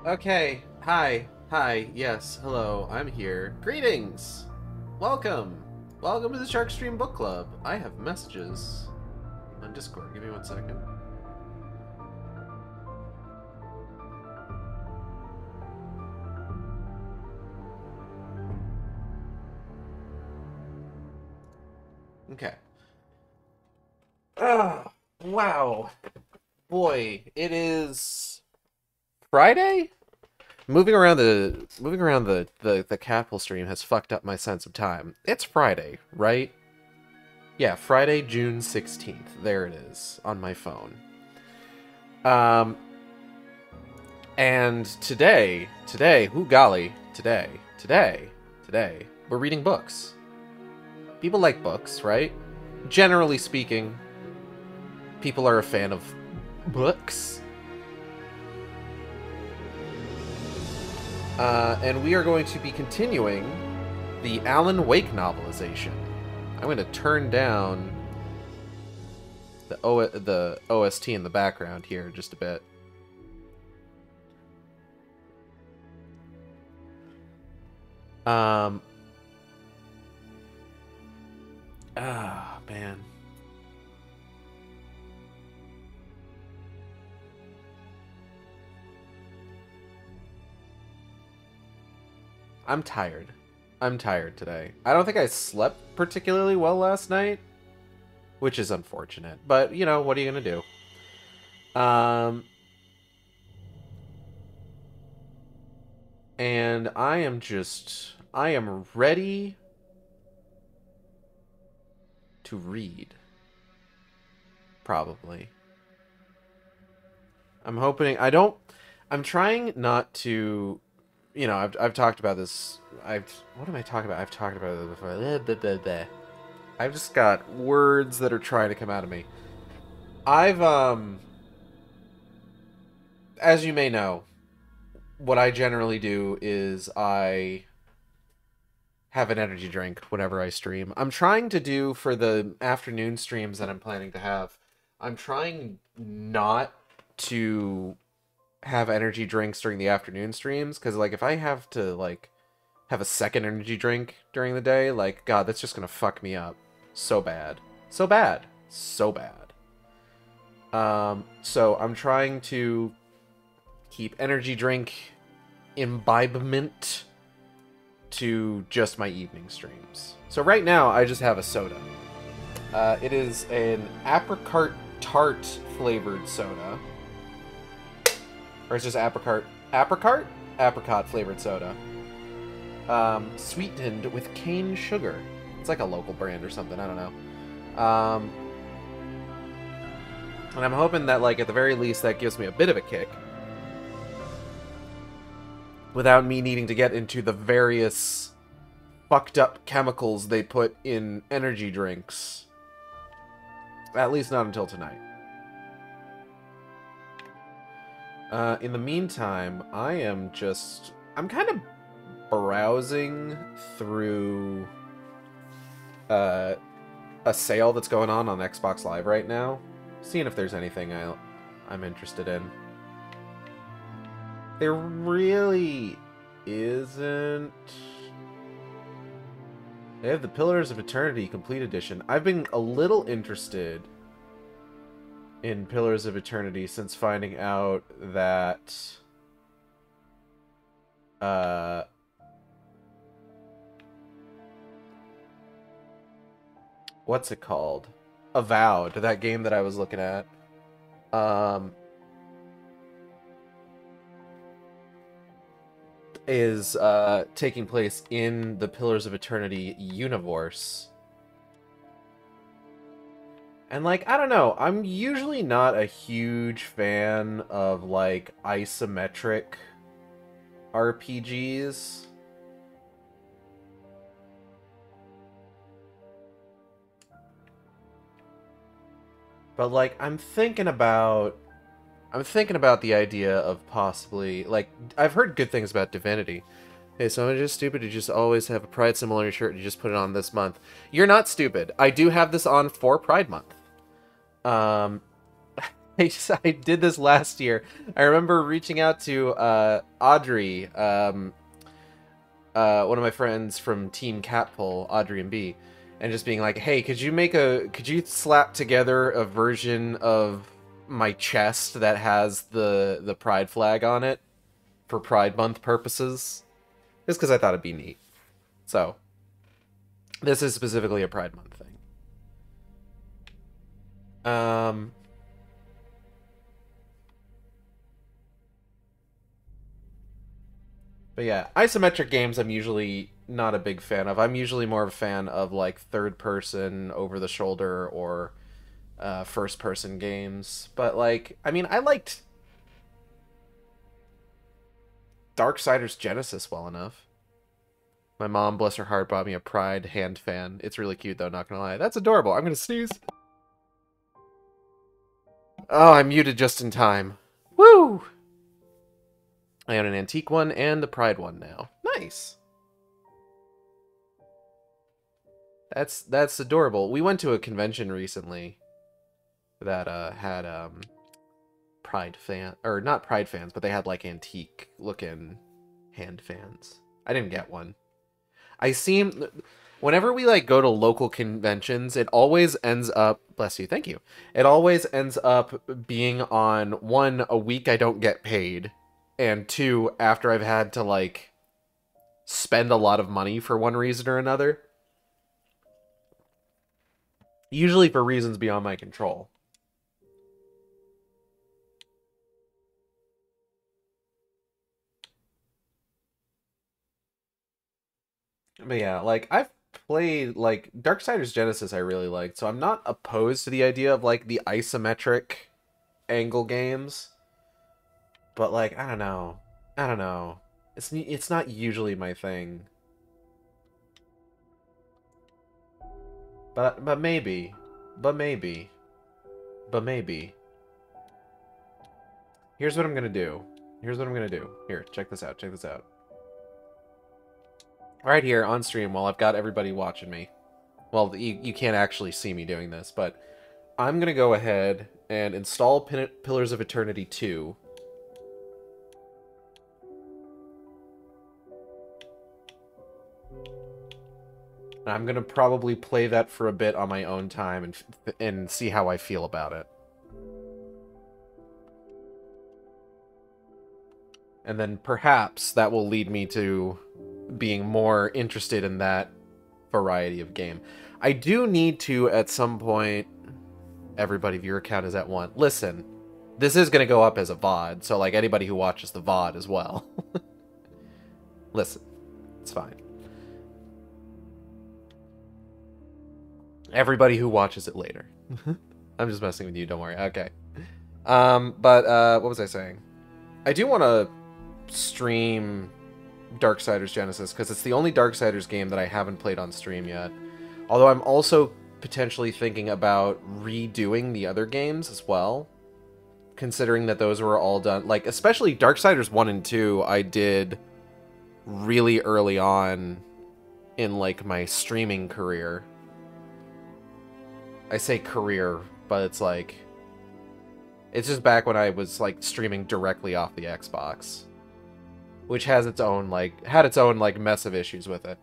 Okay, hi, yes, hello, I'm here. Greetings! Welcome! Welcome to the Sharkstream Book Club. I have messages on Discord. Give me 1 second. Okay. Wow. Boy, it is Friday? Moving around the capital stream has fucked up my sense of time. It's Friday, right? Yeah, Friday, June 16th. There it is on my phone. And today, ooh golly, today, we're reading books. People like books, right? Generally speaking, people are a fan of books. And we are going to be continuing the Alan Wake novelization. I'm going to turn down the OST in the background here just a bit. Man. I'm tired. I'm tired today. I don't think I slept particularly well last night, which is unfortunate. But, you know, what are you going to do? And I am ready to read. Probably. I'm trying not to, you know, I've talked about this. What am I talking about? I've talked about it before. I've just got words that are trying to come out of me. As you may know, what I generally do is I have an energy drink whenever I stream. I'm trying to do, for the afternoon streams that I'm planning to have, I'm trying not to have energy drinks during the afternoon streams, because, like, if I have to, like, have a second energy drink during the day, like, God, that's just gonna fuck me up so bad. So bad. So bad. So I'm trying to keep energy drink imbibement to just my evening streams. So right now, I just have a soda. It is an apricot tart flavored soda. Or it's just apricot flavored soda. Sweetened with cane sugar. It's like a local brand or something, I don't know. And I'm hoping that, like, at the very least, that gives me a bit of a kick, without me needing to get into the various fucked up chemicals they put in energy drinks. At least not until tonight. In the meantime, I'm kind of browsing through a sale that's going on Xbox Live right now, seeing if there's anything I'm interested in. There really isn't. They have the Pillars of Eternity Complete Edition. I've been a little interested in Pillars of Eternity since finding out that what's it called? Avowed, that game that I was looking at. Is taking place in the Pillars of Eternity universe. And, like, I don't know, I'm usually not a huge fan of, like, isometric RPGs. But, like, I'm thinking about the idea of possibly, like, I've heard good things about Divinity. Hey, so I'm just stupid to just always have a Pride symbol on your shirt and you just put it on this month. You're not stupid. I do have this on for Pride Month. I did this last year. I remember reaching out to Audrey, one of my friends from Team Catpull, Audrey and B, and just being like, hey, could you slap together a version of my chest that has the Pride flag on it for Pride Month purposes? Just because I thought it'd be neat. So, this is specifically a Pride Month thing. But yeah, isometric games I'm usually not a big fan of. I'm usually more of a fan of, like, third-person, over-the-shoulder, or first-person games. But, like, I mean, I liked Darksiders Genesis well enough. My mom, bless her heart, bought me a Pride hand fan. It's really cute, though, not gonna lie. That's adorable. I'm gonna sneeze. Oh, I muted just in time. Woo! I own an antique one and the Pride one now. Nice. That's adorable. We went to a convention recently that had Pride fan, or not Pride fans, but they had like antique looking hand fans. I didn't get one. Whenever we like go to local conventions, it always ends up, bless you, thank you. It always ends up being on, one, a week I don't get paid, and two, after I've had to like spend a lot of money for one reason or another. Usually for reasons beyond my control. But yeah, like, I've played, like, Darksiders Genesis I really liked, so I'm not opposed to the idea of, like, the isometric angle games. But, like, I don't know. I don't know. It's not usually my thing. But maybe. But maybe. But maybe. Here's what I'm gonna do. Here's what I'm gonna do. Here, check this out. Check this out. Right here on stream while I've got everybody watching me. Well, you can't actually see me doing this, but I'm going to go ahead and install Pillars of Eternity 2. And I'm going to probably play that for a bit on my own time and see how I feel about it. And then perhaps that will lead me to being more interested in that variety of game. I do need to, at some point... Everybody, viewer count is at 1. Listen, this is going to go up as a VOD, so, like, anybody who watches the VOD as well. Listen, it's fine. Everybody who watches it later. I'm just messing with you, don't worry. Okay. What was I saying? I do want to stream Darksiders Genesis, because it's the only Darksiders game that I haven't played on stream yet. Although I'm also potentially thinking about redoing the other games as well, considering that those were all done, like, especially Darksiders 1 and 2, I did really early on in, like, my streaming career. I say career, but it's like... It's just back when I was, like, streaming directly off the Xbox. Which has its own, like... Had its own, like, mess of issues with it.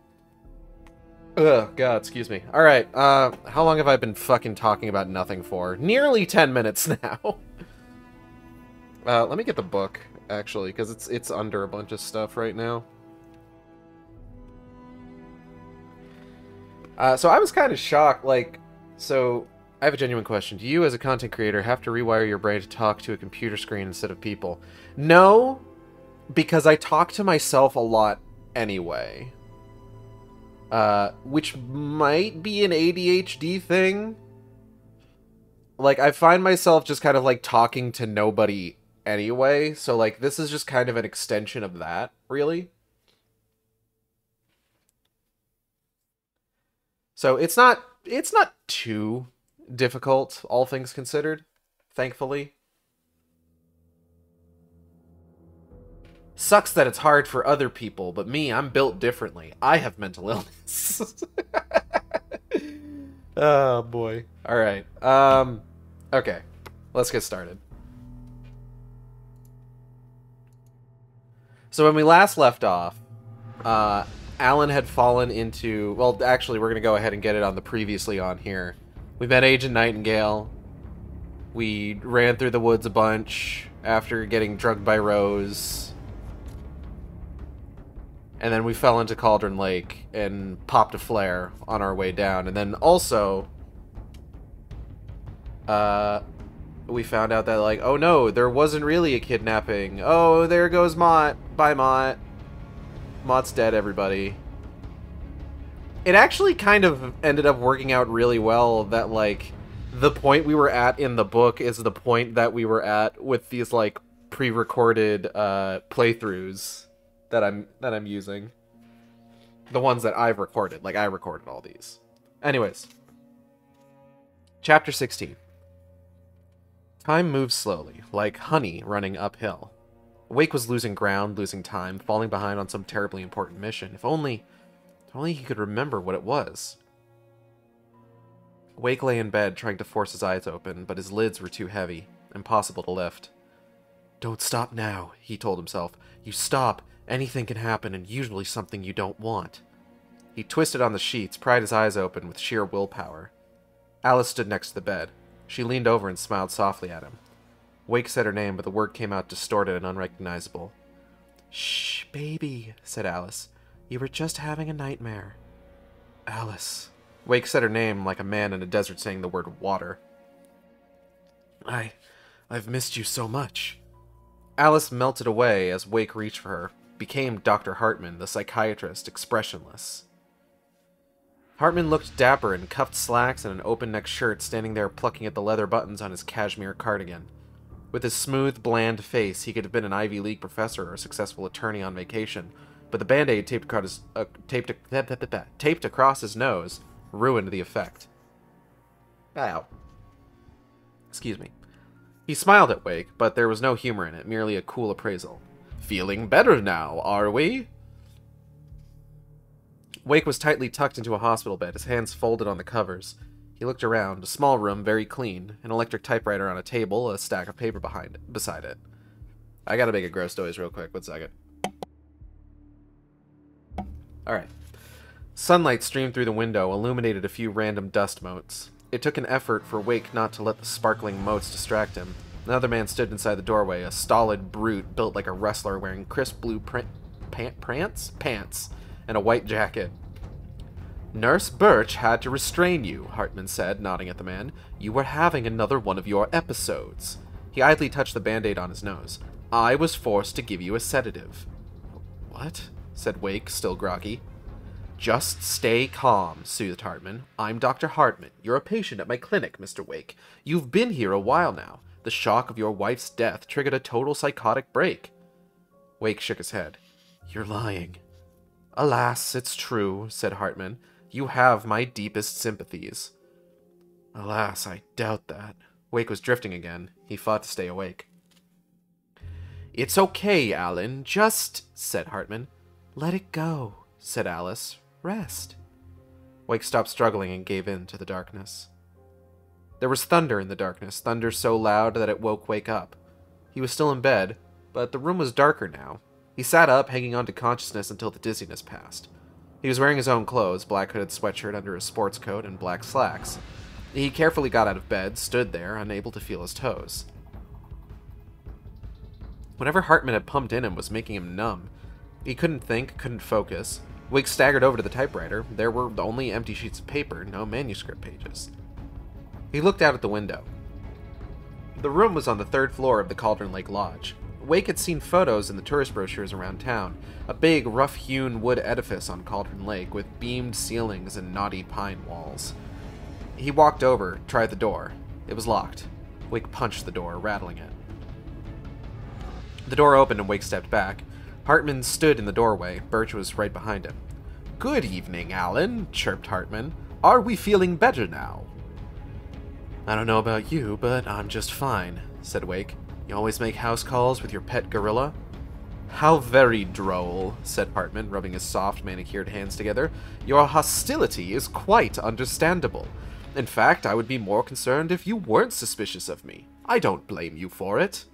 Ugh, God, excuse me. Alright, how long have I been fucking talking about nothing for? Nearly 10 minutes now. Let me get the book, actually, because it's under a bunch of stuff right now. So I was kind of shocked, like... So, I have a genuine question. Do you, as a content creator, have to rewire your brain to talk to a computer screen instead of people? No, because I talk to myself a lot anyway. Which might be an ADHD thing. Like, I find myself just kind of, like, talking to nobody anyway, so, like, this is just kind of an extension of that, really. So, it's not too difficult, all things considered, thankfully. Sucks that it's hard for other people, but me, I'm built differently. I have mental illness. Oh, boy. Alright. Okay. Let's get started. So when we last left off, Alan had fallen into... Well, actually, we're going to go ahead and get it on the previously on here. We met Agent Nightingale. We ran through the woods a bunch after getting drugged by Rose. And then we fell into Cauldron Lake and popped a flare on our way down. And then also, we found out that, like, oh no, there wasn't really a kidnapping. Oh, there goes Mott. Bye, Mott. Mott's dead, everybody. It actually kind of ended up working out really well that, like, the point we were at in the book is the point that we were at with these, like, pre-recorded playthroughs that I'm using. The ones that I've recorded. Like, I recorded all these. Anyways. Chapter 16. Time moves slowly, like honey running uphill. Wake was losing ground, losing time, falling behind on some terribly important mission. If only he could remember what it was. Wake lay in bed, trying to force his eyes open, but his lids were too heavy, impossible to lift. Don't stop now, he told himself. You stop, anything can happen, and usually something you don't want. He twisted on the sheets, pried his eyes open with sheer willpower. Alice stood next to the bed. She leaned over and smiled softly at him. Wake said her name, but the word came out distorted and unrecognizable. Shh, baby, said Alice. You were just having a nightmare. Alice. Wake said her name like a man in a desert saying the word water. I've missed you so much. Alice melted away as Wake reached for her, became Dr. Hartman, the psychiatrist, expressionless. Hartman looked dapper in cuffed slacks and an open-neck shirt, standing there plucking at the leather buttons on his cashmere cardigan. With his smooth, bland face, he could have been an Ivy League professor or a successful attorney on vacation, but the band-aid taped across his nose ruined the effect. Ow. Excuse me. He smiled at Wake, but there was no humor in it, merely a cool appraisal. Feeling better now, are we? Wake was tightly tucked into a hospital bed, his hands folded on the covers. He looked around, a small room, very clean, an electric typewriter on a table, a stack of paper beside it. I gotta make a gross noise real quick, 1 second. Alright. Sunlight streamed through the window, illuminated a few random dust motes. It took an effort for Wake not to let the sparkling motes distract him. Another man stood inside the doorway, a stolid brute built like a wrestler wearing crisp blue pants, and a white jacket. Nurse Birch had to restrain you, Hartman said, nodding at the man. You were having another one of your episodes. He idly touched the band-aid on his nose. I was forced to give you a sedative. What? Said Wake, still groggy. Just stay calm, soothed Hartman. I'm Dr. Hartman. You're a patient at my clinic, Mr. Wake. You've been here a while now. The shock of your wife's death triggered a total psychotic break. Wake shook his head. You're lying. Alas, it's true, said Hartman. You have my deepest sympathies. Alas, I doubt that. Wake was drifting again. He fought to stay awake. It's okay, Alan. Just, said Hartman. Let it go, said Alice. Rest. Wake stopped struggling and gave in to the darkness. There was thunder in the darkness, thunder so loud that it woke Wake up. He was still in bed, but the room was darker now. He sat up, hanging on to consciousness until the dizziness passed. He was wearing his own clothes, black hooded sweatshirt under his sports coat and black slacks. He carefully got out of bed, stood there, unable to feel his toes. Whatever Hartman had pumped in him was making him numb. He couldn't think, couldn't focus. Wake staggered over to the typewriter. There were only empty sheets of paper, no manuscript pages. He looked out at the window. The room was on the 3rd floor of the Cauldron Lake Lodge. Wake had seen photos in the tourist brochures around town. A big, rough-hewn wood edifice on Cauldron Lake with beamed ceilings and knotty pine walls. He walked over, tried the door. It was locked. Wake punched the door, rattling it. The door opened and Wake stepped back. Hartman stood in the doorway. Birch was right behind him. Good evening, Alan, chirped Hartman. Are we feeling better now? I don't know about you, but I'm just fine, said Wake. You always make house calls with your pet gorilla? How very droll, said Hartman, rubbing his soft, manicured hands together. Your hostility is quite understandable. In fact, I would be more concerned if you weren't suspicious of me. I don't blame you for it.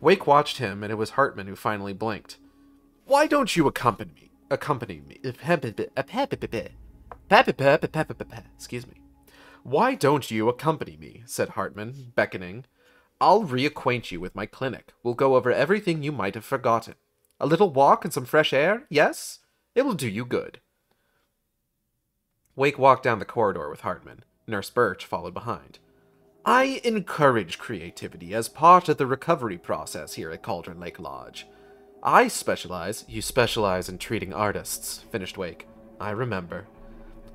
Wake watched him, and it was Hartman who finally blinked. Why don't you accompany me? Excuse me. Why don't you accompany me? Said Hartman, beckoning. I'll reacquaint you with my clinic. We'll go over everything you might have forgotten. A little walk and some fresh air, yes? It will do you good. Wake walked down the corridor with Hartman. Nurse Birch followed behind. I encourage creativity as part of the recovery process here at Cauldron Lake Lodge. You specialize in treating artists, finished Wake. I remember.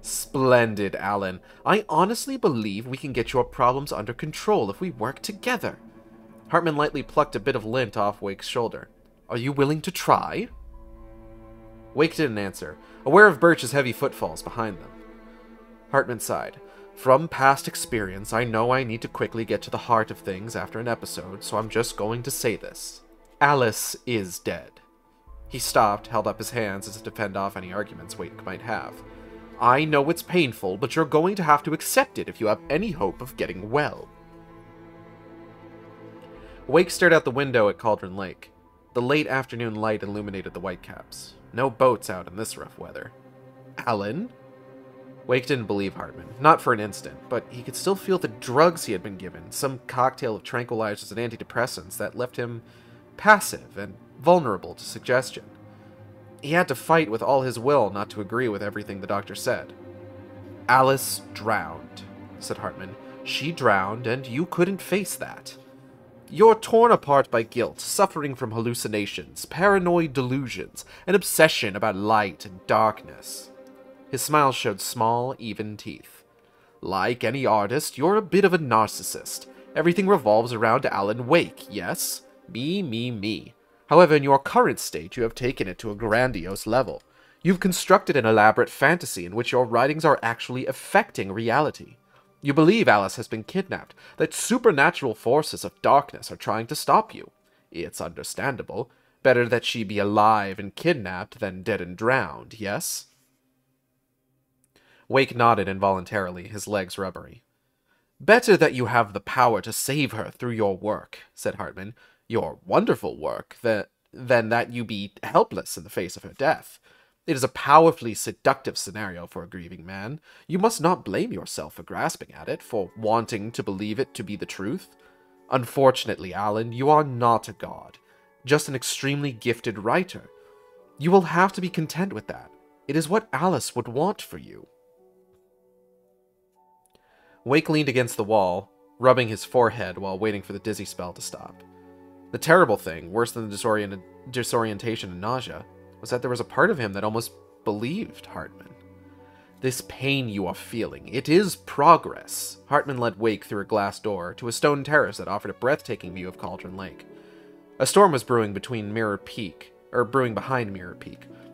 Splendid, Alan. I honestly believe we can get your problems under control if we work together. Hartman lightly plucked a bit of lint off Wake's shoulder. Are you willing to try? Wake didn't answer, aware of Birch's heavy footfalls behind them. Hartman sighed. From past experience, I know I need to quickly get to the heart of things after an episode, so I'm just going to say this. Alice is dead. He stopped, held up his hands as if to fend off any arguments Wake might have. I know it's painful, but you're going to have to accept it if you have any hope of getting well. Wake stared out the window at Cauldron Lake. The late afternoon light illuminated the whitecaps. No boats out in this rough weather. Alan? Wake didn't believe Hartman, not for an instant, but he could still feel the drugs he had been given, some cocktail of tranquilizers and antidepressants that left him passive and vulnerable to suggestion. He had to fight with all his will not to agree with everything the doctor said. Alice drowned, said Hartman. She drowned, and you couldn't face that. You're torn apart by guilt, suffering from hallucinations, paranoid delusions, an obsession about light and darkness. His smile showed small, even teeth. Like any artist, you're a bit of a narcissist. Everything revolves around Alan Wake, yes? Me, me, me. However, in your current state, you have taken it to a grandiose level. You've constructed an elaborate fantasy in which your writings are actually affecting reality. You believe Alice has been kidnapped, that supernatural forces of darkness are trying to stop you. It's understandable. Better that she be alive and kidnapped than dead and drowned, yes? Wake nodded involuntarily, his legs rubbery. Better that you have the power to save her through your work, said Hartman. Your wonderful work, than that you be helpless in the face of her death. It is a powerfully seductive scenario for a grieving man. You must not blame yourself for grasping at it, for wanting to believe it to be the truth. Unfortunately, Alan, you are not a god, just an extremely gifted writer. You will have to be content with that. It is what Alice would want for you. Wake leaned against the wall, rubbing his forehead while waiting for the dizzy spell to stop. The terrible thing, worse than the disorientation and nausea, was that there was a part of him that almost believed Hartman. This pain you are feeling, it is progress. Hartman led Wake through a glass door to a stone terrace that offered a breathtaking view of Cauldron Lake. A storm was brewing behind Mirror Peak,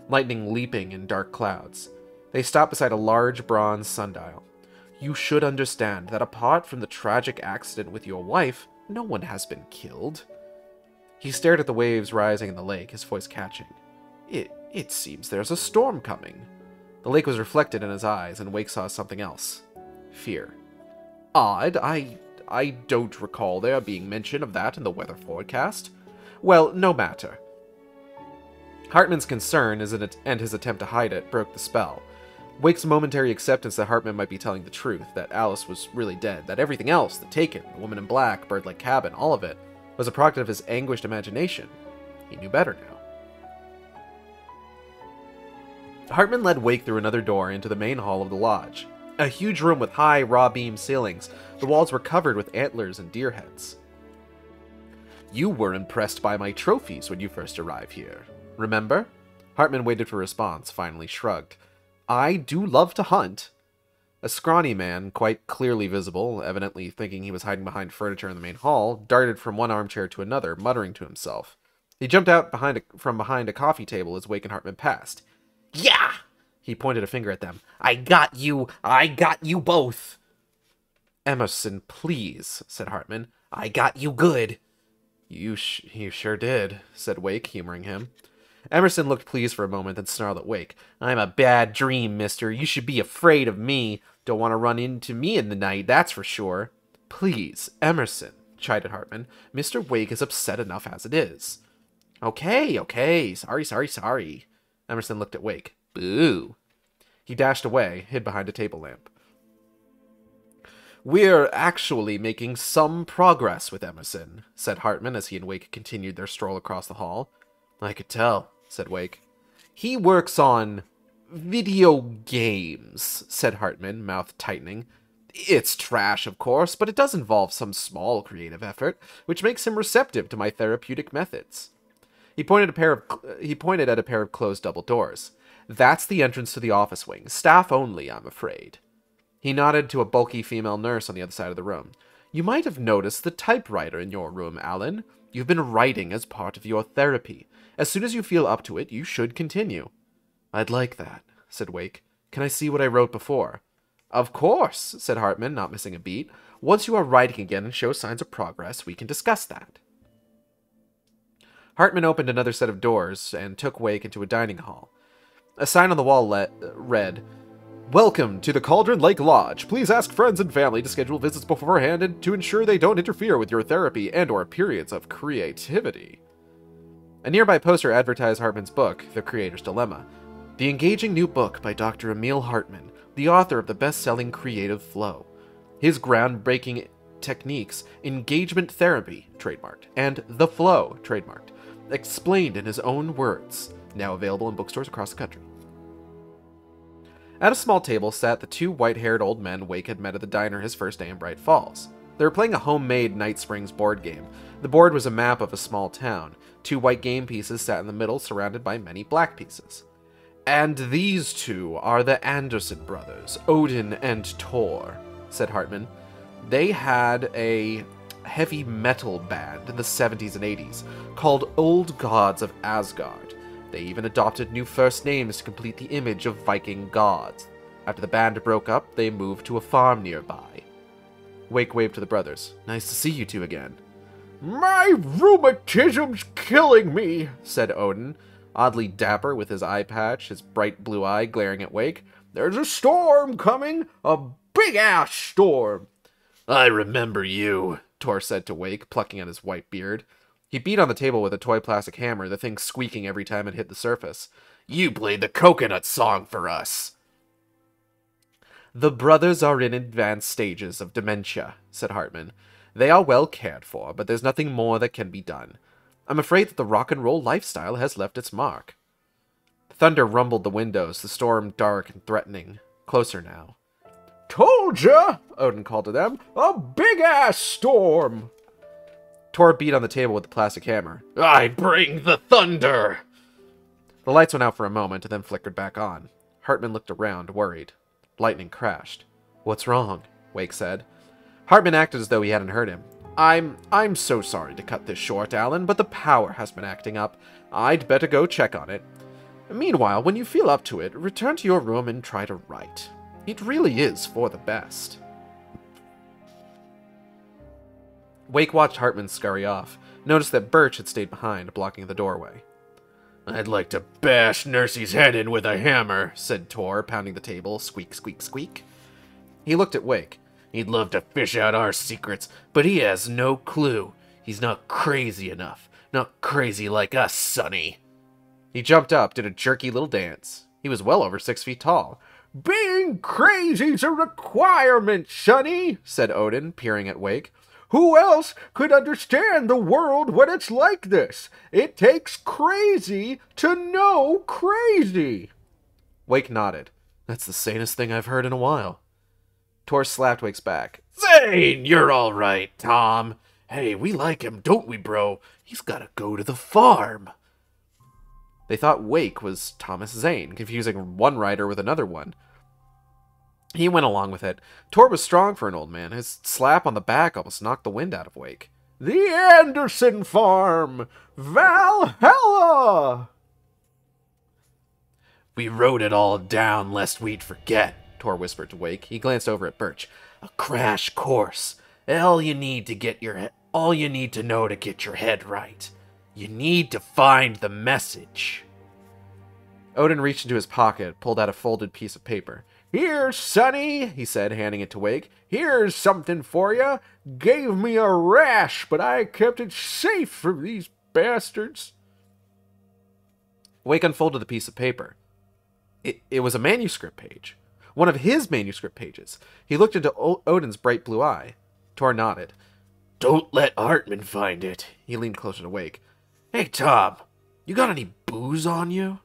lightning leaping in dark clouds. They stopped beside a large bronze sundial. You should understand that apart from the tragic accident with your wife, no one has been killed. He stared at the waves rising in the lake, his voice catching. It seems there's a storm coming. The lake was reflected in his eyes, and Wake saw something else. Fear. Odd, I don't recall there being mention of that in the weather forecast. Well, no matter. Hartman's concern and his attempt to hide it broke the spell. Wake's momentary acceptance that Hartman might be telling the truth, that Alice was really dead, that everything else, the Taken, the woman in black, bird-like cabin, all of it, was a product of his anguished imagination. He knew better now. Hartman led Wake through another door into the main hall of the lodge. A huge room with high, raw-beam ceilings. The walls were covered with antlers and deer heads. You were impressed by my trophies when you first arrived here. Remember? Hartman waited for a response, finally shrugged. I do love to hunt. A scrawny man, quite clearly visible, evidently thinking he was hiding behind furniture in the main hall, darted from one armchair to another, muttering to himself. He jumped out from behind a coffee table as Wake and Hartman passed. Yeah! He pointed a finger at them. I got you both! Emerson, please, said Hartman. I got you good. You sure did, said Wake, humoring him. Emerson looked pleased for a moment, then snarled at Wake. I'm a bad dream, mister. You should be afraid of me. Don't want to run into me in the night, that's for sure. Please, Emerson, chided Hartman. Mr. Wake is upset enough as it is. Okay. Sorry. Emerson looked at Wake. Boo. He dashed away, hid behind a table lamp. We're actually making some progress with Emerson, said Hartman as he and Wake continued their stroll across the hall. I could tell, said Wake. He works on video games, said Hartman, mouth tightening. It's trash, of course, but it does involve some small creative effort, which makes him receptive to my therapeutic methods. He pointed at a pair of closed double doors. That's the entrance to the office wing. Staff only, I'm afraid. He nodded to a bulky female nurse on the other side of the room. You might have noticed the typewriter in your room, Alan. You've been writing as part of your therapy. As soon as you feel up to it, you should continue. I'd like that, said Wake. Can I see what I wrote before? Of course, said Hartman, not missing a beat. Once you are writing again and show signs of progress, we can discuss that. Hartman opened another set of doors and took Wake into a dining hall. A sign on the wall read, "Welcome to the Cauldron Lake Lodge. Please ask friends and family to schedule visits beforehand and to ensure they don't interfere with your therapy and/or periods of creativity." A nearby poster advertised Hartman's book, The Creator's Dilemma, the engaging new book by Dr. Emil Hartman, the author of the best-selling Creative Flow. His groundbreaking techniques, engagement therapy, trademarked, and the flow, trademarked, explained in his own words, now available in bookstores across the country. At a small table sat the two white-haired old men Wake had met at the diner his first day in Bright Falls. They were playing a homemade Night Springs board game. The board was a map of a small town. Two white game pieces sat in the middle, surrounded by many black pieces. "And these two are the Anderson brothers, Odin and Thor," said Hartman. They had a heavy metal band in the 70s and 80s called Old Gods of Asgard. They even adopted new first names to complete the image of Viking gods. After the band broke up, they moved to a farm nearby. Wake waved to the brothers. "Nice to see you two again." "My rheumatism's killing me," said Odin, oddly dapper with his eye patch, his bright blue eye glaring at Wake. "There's a storm coming, a big-ass storm." "I remember you," Thor said to Wake, plucking at his white beard. He beat on the table with a toy plastic hammer, the thing squeaking every time it hit the surface. "You played the coconut song for us." "The brothers are in advanced stages of dementia," said Hartman. "They are well cared for, but there's nothing more that can be done. I'm afraid that the rock and roll lifestyle has left its mark." Thunder rumbled the windows, the storm dark and threatening. Closer now. "Told ya!" Odin called to them. "A big-ass storm!" Thor beat on the table with the plastic hammer. "I bring the thunder!" The lights went out for a moment and then flickered back on. Hartman looked around, worried. Lightning crashed. "What's wrong?" Wake said. Hartman acted as though he hadn't heard him. I'm so sorry to cut this short, Alan, but the power has been acting up. I'd better go check on it. Meanwhile, when you feel up to it, return to your room and try to write. It really is for the best." Wake watched Hartman scurry off, noticed that Birch had stayed behind, blocking the doorway. "I'd like to bash Nursey's head in with a hammer," said Thor, pounding the table, squeak, squeak, squeak. He looked at Wake. "He'd love to fish out our secrets, but he has no clue. He's not crazy enough. Not crazy like us, Sonny." He jumped up, did a jerky little dance. He was well over 6 feet tall. "Being crazy's a requirement, Sonny," said Odin, peering at Wake. "Who else could understand the world when it's like this? It takes crazy to know crazy." Wake nodded. "That's the sanest thing I've heard in a while." Thor slapped Wake's back. "Zane, you're all right, Tom. Hey, we like him, don't we, bro? He's gotta go to the farm." They thought Wake was Thomas Zane, confusing one writer with another one. He went along with it. Thor was strong for an old man. His slap on the back almost knocked the wind out of Wake. "The Anderson farm! Valhalla!" "We wrote it all down lest we'd forget," Thor whispered to Wake. He glanced over at Birch. "A crash course. All you need to know to get your head right. You need to find the message." Odin reached into his pocket, pulled out a folded piece of paper. "Here, Sonny," he said, handing it to Wake. "Here's something for you. Gave me a rash, but I kept it safe from these bastards." Wake unfolded the piece of paper. It was a manuscript page. One of his manuscript pages. He looked into Odin's bright blue eye. Thor nodded. "Don't let Hartman find it." He leaned closer to Wake. "Hey, Tom, you got any booze on you?"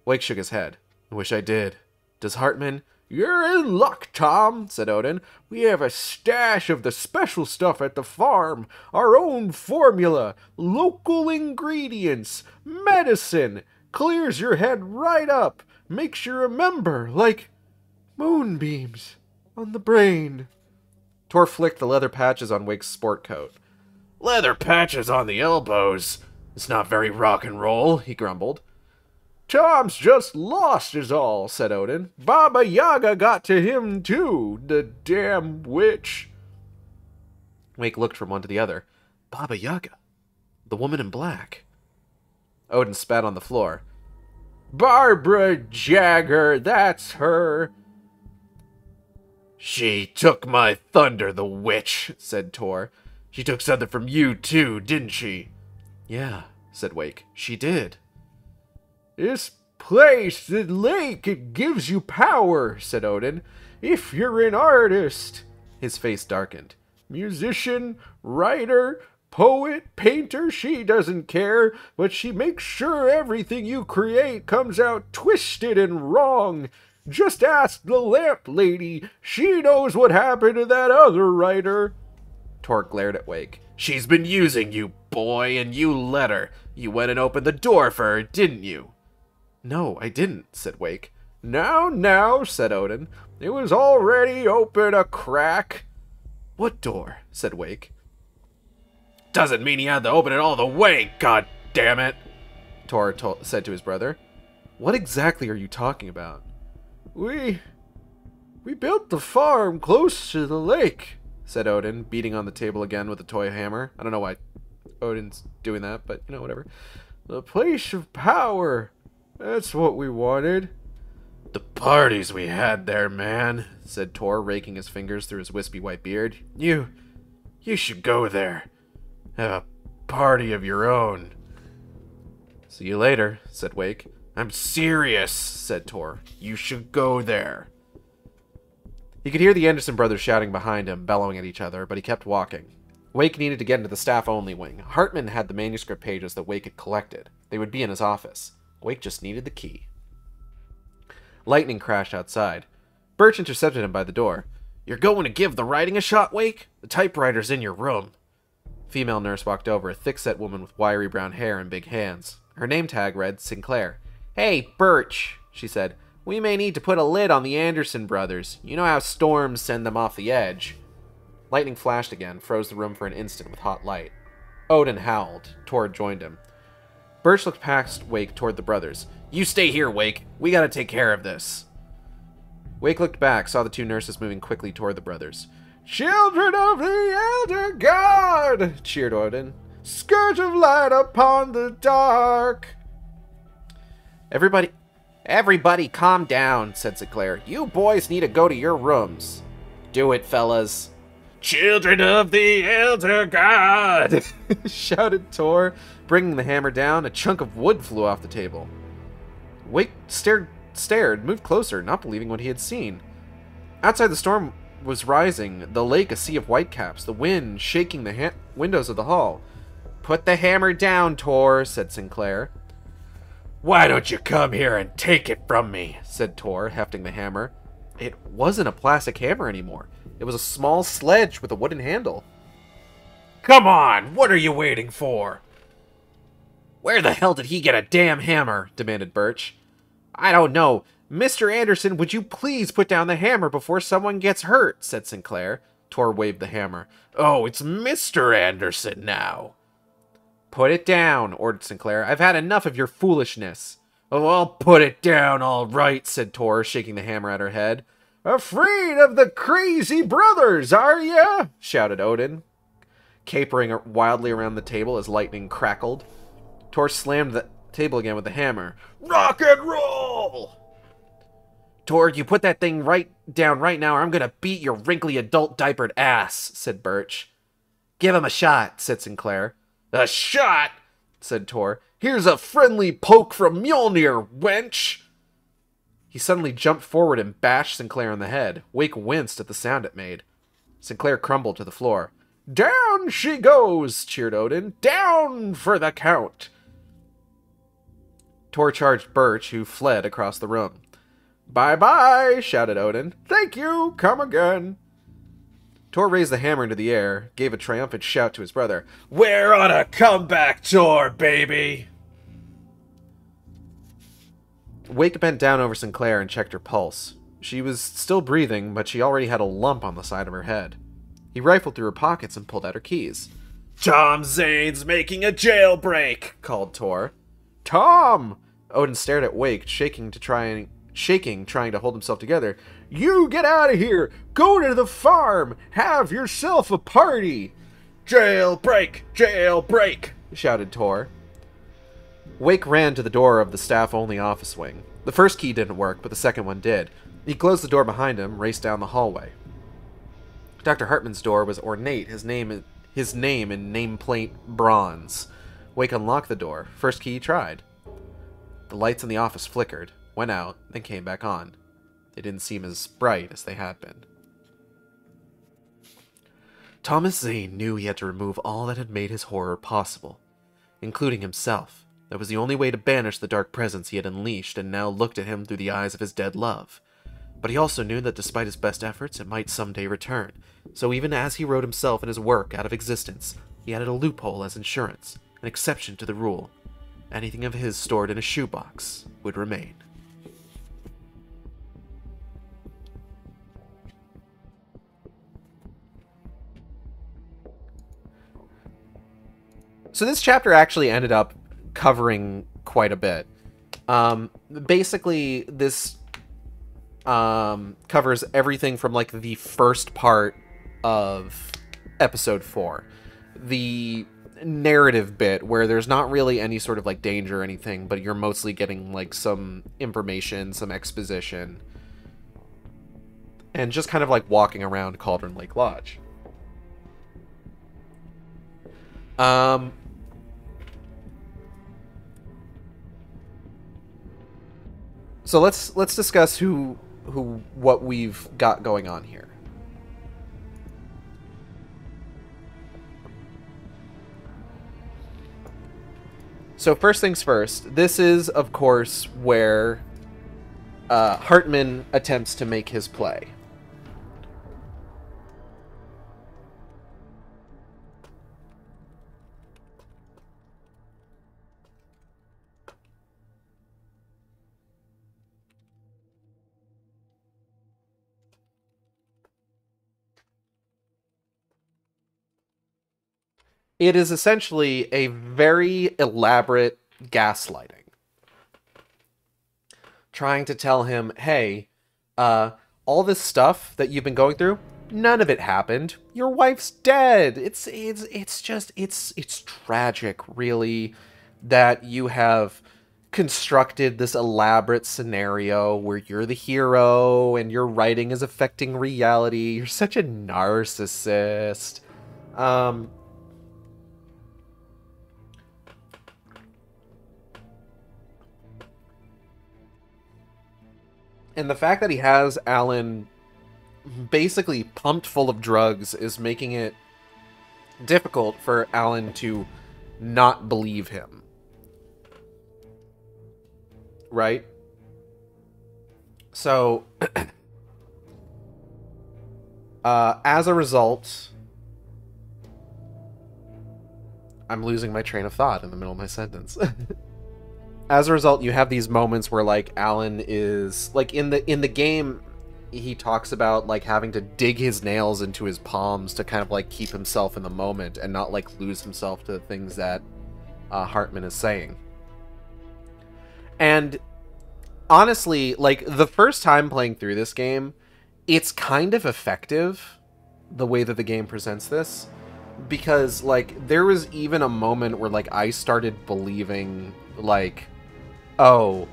Wake shook his head. "I wish I did. Does Hartman—" "You're in luck, Tom," said Odin. "We have a stash of the special stuff at the farm. Our own formula, local ingredients, medicine. Clears your head right up. Makes you remember, like moonbeams on the brain." Thor flicked the leather patches on Wake's sport coat. "Leather patches on the elbows. It's not very rock and roll," he grumbled. "Tom's just lost is all," said Odin. "Baba Yaga got to him too, the damn witch." Wake looked from one to the other. Baba Yaga? The woman in black? Odin spat on the floor. Barbara Jagger, that's her. She took my thunder, the witch, said Tor. She took something from you, too, didn't she? Yeah, said Wake. She did. This place, the lake, it gives you power, said Odin. If you're an artist. His face darkened. Musician, writer, poet, painter, she doesn't care, but she makes sure everything you create comes out twisted and wrong. Just ask the lamp lady. She knows what happened to that other writer. Tor glared at Wake. She's been using you, boy, and you let her. You went and opened the door for her, didn't you? No, I didn't, said Wake. Now, said Odin. It was already open a crack. What door? Said Wake. Doesn't mean he had to open it all the way, god damn it, Tor said to his brother. What exactly are you talking about? We built the farm close to the lake, said Odin, beating on the table again with a toy hammer. I don't know why Odin's doing that, but, you know, whatever. The place of power. That's what we wanted. The parties we had there, man, said Tor, raking his fingers through his wispy white beard. You should go there. Have a party of your own. See you later, said Wake. I'm serious, said Tor. You should go there. He could hear the Anderson brothers shouting behind him, bellowing at each other, but he kept walking. Wake needed to get into the staff-only wing. Hartman had the manuscript pages that Wake had collected. They would be in his office. Wake just needed the key. Lightning crashed outside. Birch intercepted him by the door. You're going to give the writing a shot, Wake? The typewriter's in your room. Female nurse walked over, a thick-set woman with wiry brown hair and big hands. Her name tag read Sinclair. Hey, Birch, she said. We may need to put a lid on the Anderson brothers. You know how storms send them off the edge. Lightning flashed again, froze the room for an instant with hot light. Odin howled. Tor joined him. Birch looked past Wake toward the brothers. You stay here, Wake. We gotta take care of this. Wake looked back, saw the two nurses moving quickly toward the brothers. Children of the Elder God, cheered Odin. Scourge of light upon the dark. Everybody calm down, said Sinclair. You boys need to go to your rooms. Do it, fellas. Children of the Elder God, shouted Tor, bringing the hammer down. A chunk of wood flew off the table. Wake stared, moved closer, not believing what he had seen. Outside, the storm was rising, the lake a sea of whitecaps, the wind shaking the windows of the hall. Put the hammer down, Tor, said Sinclair. Why don't you come here and take it from me, said Tor, hefting the hammer. It wasn't a plastic hammer anymore. It was a small sledge with a wooden handle. Come on, what are you waiting for? Where the hell did he get a damn hammer? Demanded Birch. I don't know. Mr. Anderson, would you please put down the hammer before someone gets hurt, said Sinclair. Tor waved the hammer. Oh, it's Mr. Anderson now. Put it down, ordered Sinclair. I've had enough of your foolishness. Oh, I'll put it down, all right, said Tor, shaking the hammer at her head. Afraid of the crazy brothers, are ya? Shouted Odin, capering wildly around the table as lightning crackled. Tor slammed the table again with the hammer. Rock and roll! Tor, you put that thing down right now or I'm gonna beat your wrinkly adult diapered ass, said Birch. Give him a shot, said Sinclair. A shot, said Tor. Here's a friendly poke from Mjolnir, wench! He suddenly jumped forward and bashed Sinclair on the head. Wake winced at the sound it made. Sinclair crumbled to the floor. Down she goes, cheered Odin. Down for the count. Tor charged Birch, who fled across the room. Bye-bye, shouted Odin. Thank you, come again. Tor raised the hammer into the air, gave a triumphant shout to his brother. We're on a comeback tour, baby! Wake bent down over Sinclair and checked her pulse. She was still breathing, but she already had a lump on the side of her head. He rifled through her pockets and pulled out her keys. Tom Zane's making a jailbreak, called Tor. Tom! Odin stared at Wake, shaking, trying to hold himself together. You get out of here! Go to the farm! Have yourself a party! Jailbreak! Jailbreak! Shouted Tor. Wake ran to the door of the staff-only office wing. The first key didn't work, but the second one did. He closed the door behind him, raced down the hallway. Dr. Hartman's door was ornate, his name in nameplate bronze. Wake unlocked the door. First key he tried. The lights in the office flickered, went out, then came back on. They didn't seem as bright as they had been. Thomas Zane knew he had to remove all that had made his horror possible, including himself. That was the only way to banish the dark presence he had unleashed and now looked at him through the eyes of his dead love. But he also knew that despite his best efforts, it might someday return. So even as he wrote himself and his work out of existence, he added a loophole as insurance, an exception to the rule. Anything of his stored in a shoebox would remain. So this chapter actually ended up covering quite a bit. Basically, this covers everything from like the first part of episode 4. The narrative bit where there's not really any sort of like danger or anything, but you're mostly getting like some information, some exposition, and just kind of like walking around Cauldron Lake Lodge. So let's discuss what we've got going on here. So first things first, this is, of course, where Hartman attempts to make his play. It is essentially a very elaborate gaslighting. Trying to tell him, hey, all this stuff that you've been going through, none of it happened. Your wife's dead. It's tragic, really, that you have constructed this elaborate scenario where you're the hero and your writing is affecting reality. You're such a narcissist. And the fact that he has Alan basically pumped full of drugs is making it difficult for Alan to not believe him. Right? So, as a result, I'm losing my train of thought in the middle of my sentence. As a result, you have these moments where, like, Alan is, like, in the game, he talks about, like, having to dig his nails into his palms to kind of, like, keep himself in the moment and not, like, lose himself to the things that Hartman is saying. And honestly, like, the first time playing through this game, it's kind of effective, the way that the game presents this. Because, like, there was even a moment where, like, I started believing, like, oh,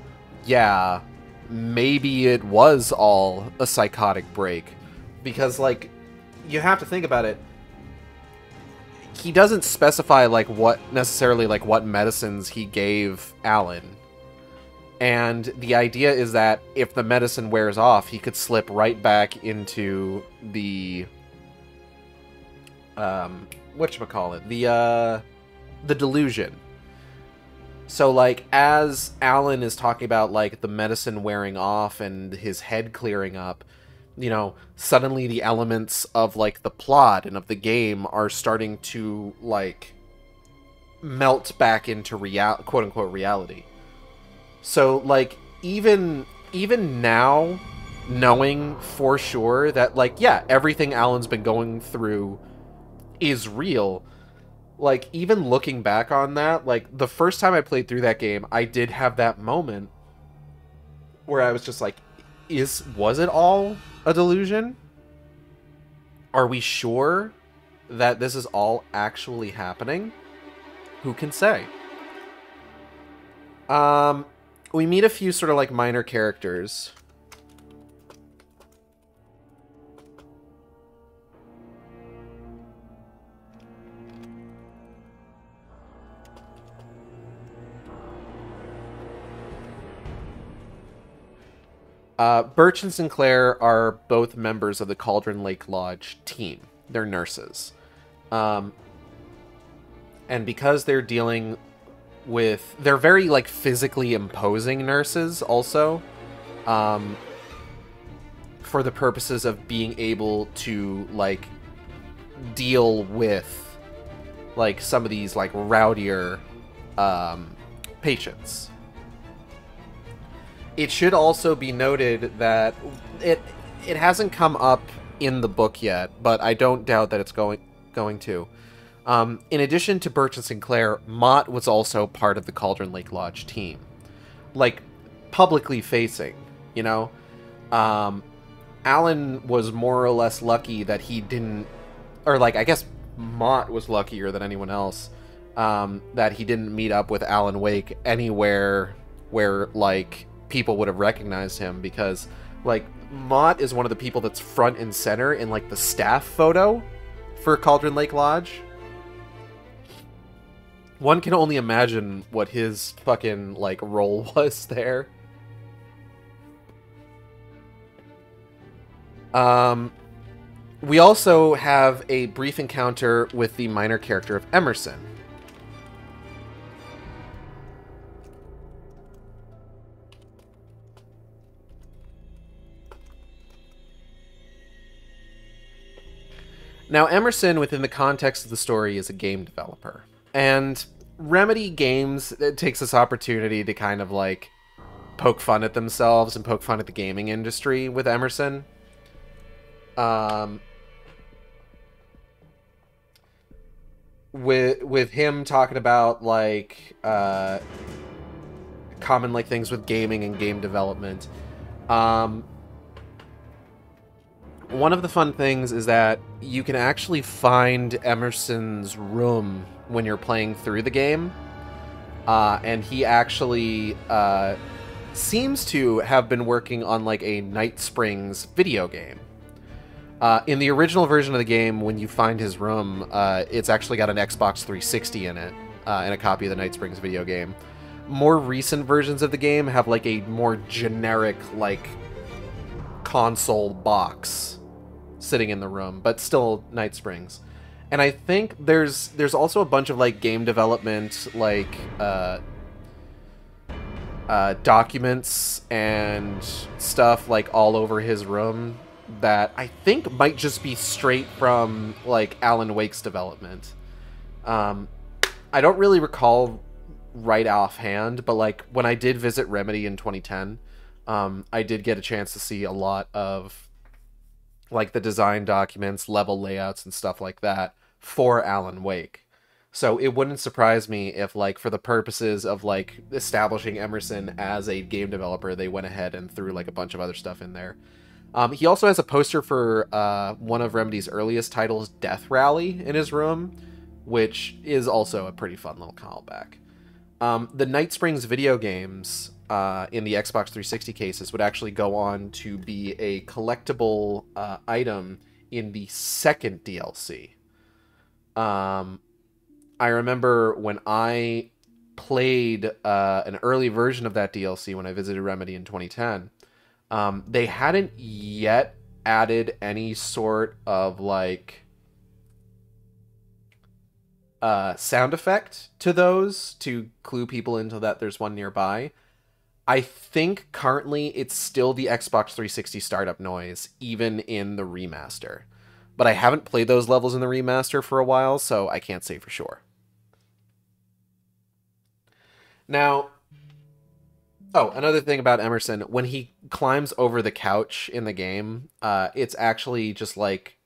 yeah, maybe it was all a psychotic break. Because, like, you have to think about it. He doesn't specify, like, what medicines he gave Alan. And the idea is that if the medicine wears off, he could slip right back into the whatchamacallit, the delusion. So, like, as Alan is talking about, like, the medicine wearing off and his head clearing up, you know, suddenly the elements of, like, the plot and of the game are starting to, like, melt back into quote-unquote reality. So, like, even now, knowing for sure that, like, yeah, everything Alan's been going through is real, like, even looking back on that, like, the first time I played through that game, I did have that moment where I was just like, was it all a delusion? Are we sure that this is all actually happening? Who can say? Um, we meet a few sort of like minor characters. Birch and Sinclair are both members of the Cauldron Lake Lodge team. They're nurses. And because they're dealing with... They're very, like, physically imposing nurses, also. For the purposes of being able to, like, deal with, like, some of these, like, rowdier patients. It should also be noted that it hasn't come up in the book yet, but I don't doubt that it's going to. In addition to Birch and Sinclair, Mott was also part of the Cauldron Lake Lodge team. Like, publicly facing, you know? Alan was more or less lucky that he didn't... Or, like, I guess Mott was luckier than anyone else, that he didn't meet up with Alan Wake anywhere where, like... people would have recognized him, because like Mott is one of the people that's front and center in like the staff photo for Cauldron Lake Lodge. One can only imagine what his fucking like role was there. We also have a brief encounter with the minor character of Emerson. Now, Emerson, within the context of the story, is a game developer. And Remedy Games takes this opportunity to kind of, like, poke fun at themselves and poke fun at the gaming industry with Emerson. With him talking about, like, common, like, things with gaming and game development. One of the fun things is that you can actually find Emerson's room when you're playing through the game. And he actually seems to have been working on like a Night Springs video game. In the original version of the game, when you find his room, it's actually got an Xbox 360 in it, and a copy of the Night Springs video game. More recent versions of the game have like a more generic like console box sitting in the room, but still Night Springs. And I think there's also a bunch of like game development like documents and stuff like all over his room that I think might just be straight from like Alan Wake's development. I don't really recall right offhand, but like when I did visit Remedy in 2010, I did get a chance to see a lot of like the design documents, level layouts, and stuff like that for Alan Wake. So it wouldn't surprise me if, like, for the purposes of, like, establishing Emerson as a game developer, they went ahead and threw, like, a bunch of other stuff in there. He also has a poster for one of Remedy's earliest titles, Death Rally, in his room, which is also a pretty fun little callback. The Night Springs video games in the Xbox 360 cases would actually go on to be a collectible item in the second DLC. I remember when I played an early version of that DLC when I visited Remedy in 2010, they hadn't yet added any sort of like sound effect to those to clue people into that there's one nearby. I think currently it's still the Xbox 360 startup noise, even in the remaster. But I haven't played those levels in the remaster for a while, so I can't say for sure. Now, oh, another thing about Emerson, when he climbs over the couch in the game, it's actually just like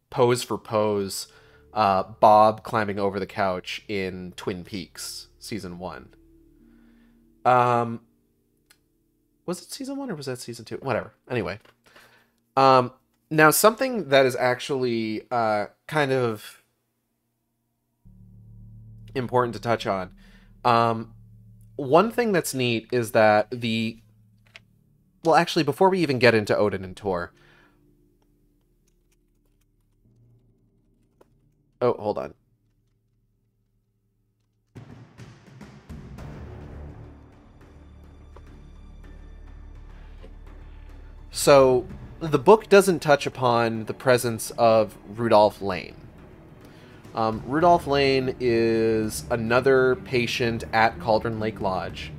pose for pose, Bob climbing over the couch in Twin Peaks Season 1. Was it Season 1 or was that Season 2? Whatever. Anyway. Now, something that is actually kind of important to touch on. one thing that's neat is that the... Well, actually, before we even get into Odin and Tor... Oh, hold on. So, the book doesn't touch upon the presence of Rudolph Lane. Rudolph Lane is another patient at Cauldron Lake Lodge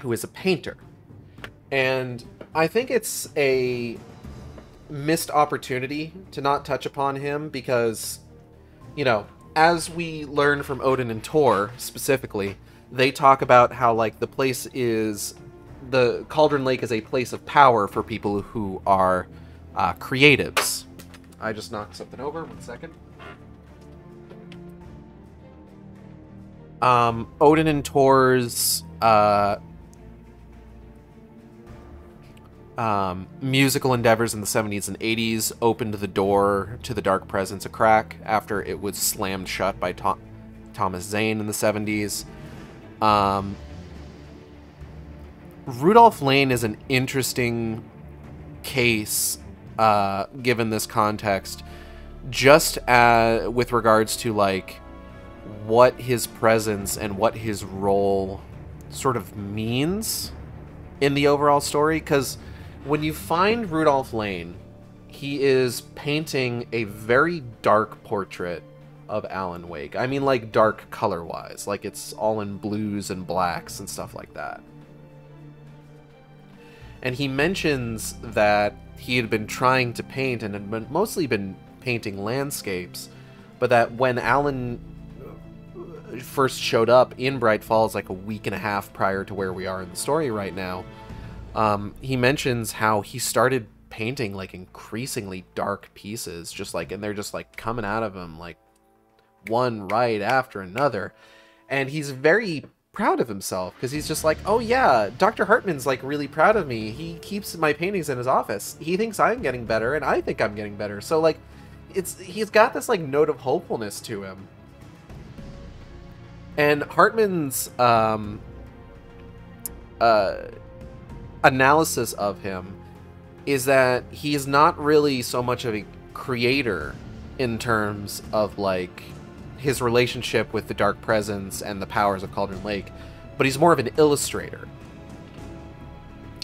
who is a painter. And I think it's a missed opportunity to not touch upon him because, you know, as we learn from Odin and Tor specifically, they talk about how, like, the place is... The Cauldron Lake is a place of power for people who are creatives. I just knocked something over. 1 second. Odin and Tor's musical endeavors in the 70s and 80s opened the door to the Dark Presence a crack after it was slammed shut by Thomas Zane in the 70s. Rudolph Lane is an interesting case given this context, just with regards to, like, what his presence and what his role sort of means in the overall story. Because when you find Rudolph Lane, he is painting a very dark portrait of Alan Wake. I mean, like, dark color-wise. Like, it's all in blues and blacks and stuff like that. And he mentions that he had been trying to paint and had mostly been painting landscapes, but that when Alan first showed up in Bright Falls, like a week and a half prior to where we are in the story right now, he mentions how he started painting, like, increasingly dark pieces, just like, and they're just, like, coming out of him, like, one right after another. And he's very proud of himself because he's just like, oh yeah, Dr. Hartman's, like, really proud of me. He keeps my paintings in his office. He thinks I'm getting better, and I think I'm getting better. So, like, he's got this, like, note of hopefulness to him. And Hartman's analysis of him is that he's not really so much of a creator in terms of, like, his relationship with the Dark Presence and the powers of Cauldron Lake, but he's more of an illustrator.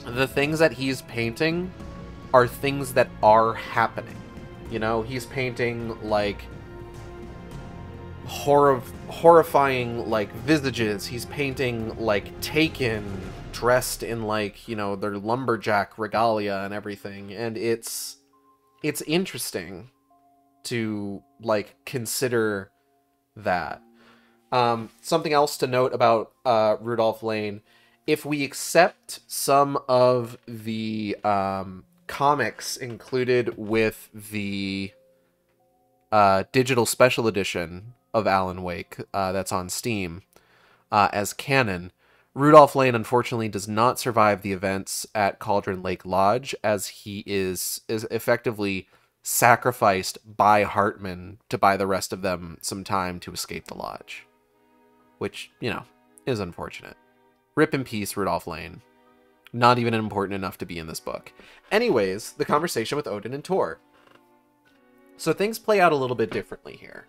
The things that he's painting are things that are happening. You know, he's painting, like, horrifying, like, visages. He's painting, like, Taken dressed in, like, you know, their lumberjack regalia and everything. And it's interesting to, like, consider that. Something else to note about Rudolph Lane, if we accept some of the comics included with the digital special edition of Alan Wake that's on Steam as canon, Rudolph Lane unfortunately does not survive the events at Cauldron Lake Lodge, as he is effectively sacrificed by Hartman to buy the rest of them some time to escape the lodge. Which, you know, is unfortunate. Rip in peace, Rudolph Lane. Not even important enough to be in this book. Anyways, the conversation with Odin and Tor. So things play out a little bit differently here.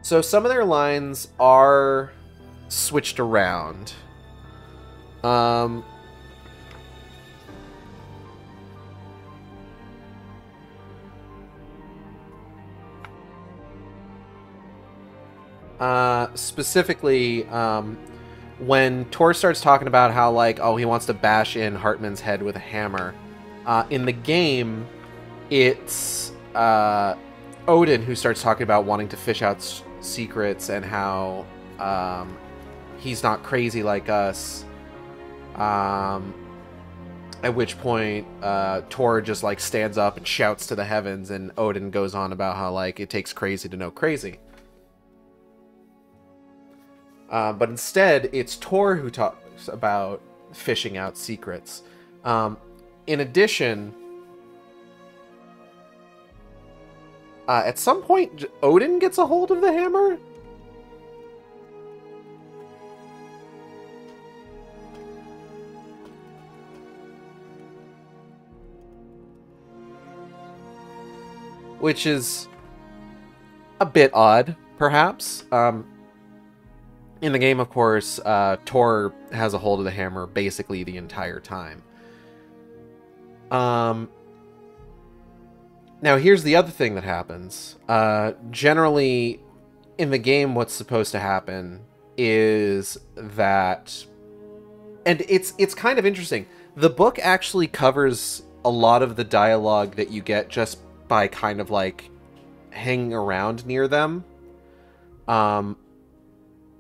So some of their lines are switched around. Specifically, when Tor starts talking about how, like, oh, he wants to bash in Hartman's head with a hammer. In the game, it's Odin who starts talking about wanting to fish out secrets and how he's not crazy like us. At which point, Thor just, like, stands up and shouts to the heavens, and Odin goes on about how, like, it takes crazy to know crazy. But instead, it's Thor who talks about fishing out secrets. In addition, at some point, Odin gets a hold of the hammer? Which is a bit odd, perhaps. In the game, of course, Thor has a hold of the hammer basically the entire time. Now, here's the other thing that happens. Generally, in the game, what's supposed to happen is that... And it's kind of interesting. The book actually covers a lot of the dialogue that you get just by kind of, like, hanging around near them.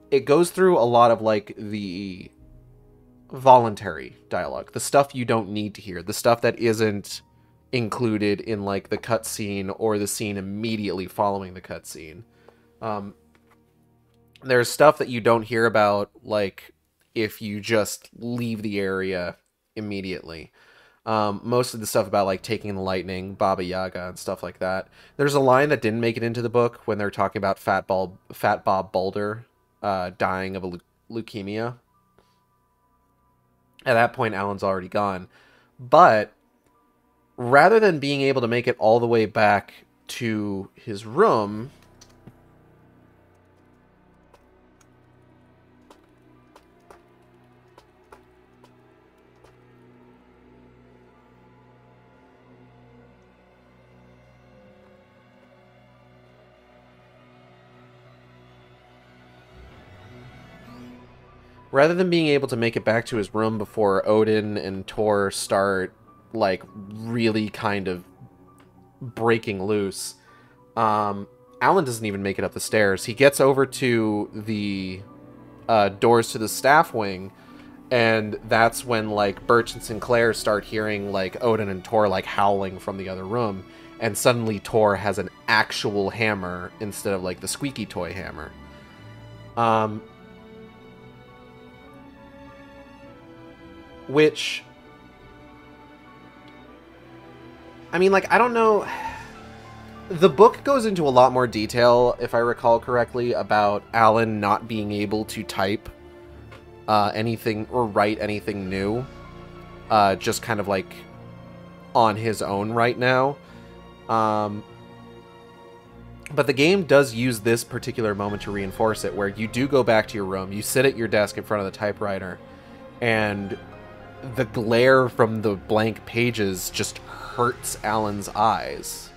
It goes through a lot of, like, the voluntary dialogue. The stuff you don't need to hear. The stuff that isn't included in, like, the cutscene or the scene immediately following the cutscene. There's stuff that you don't hear about, like, if you just leave the area immediately. Most of the stuff about, like, taking the lightning, Baba Yaga, and stuff like that. There's a line that didn't make it into the book when they're talking about Fat Bob Boulder dying of a leukemia. At that point, Alan's already gone. But rather than being able to make it all the way back to his room... Rather than being able to make it back to his room before Odin and Thor start, like, really kind of breaking loose, Alan doesn't even make it up the stairs. He gets over to the doors to the staff wing, and that's when, like, Birch and Sinclair start hearing, like, Odin and Thor, like, howling from the other room, and suddenly Thor has an actual hammer instead of, like, the squeaky toy hammer. Which, I mean, like, I don't know. The book goes into a lot more detail, if I recall correctly, about Alan not being able to type anything or write anything new. Just kind of, like, on his own right now. But the game does use this particular moment to reinforce it, where you do go back to your room, you sit at your desk in front of the typewriter, and the glare from the blank pages just hurts Alan's eyes.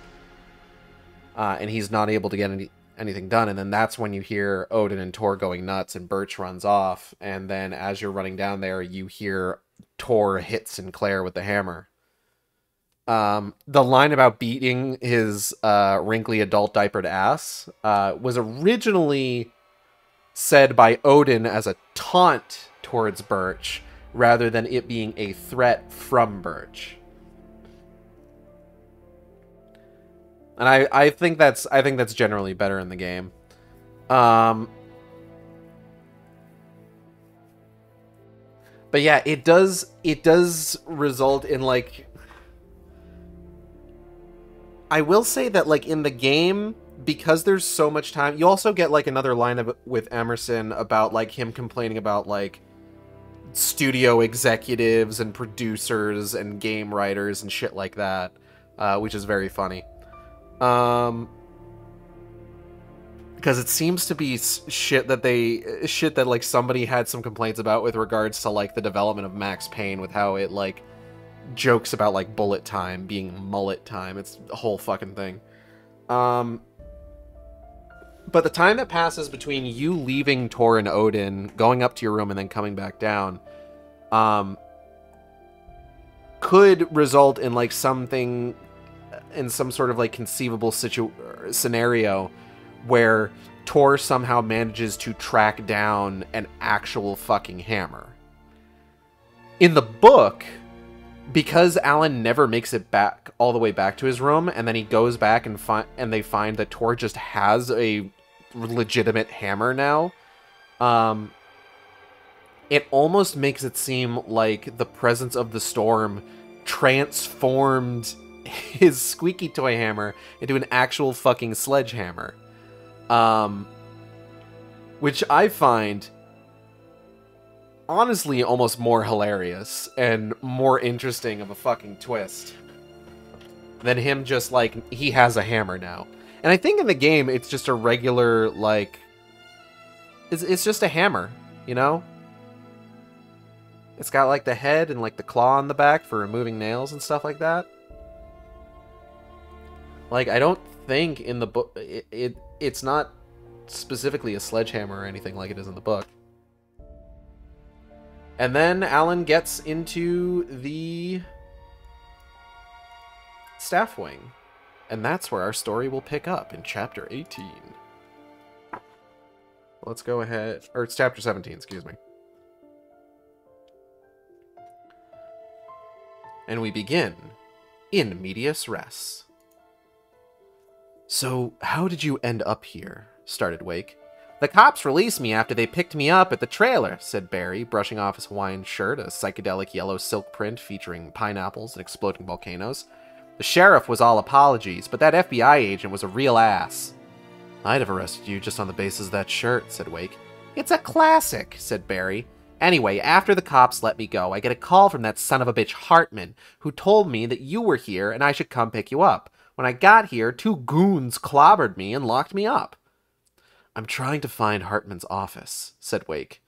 And he's not able to get anything done. And then that's when you hear Odin and Thor going nuts, and Birch runs off. And then as you're running down there, you hear Thor hit Sinclair with the hammer. The line about beating his wrinkly adult diapered ass was originally said by Odin as a taunt towards Birch, rather than it being a threat from Birch. And I think that's generally better in the game. But yeah, it does result in, like, I will say that, like, in the game, because there's so much time, you also get, like, another line with Emerson about, like, him complaining about, like, studio executives and producers and game writers and shit like that, which is very funny. Because it seems to be shit that like somebody had some complaints about with regards to, like, the development of Max Payne, with how it, like, jokes about, like, bullet time being mullet time. It's a whole fucking thing. But the time that passes between you leaving Thor and Odin, going up to your room, and then coming back down, could result in, like, something, in some sort of, like, conceivable scenario where Thor somehow manages to track down an actual fucking hammer. In the book, because Alan never makes it back all the way back to his room, and then he goes back and they find that Tor just has a legitimate hammer now. It almost makes it seem like the presence of the storm transformed his squeaky toy hammer into an actual fucking sledgehammer. Which I find honestly almost more hilarious and more interesting of a fucking twist than him just, like, he has a hammer now. And I think in the game, it's just a regular, like, it's just a hammer, you know? It's got, like, the head and, like, the claw on the back for removing nails and stuff like that. Like, I don't think in the book, it's not specifically a sledgehammer or anything like it is in the book. And then Alan gets into the staff wing. And that's where our story will pick up in Chapter 18. Let's go ahead, or it's Chapter 17, excuse me. And we begin in medias res. "So, how did you end up here?" started Wake. "The cops released me after they picked me up at the trailer," said Barry, brushing off his Hawaiian shirt, a psychedelic yellow silk print featuring pineapples and exploding volcanoes. "The sheriff was all apologies, but that FBI agent was a real ass." "I'd have arrested you just on the basis of that shirt," said Wake. "It's a classic," said Barry. "Anyway, after the cops let me go, I get a call from that son of a bitch Hartman, who told me that you were here and I should come pick you up. When I got here, 2 goons clobbered me and locked me up." "I'm trying to find Hartman's office," said Wake.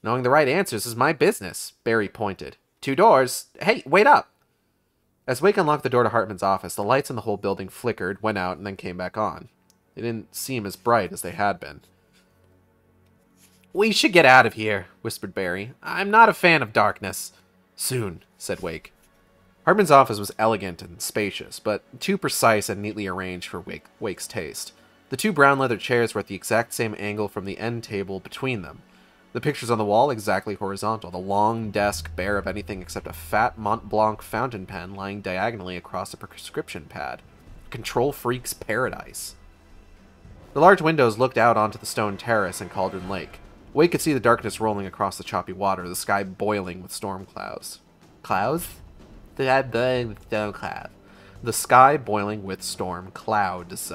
"Knowing the right answers is my business," Barry pointed. 2 doors. Hey, wait up!" As Wake unlocked the door to Hartman's office, the lights in the whole building flickered, went out, and then came back on. They didn't seem as bright as they had been. "We should get out of here," whispered Barry. "I'm not a fan of darkness." "Soon," said Wake. Hartman's office was elegant and spacious, but too precise and neatly arranged for Wake's taste. The 2 brown leather chairs were at the exact same angle from the end table between them. The pictures on the wall exactly horizontal, the long desk bare of anything except a fat Mont Blanc fountain pen lying diagonally across a prescription pad. A control freak's paradise. The large windows looked out onto the stone terrace and Cauldron Lake. Wake could see the darkness rolling across the choppy water, the sky boiling with storm clouds. Clouds? The sky boiling with storm clouds. The sky boiling with storm clouds.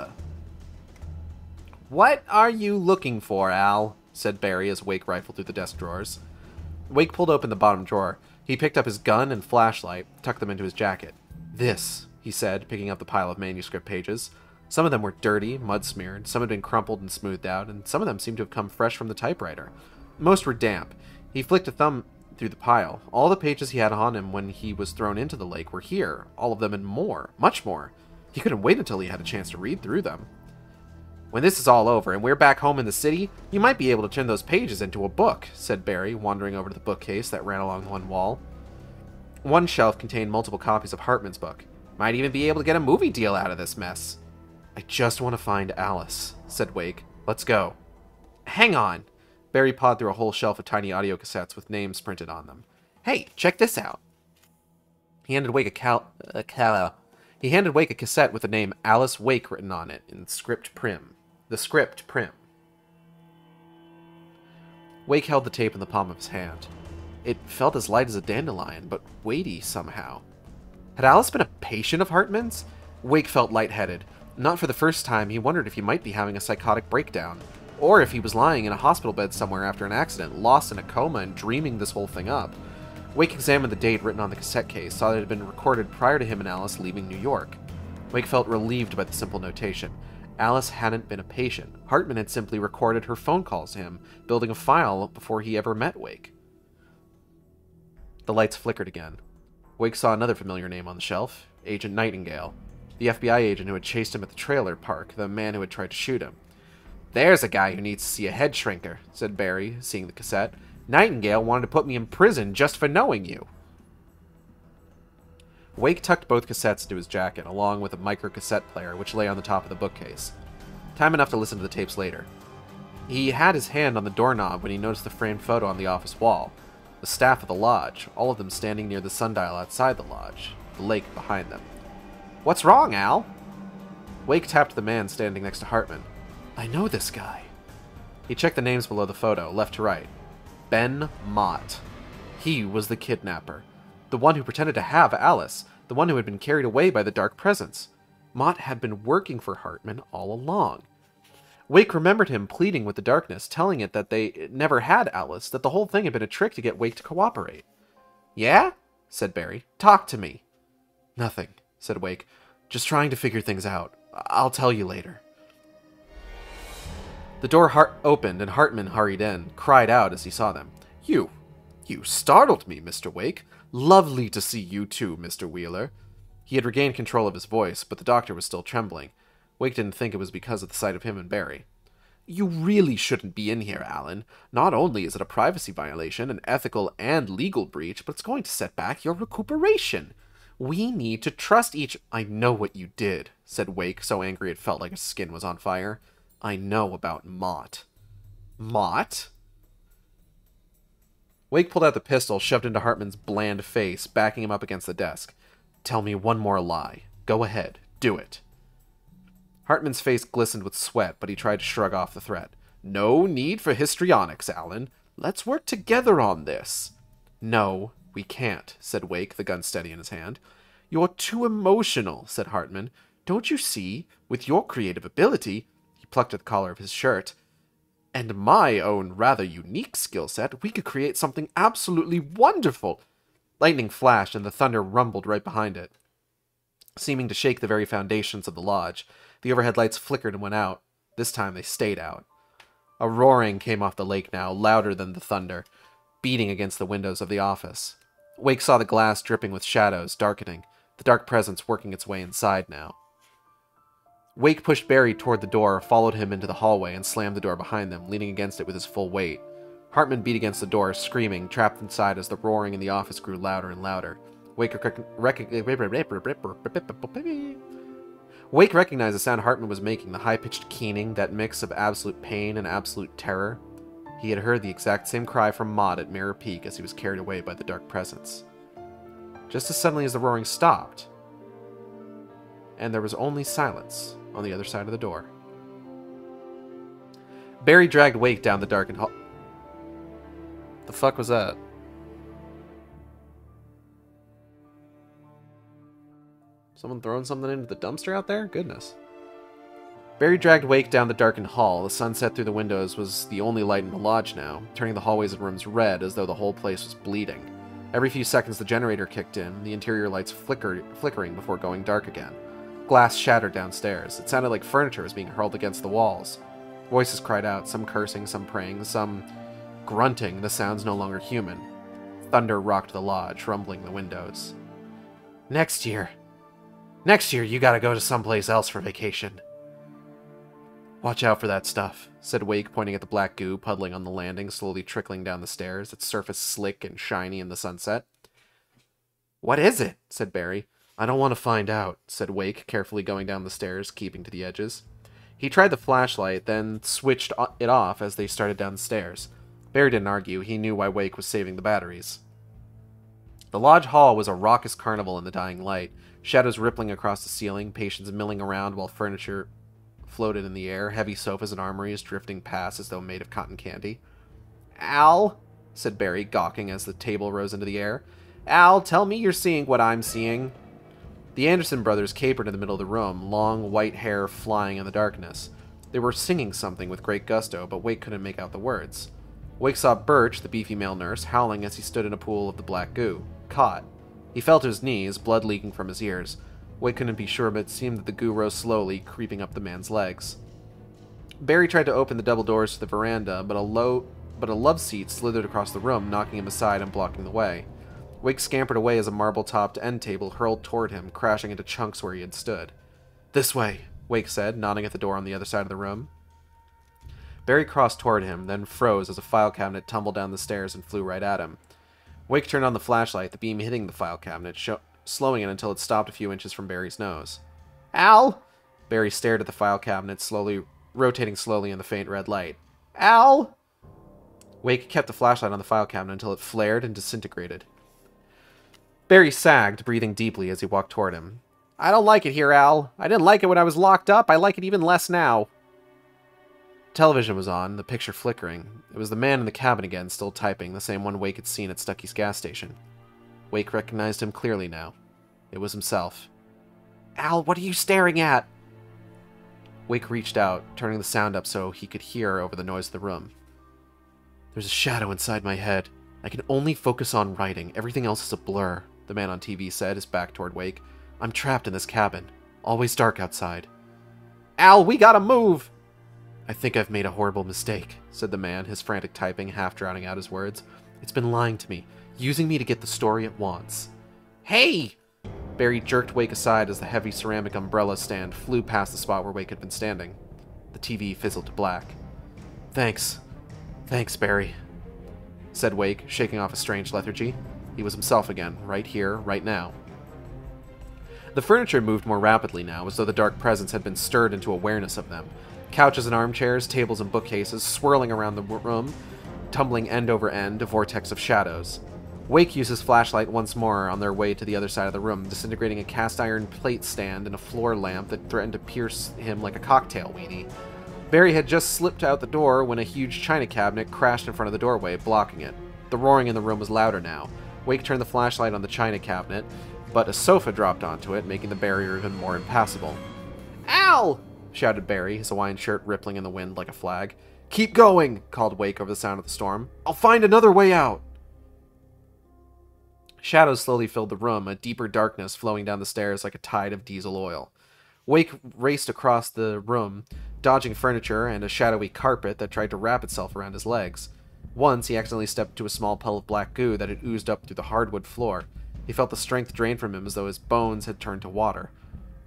"What are you looking for, Al?" said Barry as Wake rifled through the desk drawers. Wake pulled open the bottom drawer. He picked up his gun and flashlight, tucked them into his jacket. "This," he said, picking up the pile of manuscript pages. Some of them were dirty, mud-smeared, some had been crumpled and smoothed out, and some of them seemed to have come fresh from the typewriter. Most were damp. He flicked a thumb through the pile. All the pages he had on him when he was thrown into the lake were here, all of them and more, much more. He couldn't wait until he had a chance to read through them. "When this is all over and we're back home in the city, you might be able to turn those pages into a book," said Barry, wandering over to the bookcase that ran along one wall. One shelf contained multiple copies of Hartman's book. "Might even be able to get a movie deal out of this mess." "I just want to find Alice," said Wake. "Let's go." "Hang on." Barry pawed through a whole shelf of tiny audio cassettes with names printed on them. "Hey, check this out." He handed Wake He handed Wake a cassette with the name Alice Wake written on it in script prim. The script prim. Wake held the tape in the palm of his hand. It felt as light as a dandelion, but weighty somehow. Had Alice been a patient of Hartman's? Wake felt lightheaded. Not for the first time, he wondered if he might be having a psychotic breakdown, or if he was lying in a hospital bed somewhere after an accident, lost in a coma and dreaming this whole thing up. Wake examined the date written on the cassette case, saw that it had been recorded prior to him and Alice leaving New York. Wake felt relieved by the simple notation. Alice hadn't been a patient. Hartman had simply recorded her phone calls to him, building a file before he ever met Wake. The lights flickered again. Wake saw another familiar name on the shelf, Agent Nightingale. The FBI agent who had chased him at the trailer park, the man who had tried to shoot him. "There's a guy who needs to see a head shrinker," said Barry, seeing the cassette. "Nightingale wanted to put me in prison just for knowing you." Wake tucked both cassettes into his jacket, along with a micro-cassette player, which lay on the top of the bookcase. Time enough to listen to the tapes later. He had his hand on the doorknob when he noticed the framed photo on the office wall. the staff of the lodge, all of them standing near the sundial outside the lodge, the lake behind them. "What's wrong, Al?" Wake tapped the man standing next to Hartman. "I know this guy." He checked the names below the photo, left to right. Ben Mott. He was the kidnapper. The one who pretended to have Alice. The one who had been carried away by the dark presence. Mott had been working for Hartman all along. Wake remembered him pleading with the darkness, telling it that they never had Alice, that the whole thing had been a trick to get Wake to cooperate. "Yeah?" said Barry. "Talk to me." "Nothing," said Wake. "Just trying to figure things out. I'll tell you later." The door opened and Hartman hurried in, cried out as he saw them. You startled me, Mr. Wake. Lovely to see you too, Mr. Wheeler." He had regained control of his voice, but the doctor was still trembling. Wake didn't think it was because of the sight of him and Barry. "You really shouldn't be in here, Alan. Not only is it a privacy violation, an ethical and legal breach, but it's going to set back your recuperation. We need to trust each—" "I know what you did," said Wake, so angry it felt like his skin was on fire. "I know about Mott." "Mott?" Wake pulled out the pistol, shoved into Hartman's bland face, backing him up against the desk. "Tell me one more lie. Go ahead. Do it." Hartman's face glistened with sweat, but he tried to shrug off the threat. "No need for histrionics, Alan. Let's work together on this." "No, we can't," said Wake, the gun steady in his hand. "You're too emotional," said Hartman. "Don't you see? With your creative ability—" He plucked at the collar of his shirt. "And my own rather unique skill set, we could create something absolutely wonderful." Lightning flashed, and the thunder rumbled right behind it, seeming to shake the very foundations of the lodge. The overhead lights flickered and went out. This time they stayed out. A roaring came off the lake now, louder than the thunder, beating against the windows of the office. Wake saw the glass dripping with shadows, darkening, the dark presence working its way inside now. Wake pushed Barry toward the door, followed him into the hallway, and slammed the door behind them, leaning against it with his full weight. Hartman beat against the door, screaming, trapped inside as the roaring in the office grew louder and louder. Wake recognized the sound Hartman was making, the high-pitched keening, that mix of absolute pain and absolute terror. He had heard the exact same cry from Mott at Mirror Peak as he was carried away by the dark presence. Just as suddenly as the roaring stopped, and there was only silence on the other side of the door. Barry dragged Wake down the darkened hall. The fuck was that? Someone throwing something into the dumpster out there? Goodness. Barry dragged Wake down the darkened hall. The sunset through the windows was the only light in the lodge now, turning the hallways and rooms red as though the whole place was bleeding. Every few seconds the generator kicked in, the interior lights flickering before going dark again. Glass shattered downstairs. It sounded like furniture was being hurled against the walls. Voices cried out, some cursing, some praying, some grunting, the sounds no longer human. Thunder rocked the lodge, rumbling the windows. Next year you gotta go to someplace else for vacation." "Watch out for that stuff," said Wake, pointing at the black goo puddling on the landing, slowly trickling down the stairs, its surface slick and shiny in the sunset. "What is it?" said Barry. "I don't want to find out," said Wake, carefully going down the stairs, keeping to the edges. He tried the flashlight, then switched it off as they started down the stairs. Barry didn't argue. He knew why Wake was saving the batteries. The lodge hall was a raucous carnival in the dying light, shadows rippling across the ceiling, patients milling around while furniture floated in the air, heavy sofas and armories drifting past as though made of cotton candy. "Al," said Barry, gawking as the table rose into the air. "Al, tell me you're seeing what I'm seeing." The Anderson brothers capered in the middle of the room, long white hair flying in the darkness. They were singing something with great gusto, but Wake couldn't make out the words. Wake saw Birch, the beefy male nurse, howling as he stood in a pool of the black goo, caught. He fell to his knees, blood leaking from his ears. Wake couldn't be sure, but it seemed that the goo rose slowly, creeping up the man's legs. Barry tried to open the double doors to the veranda, but a love seat slithered across the room, knocking him aside and blocking the way. Wake scampered away as a marble-topped end table hurled toward him, crashing into chunks where he had stood. "This way," Wake said, nodding at the door on the other side of the room. Barry crossed toward him, then froze as a file cabinet tumbled down the stairs and flew right at him. Wake turned on the flashlight, the beam hitting the file cabinet, slowing it until it stopped a few inches from Barry's nose. "Al!" Barry stared at the file cabinet, rotating slowly in the faint red light. "Al!" Wake kept the flashlight on the file cabinet until it flared and disintegrated. Barry sagged, breathing deeply as he walked toward him. I don't like it here, Al. I didn't like it when I was locked up. I like it even less now. Television was on, the picture flickering. It was the man in the cabin again, still typing, the same one Wake had seen at Stucky's gas station. Wake recognized him clearly now. It was himself. Al, what are you staring at? Wake reached out, turning the sound up so he could hear over the noise of the room. There's a shadow inside my head. I can only focus on writing. Everything else is a blur, the man on TV said, his back toward Wake. I'm trapped in this cabin. Always dark outside. Al, we gotta move! I think I've made a horrible mistake, said the man, his frantic typing half drowning out his words. It's been lying to me, using me to get the story it wants. Hey! Barry jerked Wake aside as the heavy ceramic umbrella stand flew past the spot where Wake had been standing. The TV fizzled to black. Thanks, Barry, said Wake, shaking off a strange lethargy. He was himself again, right here, right now. The furniture moved more rapidly now, as though the dark presence had been stirred into awareness of them. Couches and armchairs, tables and bookcases, swirling around the room, tumbling end over end, a vortex of shadows. Wake used his flashlight once more on their way to the other side of the room, disintegrating a cast-iron plate stand and a floor lamp that threatened to pierce him like a cocktail weenie. Barry had just slipped out the door when a huge china cabinet crashed in front of the doorway, blocking it. The roaring in the room was louder now. Wake turned the flashlight on the china cabinet, but a sofa dropped onto it, making the barrier even more impassable. Ow! Shouted Barry, his Hawaiian shirt rippling in the wind like a flag. Keep going, called Wake over the sound of the storm. I'll find another way out. Shadows slowly filled the room, a deeper darkness flowing down the stairs like a tide of diesel oil. Wake raced across the room, dodging furniture and a shadowy carpet that tried to wrap itself around his legs. Once, he accidentally stepped into a small puddle of black goo that had oozed up through the hardwood floor. He felt the strength drain from him as though his bones had turned to water.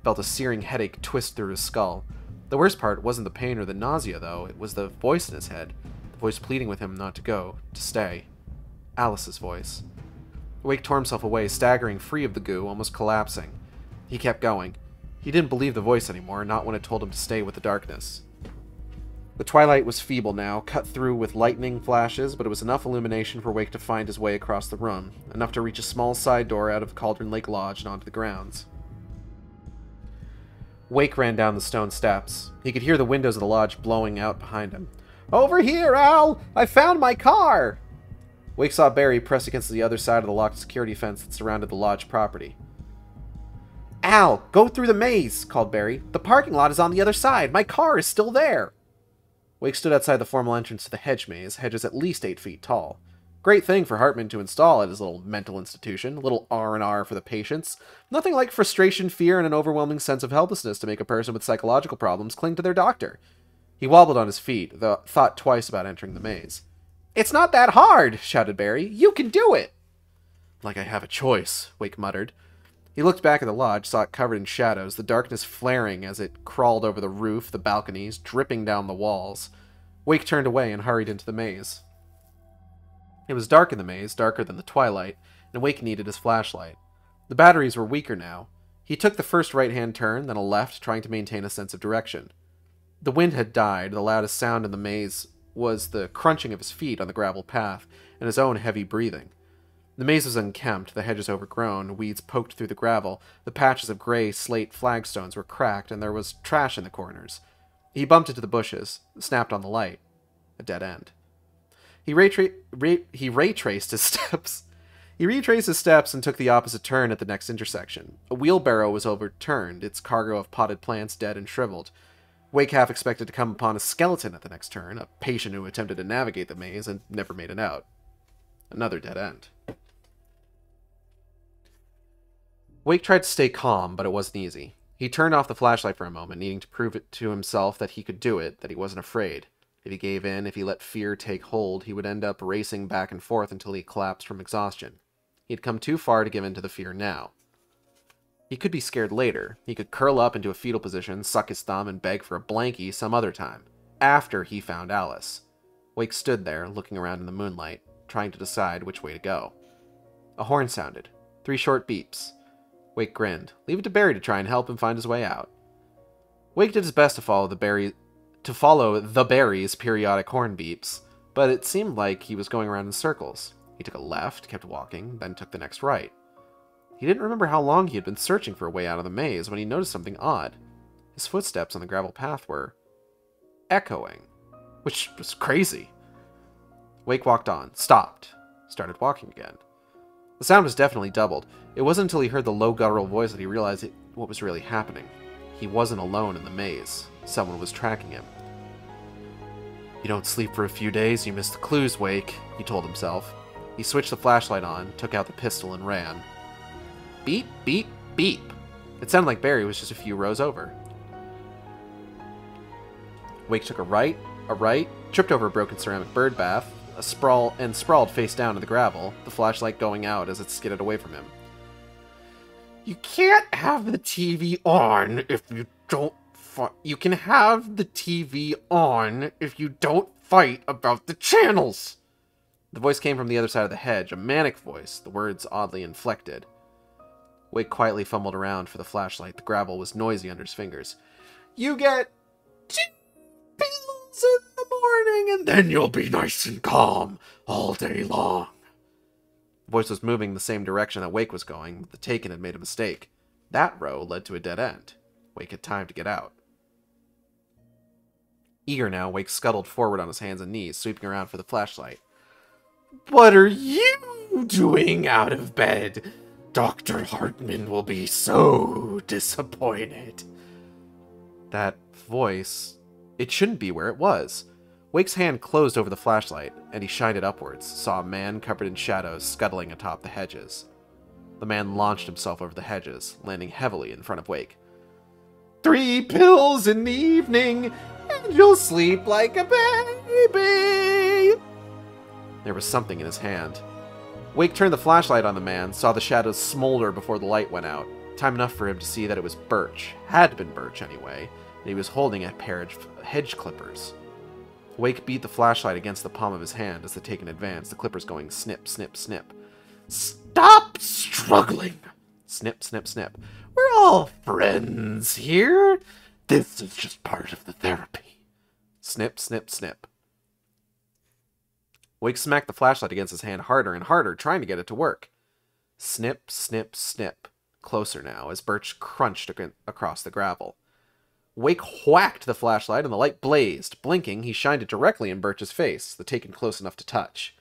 Felt a searing headache twist through his skull. The worst part wasn't the pain or the nausea, though. It was the voice in his head. The voice pleading with him not to go, to stay. Alice's voice. Wake tore himself away, staggering free of the goo, almost collapsing. He kept going. He didn't believe the voice anymore, not when it told him to stay with the darkness. The twilight was feeble now, cut through with lightning flashes, but it was enough illumination for Wake to find his way across the room, enough to reach a small side door out of Cauldron Lake Lodge and onto the grounds. Wake ran down the stone steps. He could hear the windows of the lodge blowing out behind him. Over here, Al! I found my car! Wake saw Barry pressed against the other side of the locked security fence that surrounded the lodge property. Al, go through the maze, called Barry. The parking lot is on the other side. My car is still there. Wake stood outside the formal entrance to the hedge maze, hedges at least 8 feet tall. Great thing for Hartman to install at his little mental institution, a little R&R for the patients. Nothing like frustration, fear, and an overwhelming sense of helplessness to make a person with psychological problems cling to their doctor. He wobbled on his feet, though thought twice about entering the maze. It's not that hard, shouted Barry. You can do it! Like I have a choice, Wake muttered. He looked back at the lodge, saw it covered in shadows, the darkness flaring as it crawled over the roof, the balconies, dripping down the walls. Wake turned away and hurried into the maze. It was dark in the maze, darker than the twilight, and Wake needed his flashlight. The batteries were weaker now. He took the first right-hand turn, then a left, trying to maintain a sense of direction. The wind had died. The loudest sound in the maze was the crunching of his feet on the gravel path, and his own heavy breathing. The maze was unkempt, the hedges overgrown, weeds poked through the gravel, the patches of gray slate flagstones were cracked, and there was trash in the corners. He bumped into the bushes, snapped on the light. A dead end. He retraced his steps. He retraced his steps and took the opposite turn at the next intersection. A wheelbarrow was overturned, its cargo of potted plants dead and shriveled. Wake half expected to come upon a skeleton at the next turn, a patient who attempted to navigate the maze and never made it out. Another dead end. Wake tried to stay calm, but it wasn't easy. He turned off the flashlight for a moment, needing to prove it to himself that he could do it, that he wasn't afraid. If he gave in, if he let fear take hold, he would end up racing back and forth until he collapsed from exhaustion. He had come too far to give in to the fear now. He could be scared later. He could curl up into a fetal position, suck his thumb, and beg for a blankie some other time, after he found Alice. Wake stood there, looking around in the moonlight, trying to decide which way to go. A horn sounded. 3 short beeps. Wake grinned. Leave it to Barry to try and help him find his way out. Wake did his best to follow the Barry's periodic horn beeps. but it seemed like he was going around in circles. He took a left, kept walking, then took the next right. He didn't remember how long he had been searching for a way out of the maze when he noticed something odd. His footsteps on the gravel path were echoing, which was crazy. Wake walked on, stopped, started walking again. The sound was definitely doubled. It wasn't until he heard the low guttural voice that he realized what was really happening. He wasn't alone in the maze. Someone was tracking him. "You don't sleep for a few days, you miss the clues, Wake," he told himself. He switched the flashlight on, took out the pistol, and ran. Beep, beep, beep. It sounded like Barry was just a few rows over. Wake took a right, tripped over a broken ceramic bird bath, sprawled face down to the gravel, the flashlight going out as it skidded away from him. "You can't have the TV on if you don't You can have the TV on if you don't fight about the channels." The voice came from the other side of the hedge, a manic voice, the words oddly inflected. Wake quietly fumbled around for the flashlight. The gravel was noisy under his fingers. "You get 2 pills in the morning, and then you'll be nice and calm all day long." The voice was moving the same direction that Wake was going, but the Taken had made a mistake. That row led to a dead end. Wake had time to get out. Eager now, Wake scuttled forward on his hands and knees, sweeping around for the flashlight. "What are you doing out of bed? Dr. Hartman will be so disappointed." That voice, it shouldn't be where it was. Wake's hand closed over the flashlight, and he shined it upwards, saw a man covered in shadows scuttling atop the hedges. The man launched himself over the hedges, landing heavily in front of Wake. 3 pills in the evening, and you'll sleep like a baby." There was something in his hand. Wake turned the flashlight on the man, saw the shadows smolder before the light went out. Time enough for him to see that it was Birch, had been Birch anyway, and he was holding a pair of hedge clippers. Wake beat the flashlight against the palm of his hand as the Taken advanced, the clippers going snip, snip, snip. "Stop struggling!" Snip, snip, snip. "We're all friends here. This is just part of the therapy." Snip, snip, snip. Wake smacked the flashlight against his hand harder and harder, trying to get it to work. Snip, snip, snip. Closer now, as Birch crunched across the gravel. Wake whacked the flashlight, and the light blazed. Blinking, he shined it directly in Birch's face, the Taken close enough to touch.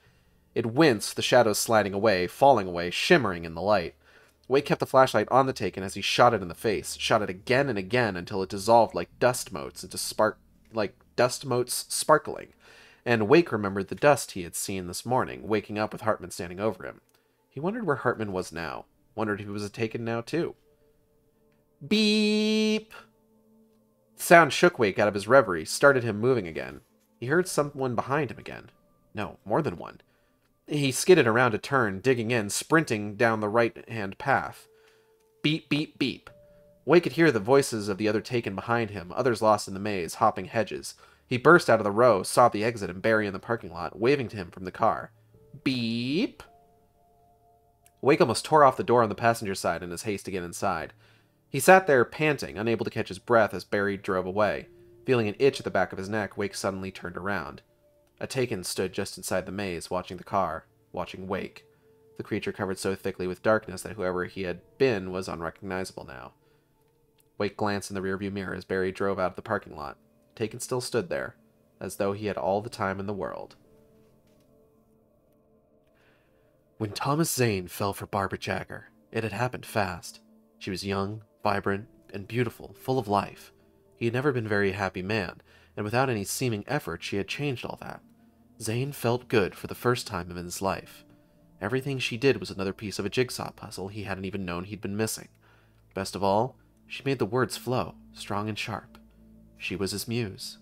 It winced, the shadows sliding away, falling away, shimmering in the light. Wake kept the flashlight on the Taken as he shot it in the face, shot it again and again until it dissolved like dust motes sparkling. And Wake remembered the dust he had seen this morning, waking up with Hartman standing over him. He wondered where Hartman was now. Wondered if he was a Taken now, too. Beep! The sound shook Wake out of his reverie, started him moving again. He heard someone behind him again. No, more than one. He skidded around a turn, digging in, sprinting down the right-hand path. Beep, beep, beep. Wake could hear the voices of the other Taken behind him, others lost in the maze, hopping hedges. He burst out of the row, saw the exit and Barry in the parking lot, waving to him from the car. Beep! Wake almost tore off the door on the passenger side in his haste to get inside. He sat there, panting, unable to catch his breath as Barry drove away. Feeling an itch at the back of his neck, Wake suddenly turned around. A Taken stood just inside the maze, watching the car, watching Wake. The creature covered so thickly with darkness that whoever he had been was unrecognizable now. Wake glanced in the rearview mirror as Barry drove out of the parking lot. Taken still stood there, as though he had all the time in the world. When Thomas Zane fell for Barbara Jagger, it had happened fast. She was young, vibrant, and beautiful, full of life. He had never been a very happy man, and without any seeming effort she had changed all that. Zane felt good for the first time in his life. Everything she did was another piece of a jigsaw puzzle he hadn't even known he'd been missing. Best of all, she made the words flow, strong and sharp. She was his muse.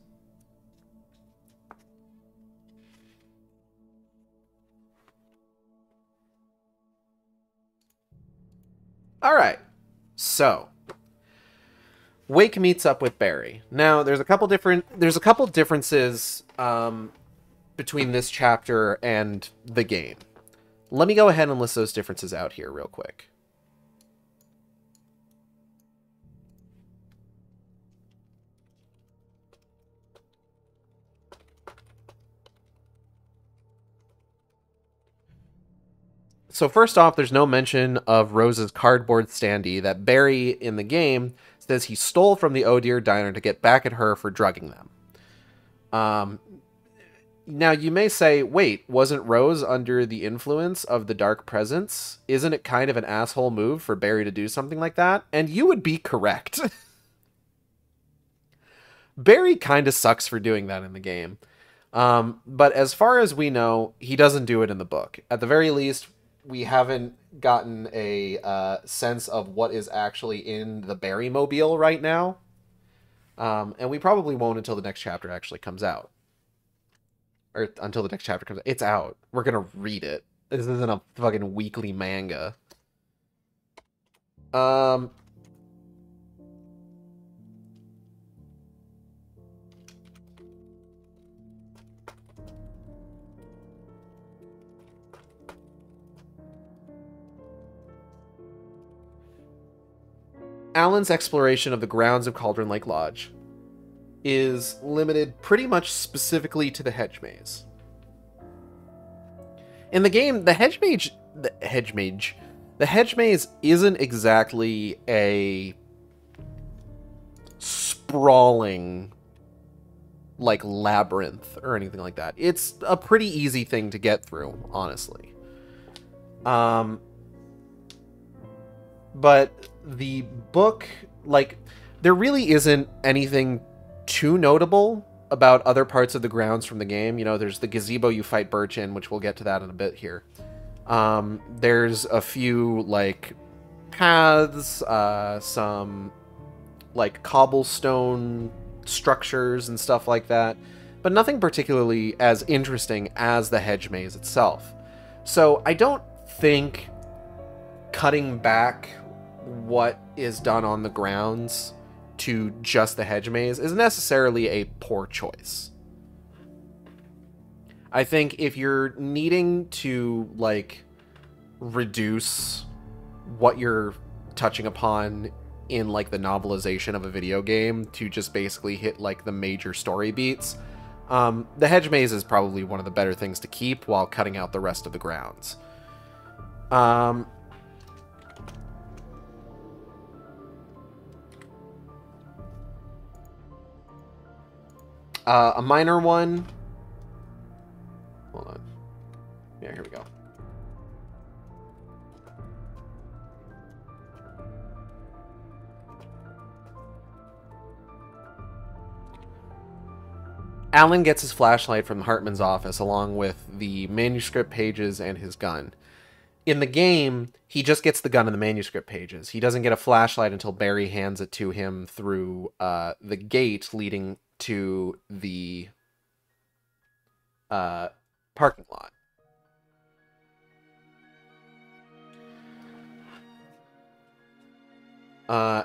Alright, so Wake meets up with Barry. Now, there's a couple differences between this chapter and the game. Let me go ahead and list those differences out here real quick. So first off, there's no mention of Rose's cardboard standee that Barry in the game says he stole from the Oh Dear Diner to get back at her for drugging them. Um, Now, you may say, wait, wasn't Rose under the influence of the Dark Presence? Isn't it kind of an asshole move for Barry to do something like that? And you would be correct. Barry kind of sucks for doing that in the game. But as far as we know, he doesn't do it in the book. At the very least, we haven't gotten a sense of what is actually in the Barry mobile right now. And we probably won't until the next chapter actually comes out. Or until the next chapter comes out. It's out. We're gonna read it. This isn't a fucking weekly manga. Um... Alan's exploration of the grounds of Cauldron Lake Lodge is limited pretty much specifically to the hedge maze. In the game, the hedge maze isn't exactly a sprawling like labyrinth or anything like that. It's a pretty easy thing to get through, honestly. But the book, like, there really isn't anything too notable about other parts of the grounds from the game. You know, there's the gazebo you fight Birch in, which we'll get to that in a bit here. There's a few, like, paths, some, like, cobblestone structures and stuff like that, but nothing particularly as interesting as the hedge maze itself. So I don't think cutting back what is done on the grounds to just the hedge maze is necessarily a poor choice. I think if you're needing to, like, reduce what you're touching upon in, like, the novelization of a video game to just basically hit, like, the major story beats, the hedge maze is probably one of the better things to keep while cutting out the rest of the grounds. A minor one. Hold on. Yeah, here we go. Alan gets his flashlight from Hartman's office along with the manuscript pages and his gun. In the game, he just gets the gun and the manuscript pages. He doesn't get a flashlight until Barry hands it to him through the gate leading to the parking lot.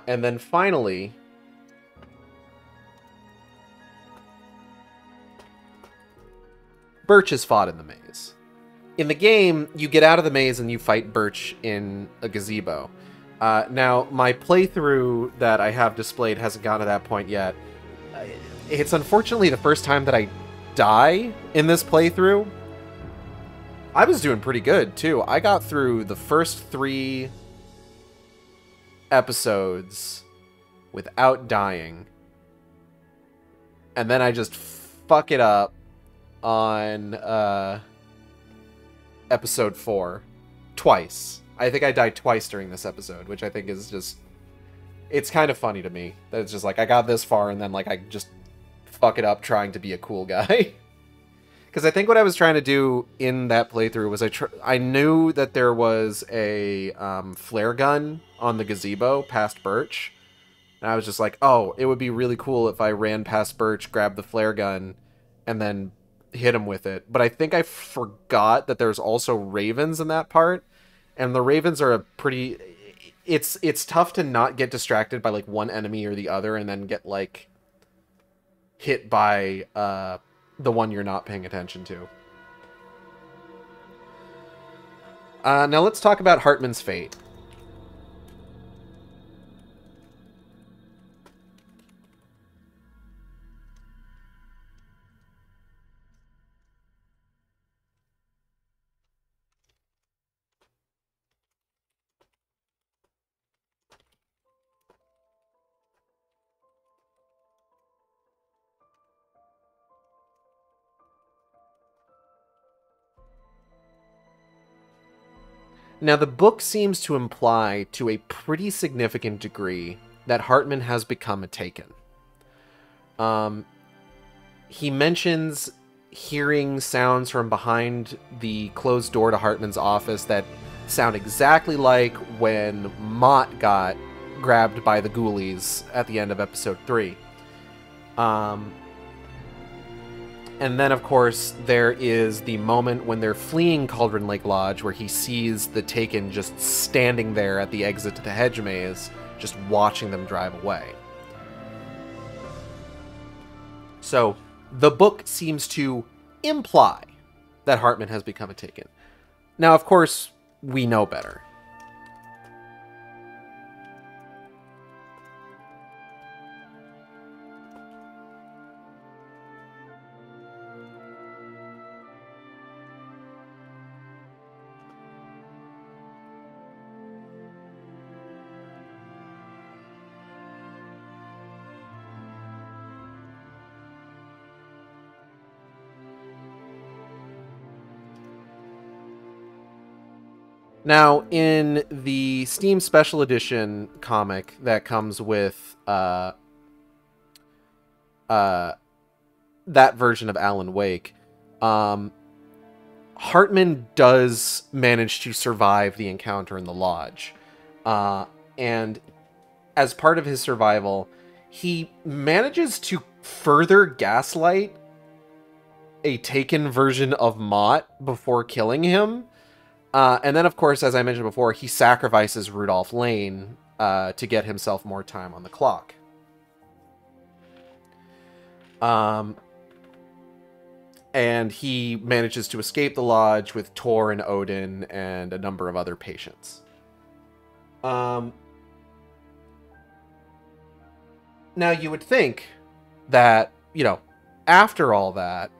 And then finally, Birch is fought in the maze. In the game, you get out of the maze and you fight Birch in a gazebo. Now, my playthrough that I have displayed hasn't gotten to that point yet. It's unfortunately the first time that I die in this playthrough. I was doing pretty good, too. I got through the first 3 episodes without dying. And then I just fuck it up on episode 4 twice. I think I died twice during this episode, which I think is just, it's kind of funny to me that it's just like I got this far and then like I just fuck it up trying to be a cool guy. Because I think what I was trying to do in that playthrough was I knew that there was a flare gun on the gazebo past Birch, and I was just like, oh, it would be really cool if I ran past Birch, grabbed the flare gun, and then hit him with it. But I think I forgot that there's also ravens in that part, and the ravens are a pretty... It's tough to not get distracted by like one enemy or the other and then get like hit by the one you're not paying attention to. Now let's talk about Hartman's fate. Now, the book seems to imply to a pretty significant degree that Hartman has become a Taken. He mentions hearing sounds from behind the closed door to Hartman's office that sound exactly like when Mott got grabbed by the ghoulies at the end of episode 3. And then, of course, there is the moment when they're fleeing Cauldron Lake Lodge where he sees the Taken just standing there at the exit to the hedge maze, just watching them drive away. So, the book seems to imply that Hartman has become a Taken. Now, of course, we know better. Now, in the Steam Special Edition comic that comes with that version of Alan Wake, Hartman does manage to survive the encounter in the lodge. And as part of his survival, he manages to further gaslight a Taken version of Mott before killing him. And then, of course, as I mentioned before, he sacrifices Rudolph Lane to get himself more time on the clock. And he manages to escape the lodge with Tor and Odin and a number of other patients. Now, you would think that, you know, after all that,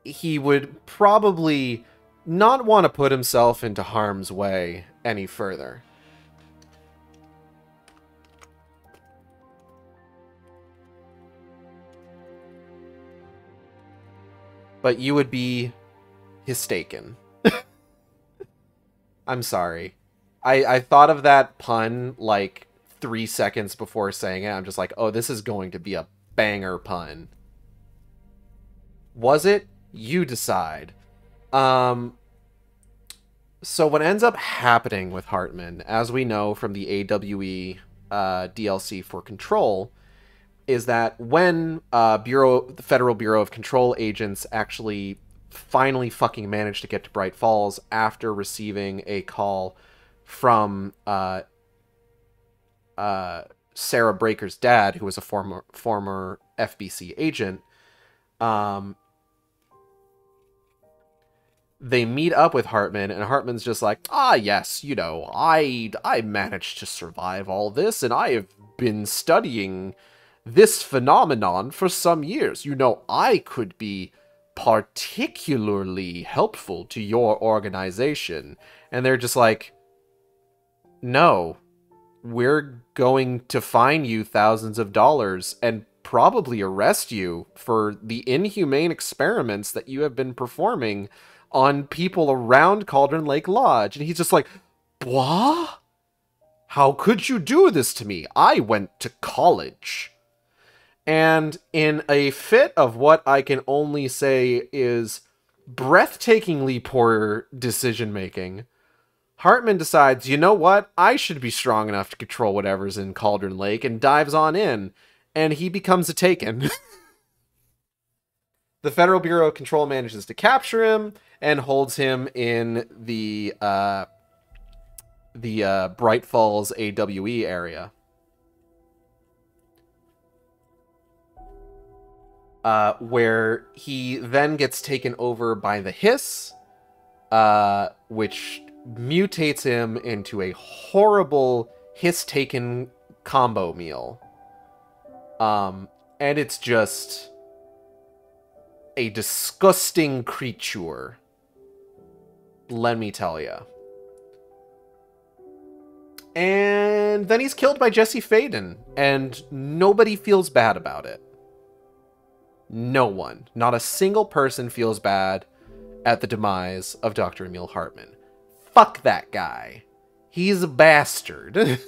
he would probably not want to put himself into harm's way any further. But you would be mistaken. I'm sorry. I thought of that pun like 3 seconds before saying it. I'm just like, oh, this is going to be a banger pun. Was it? You decide. So what ends up happening with Hartman, as we know from the AWE DLC for Control, is that when the Federal Bureau of Control agents actually finally fucking managed to get to Bright Falls after receiving a call from Sarah Breaker's dad, who was a former FBC agent, they meet up with Hartman, and Hartman's just like, ah, yes, you know, I managed to survive all this, and I have been studying this phenomenon for some years. You know, I could be particularly helpful to your organization. And they're just like, no, we're going to fine you thousands of dollars and probably arrest you for the inhumane experiments that you have been performing on people around Cauldron Lake Lodge. And he's just like, what? How could you do this to me? I went to college. And in a fit of what I can only say is breathtakingly poor decision-making, Hartman decides, you know what? I should be strong enough to control whatever's in Cauldron Lake, and dives on in, and he becomes a Taken. The Federal Bureau of Control manages to capture him and holds him in the Bright Falls AWE area. Where he then gets taken over by the Hiss, which mutates him into a horrible Hiss-Taken combo meal. And it's just a disgusting creature, let me tell ya. And then he's killed by Jesse Faden, and nobody feels bad about it. No one, not a single person feels bad at the demise of Dr. Emil Hartman. Fuck that guy. He's a bastard.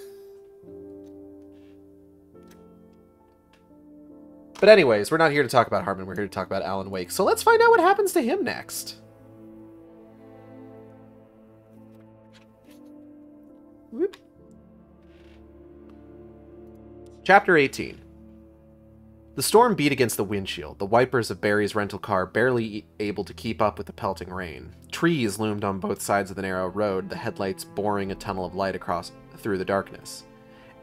But anyways, we're not here to talk about Hartman, we're here to talk about Alan Wake. So let's find out what happens to him next. Whoop. Chapter 18. The storm beat against the windshield, the wipers of Barry's rental car barely able to keep up with the pelting rain. Trees loomed on both sides of the narrow road, the headlights boring a tunnel of light across through the darkness.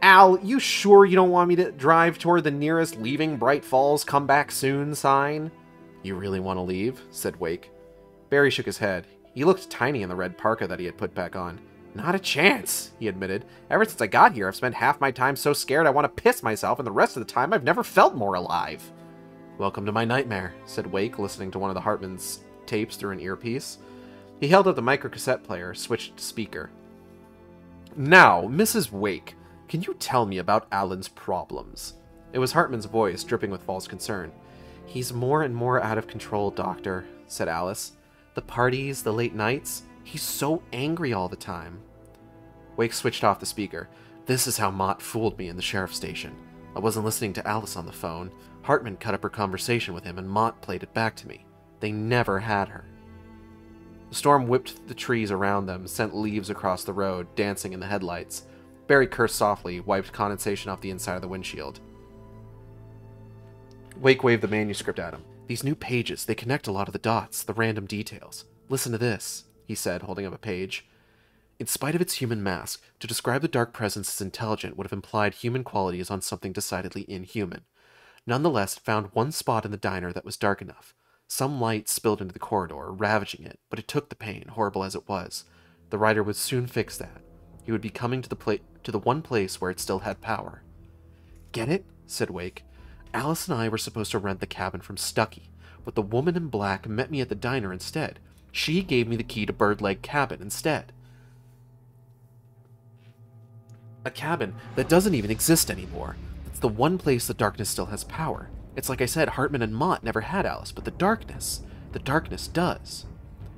Al, you sure you don't want me to drive toward the nearest leaving Bright Falls come back soon sign? You really want to leave? Said Wake. Barry shook his head. He looked tiny in the red parka that he had put back on. Not a chance, he admitted. Ever since I got here, I've spent half my time so scared I want to piss myself, and the rest of the time I've never felt more alive. Welcome to my nightmare, said Wake, listening to one of the Hartman's tapes through an earpiece. He held up the microcassette player, switched to speaker. Now, Mrs. Wake, can you tell me about Alan's problems? It was Hartman's voice, dripping with false concern. He's more and more out of control, Doctor, said Alice. The parties, the late nights, he's so angry all the time. Wake switched off the speaker. This is how Mott fooled me in the sheriff's station. I wasn't listening to Alice on the phone. Hartman cut up her conversation with him, and Mott played it back to me. They never had her. The storm whipped the trees around them, sent leaves across the road, dancing in the headlights. Barry cursed softly, wiped condensation off the inside of the windshield. Wake waved the manuscript at him. These new pages, they connect a lot of the dots, the random details. Listen to this, he said, holding up a page. In spite of its human mask, to describe the dark presence as intelligent would have implied human qualities on something decidedly inhuman. Nonetheless, it found one spot in the diner that was dark enough. Some light spilled into the corridor, ravaging it, but it took the pain, horrible as it was. The writer would soon fix that. He would be coming to the one place where it still had power. Get it? Said Wake. Alice and I were supposed to rent the cabin from Stucky, but the woman in black met me at the diner instead. She gave me the key to Birdleg Cabin instead. A cabin that doesn't even exist anymore. It's the one place the darkness still has power. It's like I said, Hartman and Mott never had Alice, but the darkness does.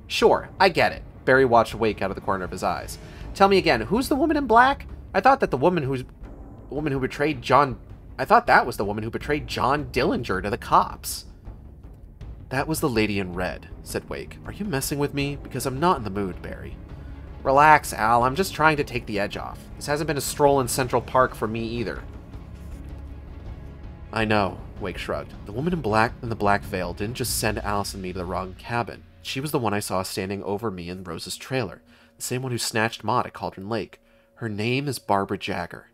Sure, I get it. Barry watched Wake out of the corner of his eyes. Tell me again, who's the woman in black? I thought that the woman who betrayed John... I thought that was the woman who betrayed John Dillinger to the cops. That was the lady in red, said Wake. Are you messing with me? Because I'm not in the mood, Barry. Relax, Al. I'm just trying to take the edge off. This hasn't been a stroll in Central Park for me either. I know, Wake shrugged. The woman in black and the black veil didn't just send Alice and me to the wrong cabin. She was the one I saw standing over me in Rose's trailer. The same one who snatched Mott at Cauldron Lake. Her name is Barbara Jagger.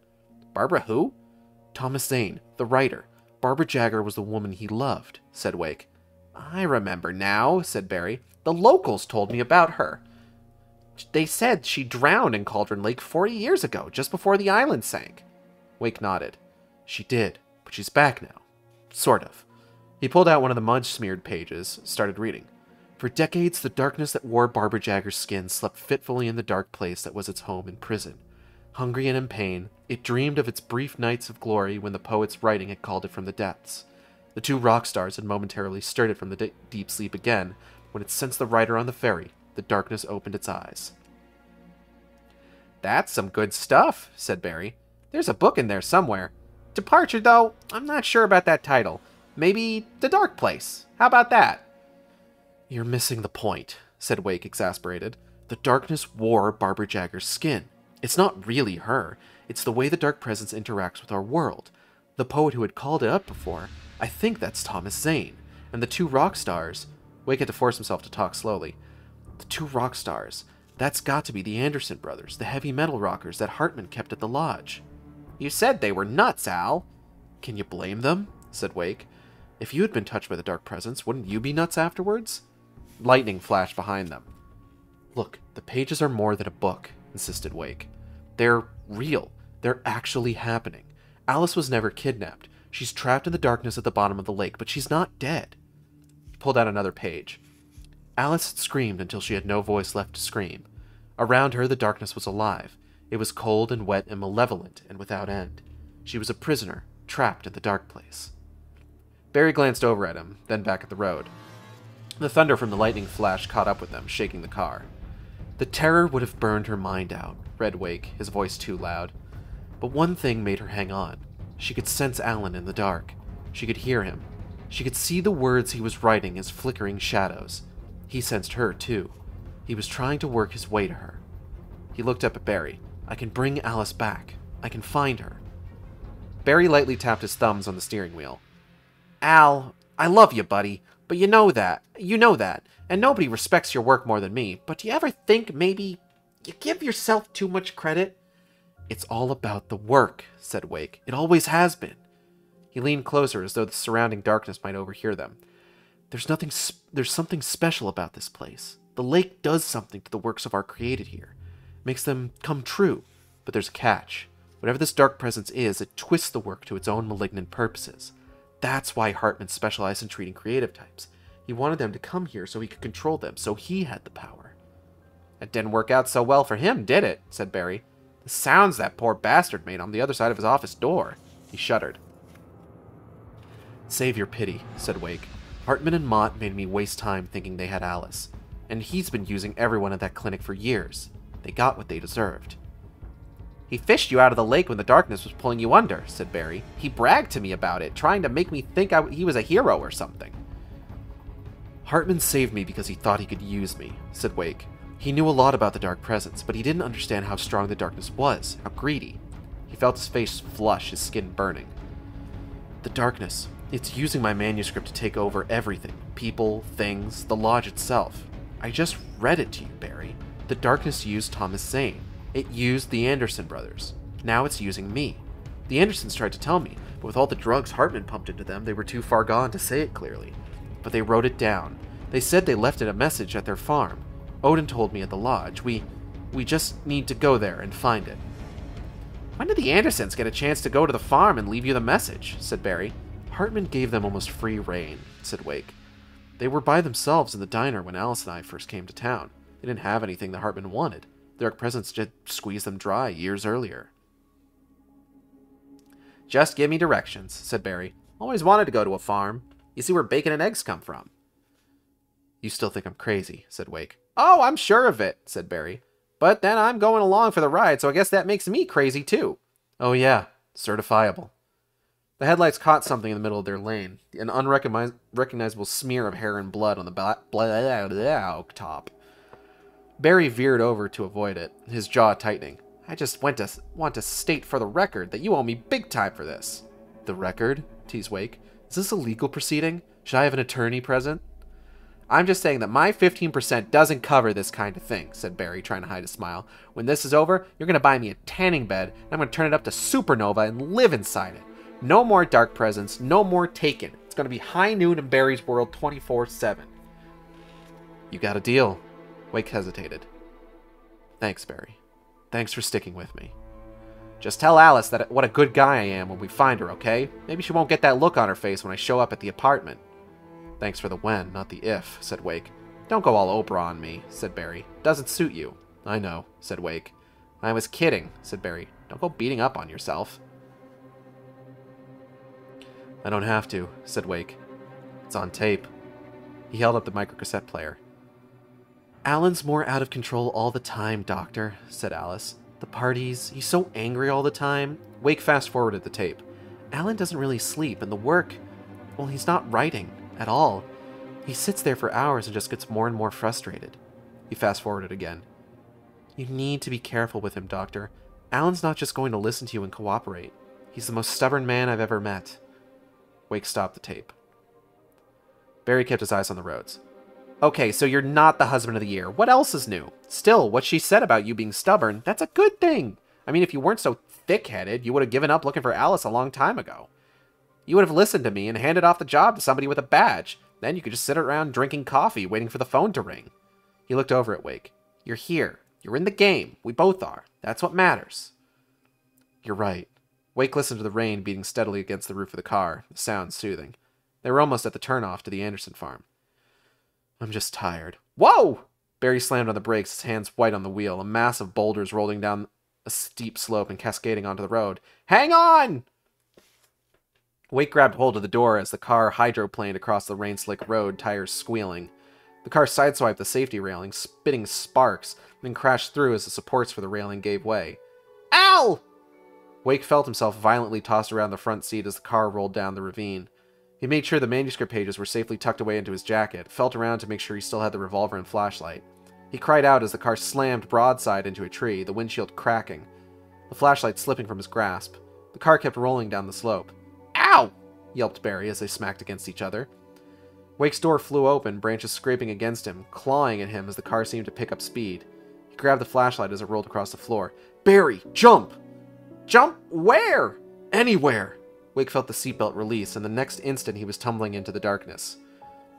Barbara who? Thomas Zane, the writer. Barbara Jagger was the woman he loved, said Wake. I remember now, said Barry. The locals told me about her. They said she drowned in Cauldron Lake 40 years ago, just before the island sank. Wake nodded. She did, but she's back now. Sort of. He pulled out one of the mud-smeared pages, started reading. For decades, the darkness that wore Barbara Jagger's skin slept fitfully in the dark place that was its home in prison. Hungry and in pain, it dreamed of its brief nights of glory when the poet's writing had called it from the depths. The two rock stars had momentarily stirred it from the deep sleep again. When it sensed the writer on the ferry, the darkness opened its eyes. That's some good stuff, said Barry. There's a book in there somewhere. Departure, though, I'm not sure about that title. Maybe The Dark Place. How about that? You're missing the point, said Wake, exasperated. The darkness wore Barbara Jagger's skin. It's not really her. It's the way the dark presence interacts with our world. The poet who had called it up before, I think that's Thomas Zane. And the two rock stars... Wake had to force himself to talk slowly. The two rock stars. That's got to be the Anderson brothers, the heavy metal rockers that Hartman kept at the lodge. You said they were nuts, Al. Can you blame them? Said Wake. If you had been touched by the dark presence, wouldn't you be nuts afterwards? Lightning flashed behind them. Look, the pages are more than a book, insisted Wake. They're real. They're actually happening. Alice was never kidnapped. She's trapped in the darkness at the bottom of the lake, but she's not dead. He pulled out another page. Alice had screamed until she had no voice left to scream. Around her, the darkness was alive. It was cold and wet and malevolent and without end. She was a prisoner, trapped in the dark place. Barry glanced over at him, then back at the road. The thunder from the lightning flash caught up with them, shaking the car. The terror would have burned her mind out, read Wake, his voice too loud. But one thing made her hang on. She could sense Alan in the dark. She could hear him. She could see the words he was writing as flickering shadows. He sensed her, too. He was trying to work his way to her. He looked up at Barry. I can bring Alice back. I can find her. Barry lightly tapped his thumbs on the steering wheel. Al, I love you, buddy, but you know that, and nobody respects your work more than me, but do you ever think maybe you give yourself too much credit? It's all about the work, said Wake. It always has been. He leaned closer as though the surrounding darkness might overhear them. There's something special about this place. The lake does something to the works of art created here. Makes them come true, but there's a catch. Whatever this dark presence is, it twists the work to its own malignant purposes. That's why Hartman specialized in treating creative types. He wanted them to come here so he could control them, so he had the power. It didn't work out so well for him, did it? Said Barry. The sounds that poor bastard made on the other side of his office door. He shuddered. Save your pity, said Wake. Hartman and Mott made me waste time thinking they had Alice. And he's been using everyone at that clinic for years. They got what they deserved. He fished you out of the lake when the darkness was pulling you under, said Barry. He bragged to me about it, trying to make me think he was a hero or something. Hartman saved me because he thought he could use me, said Wake. He knew a lot about the dark presence, but he didn't understand how strong the darkness was, how greedy. He felt his face flush, his skin burning. The darkness, it's using my manuscript to take over everything. People, things, the lodge itself. I just read it to you, Barry. The darkness used Thomas Zane. It used the Anderson brothers. Now it's using me. The Andersons tried to tell me, but with all the drugs Hartman pumped into them, they were too far gone to say it clearly. But they wrote it down. They said they left it a message at their farm. Odin told me at the lodge. We just need to go there and find it. When did the Andersons get a chance to go to the farm and leave you the message? Said Barry. Hartman gave them almost free rein, said Wake. They were by themselves in the diner when Alice and I first came to town. They didn't have anything that Hartman wanted. The dark presence just squeezed them dry years earlier. Just give me directions, said Barry. Always wanted to go to a farm. You see where bacon and eggs come from. You still think I'm crazy, said Wake. Oh, I'm sure of it, said Barry. But then I'm going along for the ride, so I guess that makes me crazy too. Oh yeah, certifiable. The headlights caught something in the middle of their lane, an unrecognizable smear of hair and blood on the top. Barry veered over to avoid it, his jaw tightening. I just want to state for the record that you owe me big time for this. The record? Teased Wake. Is this a legal proceeding? Should I have an attorney present? I'm just saying that my 15% doesn't cover this kind of thing, said Barry, trying to hide a smile. When this is over, you're going to buy me a tanning bed, and I'm going to turn it up to supernova and live inside it. No more dark presence, no more Taken. It's going to be high noon in Barry's world 24/7. You got a deal. Wake hesitated. Thanks, Barry. Thanks for sticking with me. Just tell Alice that what a good guy I am when we find her, okay? Maybe she won't get that look on her face when I show up at the apartment. Thanks for the when, not the if, said Wake. Don't go all Oprah on me, said Barry. Doesn't suit you. I know, said Wake. I was kidding, said Barry. Don't go beating up on yourself. I don't have to, said Wake. It's on tape. He held up the microcassette player. Alan's more out of control all the time, Doctor, said Alice. The parties, he's so angry all the time. Wake fast-forwarded the tape. Alan doesn't really sleep, and the work, well, he's not writing at all. He sits there for hours and just gets more and more frustrated. He fast-forwarded again. You need to be careful with him, Doctor. Alan's not just going to listen to you and cooperate. He's the most stubborn man I've ever met. Wake stopped the tape. Barry kept his eyes on the roads. Okay, so you're not the husband of the year. What else is new? Still, what she said about you being stubborn, that's a good thing. I mean, if you weren't so thick-headed, you would have given up looking for Alice a long time ago. You would have listened to me and handed off the job to somebody with a badge. Then you could just sit around drinking coffee, waiting for the phone to ring. He looked over at Wake. You're here. You're in the game. We both are. That's what matters. You're right. Wake listened to the rain beating steadily against the roof of the car, the sound soothing. They were almost at the turnoff to the Anderson farm. I'm just tired. Whoa! Barry slammed on the brakes, his hands white on the wheel, a mass of boulders rolling down a steep slope and cascading onto the road. Hang on! Wake grabbed hold of the door as the car hydroplaned across the rain-slick road, tires squealing. The car sideswiped the safety railing, spitting sparks, then crashed through as the supports for the railing gave way. Ow! Wake felt himself violently tossed around the front seat as the car rolled down the ravine. He made sure the manuscript pages were safely tucked away into his jacket, felt around to make sure he still had the revolver and flashlight. He cried out as the car slammed broadside into a tree, the windshield cracking, the flashlight slipping from his grasp. The car kept rolling down the slope. Ow! Yelped Barry as they smacked against each other. Wake's door flew open, branches scraping against him, clawing at him as the car seemed to pick up speed. He grabbed the flashlight as it rolled across the floor. Barry, jump! Jump where? Anywhere! Wake felt the seatbelt release, and the next instant he was tumbling into the darkness,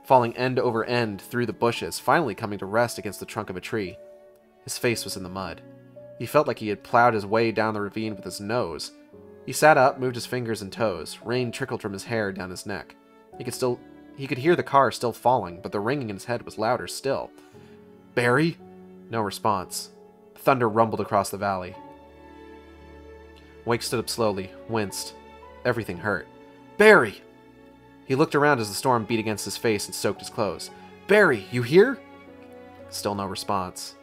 falling end over end through the bushes, finally coming to rest against the trunk of a tree. His face was in the mud. He felt like he had plowed his way down the ravine with his nose. He sat up, moved his fingers and toes. Rain trickled from his hair down his neck. He could hear the car still falling, but the ringing in his head was louder still. Barry? No response. Thunder rumbled across the valley. Wake stood up slowly, winced. Everything hurt. Barry! He looked around as the storm beat against his face and soaked his clothes. Barry, you here? Still no response.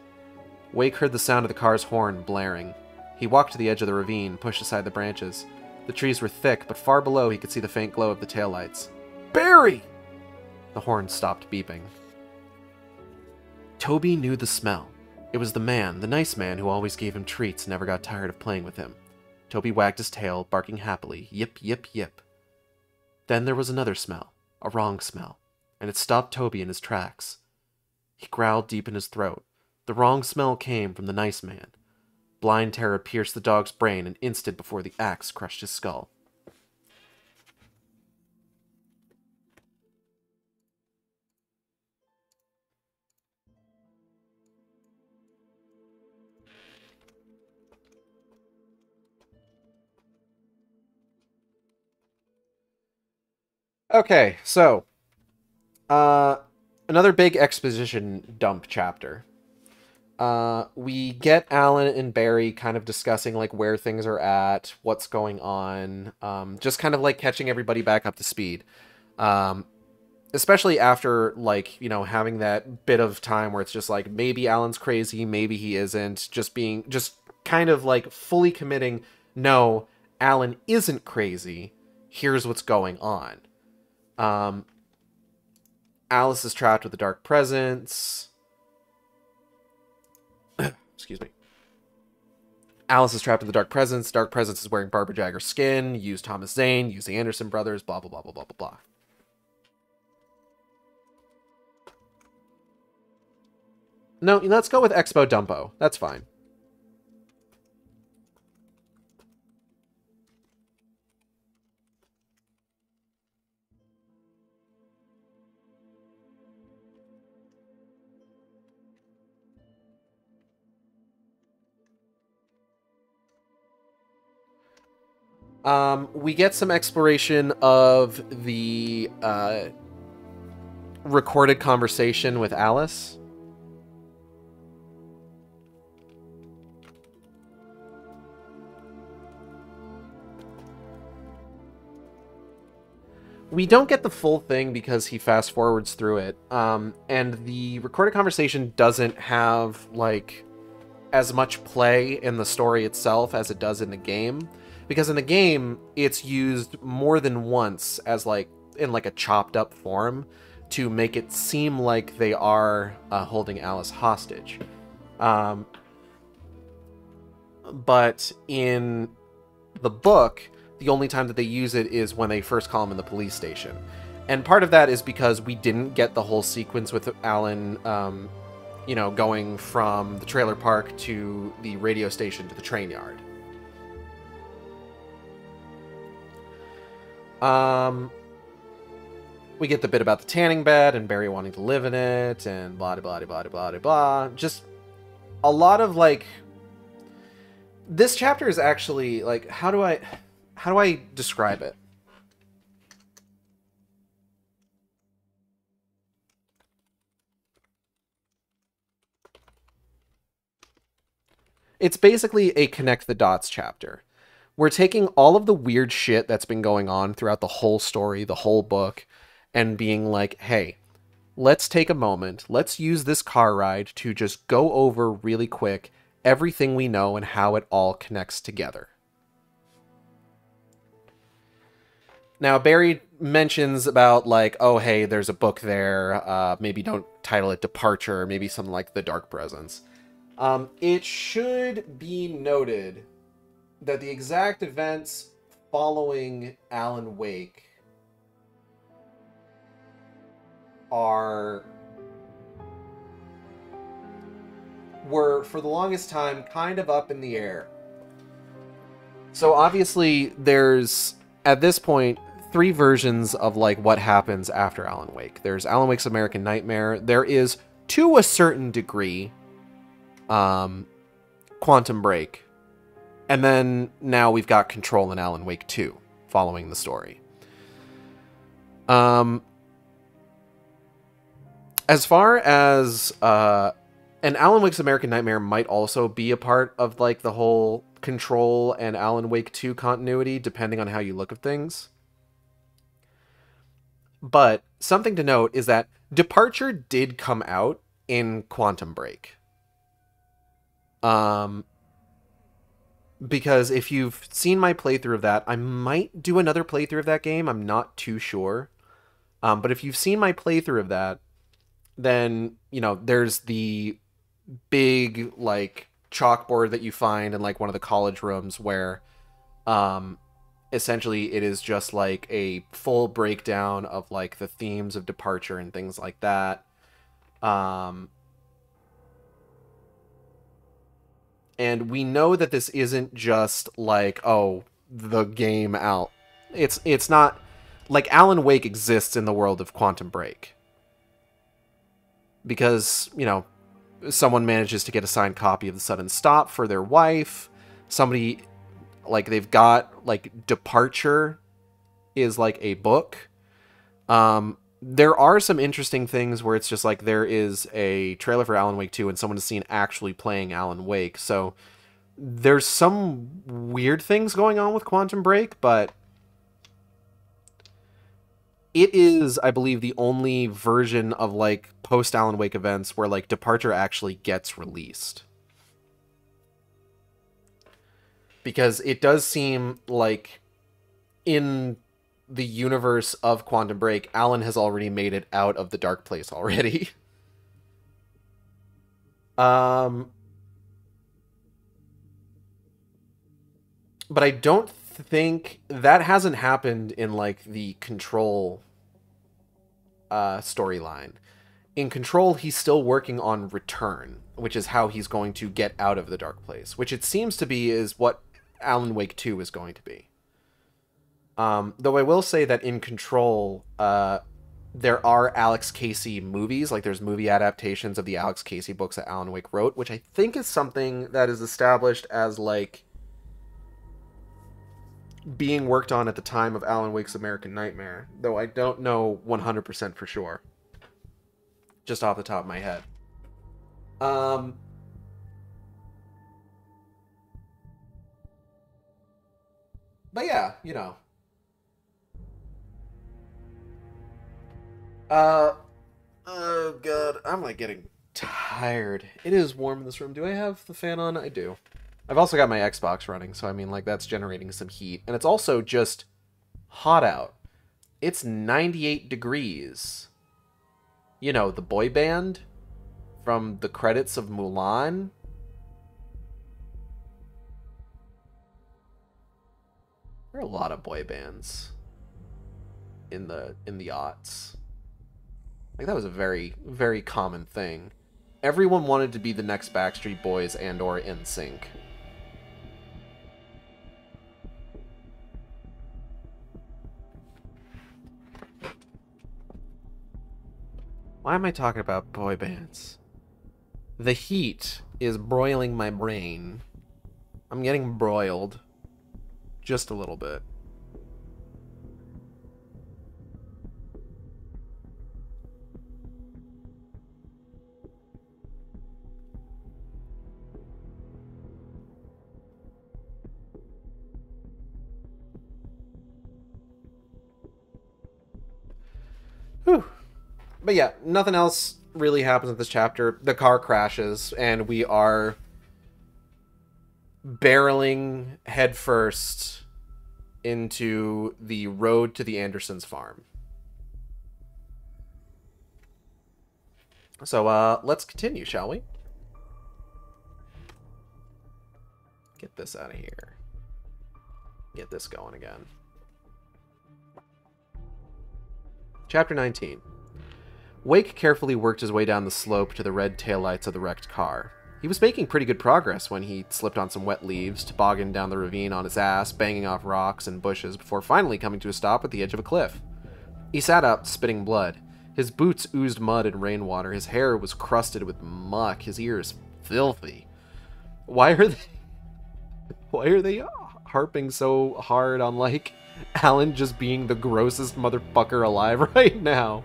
Wake heard the sound of the car's horn blaring. He walked to the edge of the ravine, pushed aside the branches. The trees were thick, but far below he could see the faint glow of the taillights. Barry! The horn stopped beeping. Toby knew the smell. It was the man, the nice man who always gave him treats and never got tired of playing with him. Toby wagged his tail, barking happily, yip, yip, yip. Then there was another smell, a wrong smell, and it stopped Toby in his tracks. He growled deep in his throat. The wrong smell came from the nice man. Blind terror pierced the dog's brain an instant before the axe crushed his skull. Okay, so, another big exposition dump chapter. We get Alan and Barry kind of discussing, like, where things are at, what's going on, just kind of, like, catching everybody back up to speed. Especially after, like, you know, having that bit of time where it's just like, maybe Alan's crazy, maybe he isn't, just kind of, like, fully committing, no, Alan isn't crazy, here's what's going on. Alice is trapped with the dark presence. Excuse me. Alice is trapped in the dark presence. Dark presence is wearing Barbara Jagger's skin. Use Thomas Zane. Use the Anderson brothers. Blah, blah, blah, blah, blah, blah, blah. No, let's go with Expo Dumpo. That's fine. We get some exploration of the recorded conversation with Alice. We don't get the full thing because he fast forwards through it. And the recorded conversation doesn't have, like, as much play in the story itself as it does in the game. Because in the game, it's used more than once as, like, in, like, a chopped up form to make it seem like they are holding Alice hostage. But in the book, the only time that they use it is when they first call him in the police station. And part of that is because we didn't get the whole sequence with Alan, you know, going from the trailer park to the radio station to the train yard. We get the bit about the tanning bed and Barry wanting to live in it and blah, blah, blah, blah, blah, blah. Just a lot of, like... This chapter is actually, like, how do I describe it? It's basically a connect the dots chapter, we're taking all of the weird shit that's been going on throughout the whole story, the whole book, and being like, hey, let's take a moment. Let's use this car ride to just go over really quick everything we know and how it all connects together. Now, Barry mentions about, like, oh, hey, there's a book there. Maybe don't title it Departure. Maybe something like The Dark Presence. It should be noted that the exact events following Alan Wake were, for the longest time, kind of up in the air. So obviously, there's, at this point, 3 versions of, like, what happens after Alan Wake. There's Alan Wake's American Nightmare. There is, to a certain degree, Quantum Break. And then now we've got Control and Alan Wake 2 following the story. As far as and Alan Wake's American Nightmare might also be a part of, like, the whole Control and Alan Wake 2 continuity, depending on how you look at things. But something to note is that Departure did come out in Quantum Break. Because if you've seen my playthrough of that, I might do another playthrough of that game. I'm not too sure. But if you've seen my playthrough of that, then, you know, there's the big, like, chalkboard that you find in, like, one of the college rooms where essentially it is just, like, a full breakdown of, like, the themes of Departure and things like that. And we know that this isn't just, like, oh, the game out. It's not... Like, Alan Wake exists in the world of Quantum Break. Because, you know, someone manages to get a signed copy of The Sudden Stop for their wife. Somebody, like, they've got, like, Departure is, like, a book. There are some interesting things where it's just, like, there is a trailer for Alan Wake 2 and someone is seen actually playing Alan Wake. So there's some weird things going on with Quantum Break, but it is, I believe, the only version of, like, post-Alan Wake events where, like, Departure actually gets released. Because it does seem like in the universe of Quantum Break, Alan has already made it out of the dark place already. But I don't think that hasn't happened in, like, the Control storyline. In Control, he's still working on Return, which is how he's going to get out of the dark place, which it seems to be is what Alan Wake 2 is going to be. Though I will say that in Control, there are Alex Casey movies, like there's movie adaptations of the Alex Casey books that Alan Wake wrote, which I think is something that is established as, like, being worked on at the time of Alan Wake's American Nightmare, though I don't know 100% for sure. Just off the top of my head. But yeah, you know. Oh god, I'm, like, getting tired. It is warm in this room. Do I have the fan on? I do. I've also got my Xbox running, so I mean, like, that's generating some heat. And it's also just hot out. It's 98 degrees. You know, the boy band from the credits of Mulan. There are a lot of boy bands in the aughts. Like, that was a very, very common thing. Everyone wanted to be the next Backstreet Boys and or NSYNC. Why am I talking about boy bands? The heat is broiling my brain. I'm getting broiled. Just a little bit. But yeah, nothing else really happens in this chapter. The car crashes, and we are barreling headfirst into the road to the Andersons' farm. So, let's continue, shall we? Get this out of here. Get this going again. Chapter 19. Wake carefully worked his way down the slope to the red taillights of the wrecked car. He was making pretty good progress when he slipped on some wet leaves, tobogganed down the ravine on his ass, banging off rocks and bushes before finally coming to a stop at the edge of a cliff. He sat up, spitting blood. His boots oozed mud and rainwater, his hair was crusted with muck, his ears filthy. Why are they harping so hard on, like, Alan just being the grossest motherfucker alive right now?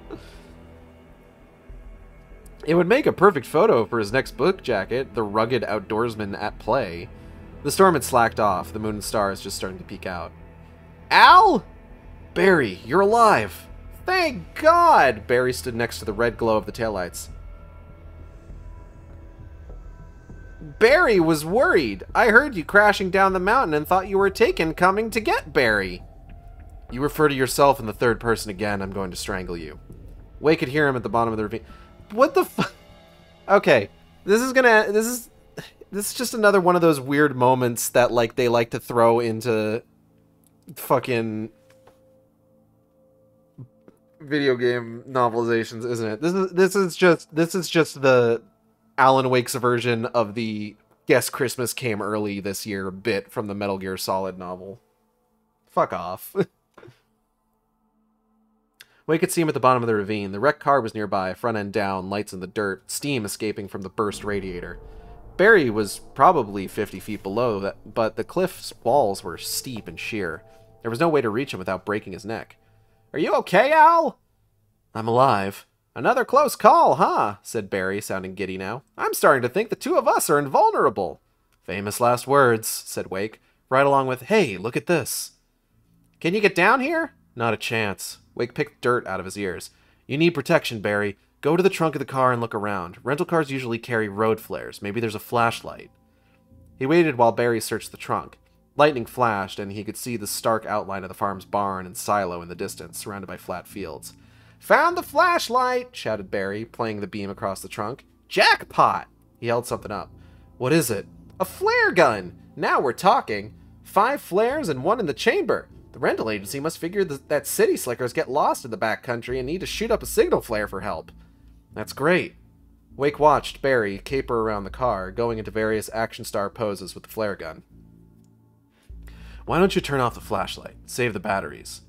It would make a perfect photo for his next book jacket, the rugged outdoorsman at play. The storm had slacked off, the moon and stars just starting to peek out. Al? Barry, you're alive! Thank God! Barry stood next to the red glow of the taillights. Barry was worried. I heard you crashing down the mountain and thought you were taken coming to get Barry. You refer to yourself in the third person again, I'm going to strangle you. Wake could hear him at the bottom of the ravine. What the fuck? Okay, this is just another one of those weird moments that, like, they like to throw into fucking video game novelizations, isn't it? This is just the Alan Wake's version of the Guess Christmas Came Early This Year bit from the Metal Gear Solid novel. Fuck off. Wake could see him at the bottom of the ravine. The wrecked car was nearby, front end down, lights in the dirt, steam escaping from the burst radiator. Barry was probably 50 feet below, but the cliff's walls were steep and sheer. There was no way to reach him without breaking his neck. Are you okay, Al? I'm alive. Another close call, huh? Said Barry, sounding giddy now. I'm starting to think the two of us are invulnerable. Famous last words, said Wake, right along with, hey, look at this. Can you get down here? Not a chance. Wake picked dirt out of his ears. You need protection, Barry. Go to the trunk of the car and look around. Rental cars usually carry road flares. Maybe there's a flashlight. He waited while Barry searched the trunk. Lightning flashed, and he could see the stark outline of the farm's barn and silo in the distance, surrounded by flat fields. Found the flashlight! Shouted Barry, playing the beam across the trunk. Jackpot! He held something up. What is it? A flare gun! Now we're talking. 5 flares and 1 in the chamber. The rental agency must figure that city slickers get lost in the backcountry and need to shoot up a signal flare for help. That's great. Wake watched Barry caper around the car, going into various action star poses with the flare gun. Why don't you turn off the flashlight? Save the batteries.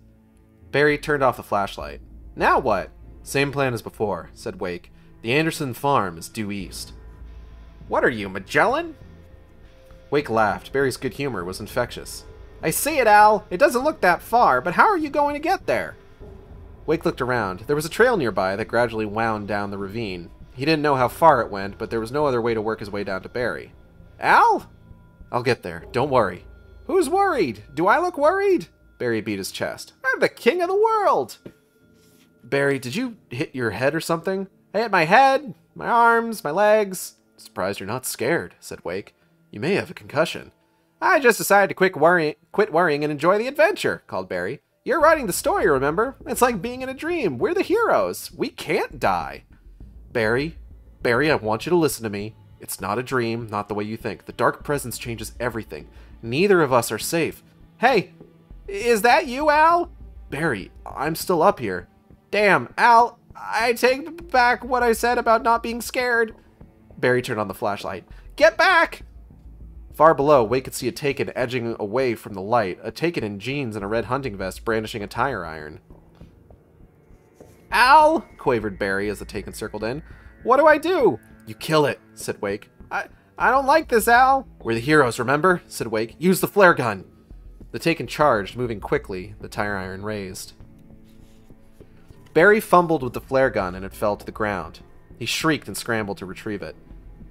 Barry turned off the flashlight. Now what? Same plan as before, said Wake. The Anderson farm is due east. What are you, Magellan? Wake laughed. Barry's good humor was infectious. I see it, Al. It doesn't look that far, but how are you going to get there? Wake looked around. There was a trail nearby that gradually wound down the ravine. He didn't know how far it went, but there was no other way to work his way down to Barry. Al? I'll get there. Don't worry. Who's worried? Do I look worried? Barry beat his chest. I'm the king of the world. Barry, did you hit your head or something? I hit my head, my arms, my legs. Surprised you're not scared, said Wake. You may have a concussion. I just decided to quit worrying and enjoy the adventure, called Barry. You're writing the story, remember? It's like being in a dream. We're the heroes. We can't die. Barry, I want you to listen to me. It's not a dream, not the way you think. The dark presence changes everything. Neither of us are safe. Hey, is that you, Al? Barry, I'm still up here. Damn, Al, I take back what I said about not being scared. Barry turned on the flashlight. Get back! Far below, Wake could see a Taken edging away from the light, a Taken in jeans and a red hunting vest brandishing a tire iron. Al! Quavered Barry as the Taken circled in. What do I do? You kill it, said Wake. I don't like this, Al. We're the heroes, remember? Said Wake. Use the flare gun. The Taken charged, moving quickly, the tire iron raised. Barry fumbled with the flare gun and it fell to the ground. He shrieked and scrambled to retrieve it.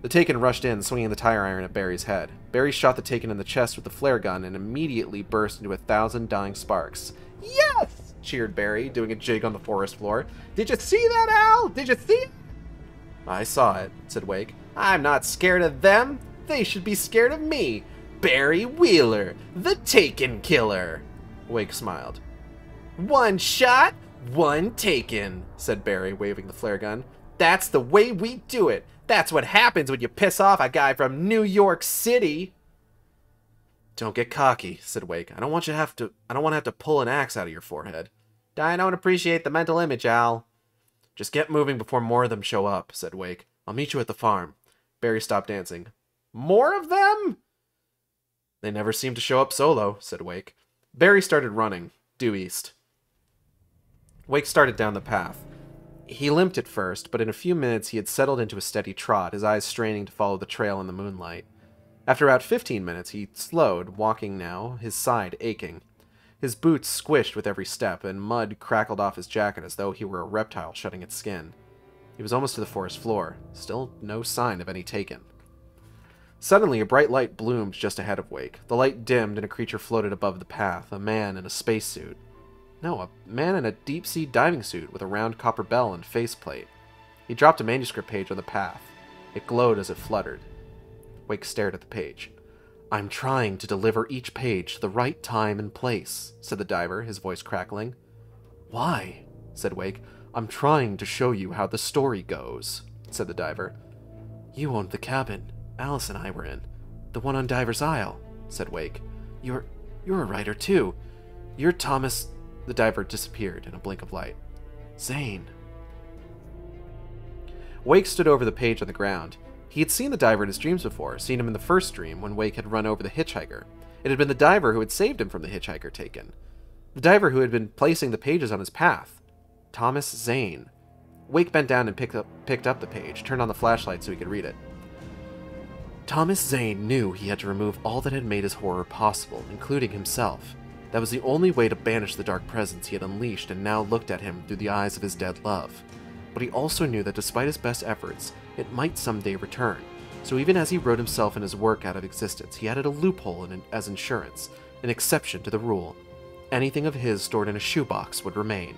The Taken rushed in, swinging the tire iron at Barry's head. Barry shot the Taken in the chest with the flare gun and immediately burst into 1,000 dying sparks. Yes! cheered Barry, doing a jig on the forest floor. "Did you see that, Al? Did you see it?" "I saw it," said Wake. "I'm not scared of them. They should be scared of me. Barry Wheeler, the Taken Killer." Wake smiled. "One shot, one taken," said Barry, waving the flare gun. "That's the way we do it. That's what happens when you piss off a guy from New York City." "Don't get cocky," said Wake. I don't want to have to pull an axe out of your forehead." "I don't appreciate the mental image, Al." "Just get moving before more of them show up," said Wake. "I'll meet you at the farm." Barry stopped dancing. "More of them?" "They never seem to show up solo," said Wake. Barry started running, due east. Wake started down the path. He limped at first, but in a few minutes he had settled into a steady trot, his eyes straining to follow the trail in the moonlight. After about 15 minutes, he slowed, walking now, his side aching. His boots squished with every step, and mud crackled off his jacket as though he were a reptile shedding its skin. He was almost to the forest floor. Still no sign of any Taken. Suddenly, a bright light bloomed just ahead of Wake. The light dimmed, and a creature floated above the path, a man in a spacesuit. No, a man in a deep-sea diving suit with a round copper bell and faceplate. He dropped a manuscript page on the path. It glowed as it fluttered. Wake stared at the page. "I'm trying to deliver each page to the right time and place," said the diver, his voice crackling. "Why?" said Wake. "I'm trying to show you how the story goes," said the diver. "You owned the cabin Alice and I were in. The one on Diver's Isle," said Wake. You're a writer, too. You're Thomas..." The diver disappeared in a blink of light. "Zane." Wake stood over the page on the ground. He had seen the diver in his dreams before, seen him in the first dream when Wake had run over the hitchhiker. It had been the diver who had saved him from the hitchhiker Taken. The diver who had been placing the pages on his path. Thomas Zane. Wake bent down and picked up the page, turned on the flashlight so he could read it. Thomas Zane knew he had to remove all that had made his horror possible, including himself. That was the only way to banish the dark presence he had unleashed and now looked at him through the eyes of his dead love. But he also knew that despite his best efforts, it might someday return. So even as he wrote himself and his work out of existence, he added a loophole as insurance, an exception to the rule. Anything of his stored in a shoebox would remain.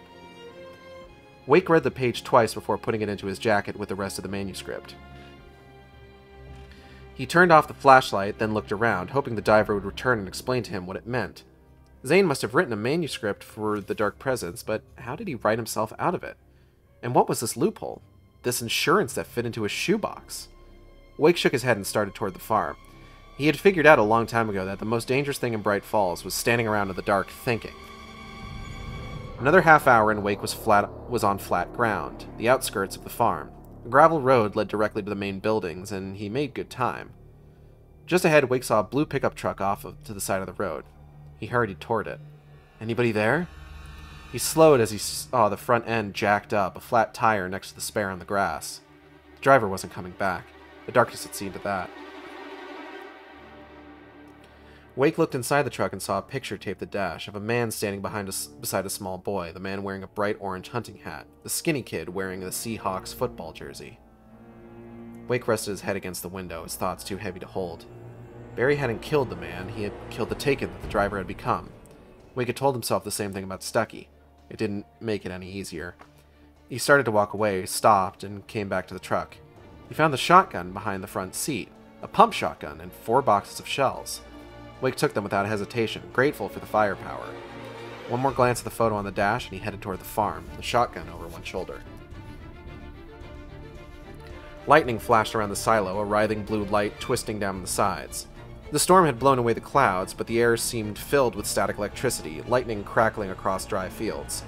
Wake read the page twice before putting it into his jacket with the rest of the manuscript. He turned off the flashlight, then looked around, hoping the diver would return and explain to him what it meant. Zane must have written a manuscript for the Dark Presence, but how did he write himself out of it? And what was this loophole? This insurance that fit into a shoebox? Wake shook his head and started toward the farm. He had figured out a long time ago that the most dangerous thing in Bright Falls was standing around in the dark thinking. Another half hour and Wake was on flat ground, the outskirts of the farm. A gravel road led directly to the main buildings, and he made good time. Just ahead, Wake saw a blue pickup truck to the side of the road. He hurried toward it. Anybody there? He slowed as he saw the front end jacked up, a flat tire next to the spare on the grass. The driver wasn't coming back. The darkness had seen to that. Wake looked inside the truck and saw a picture taped to the dash of a man standing beside a small boy, the man wearing a bright orange hunting hat, the skinny kid wearing the Seahawks football jersey. Wake rested his head against the window, his thoughts too heavy to hold. Barry hadn't killed the man, he had killed the Taken that the driver had become. Wake had told himself the same thing about Stucky. It didn't make it any easier. He started to walk away, stopped, and came back to the truck. He found the shotgun behind the front seat, a pump shotgun and 4 boxes of shells. Wake took them without hesitation, grateful for the firepower. One more glance at the photo on the dash, and he headed toward the farm, the shotgun over one shoulder. Lightning flashed around the silo, a writhing blue light twisting down the sides. The storm had blown away the clouds, but the air seemed filled with static electricity, lightning crackling across dry fields.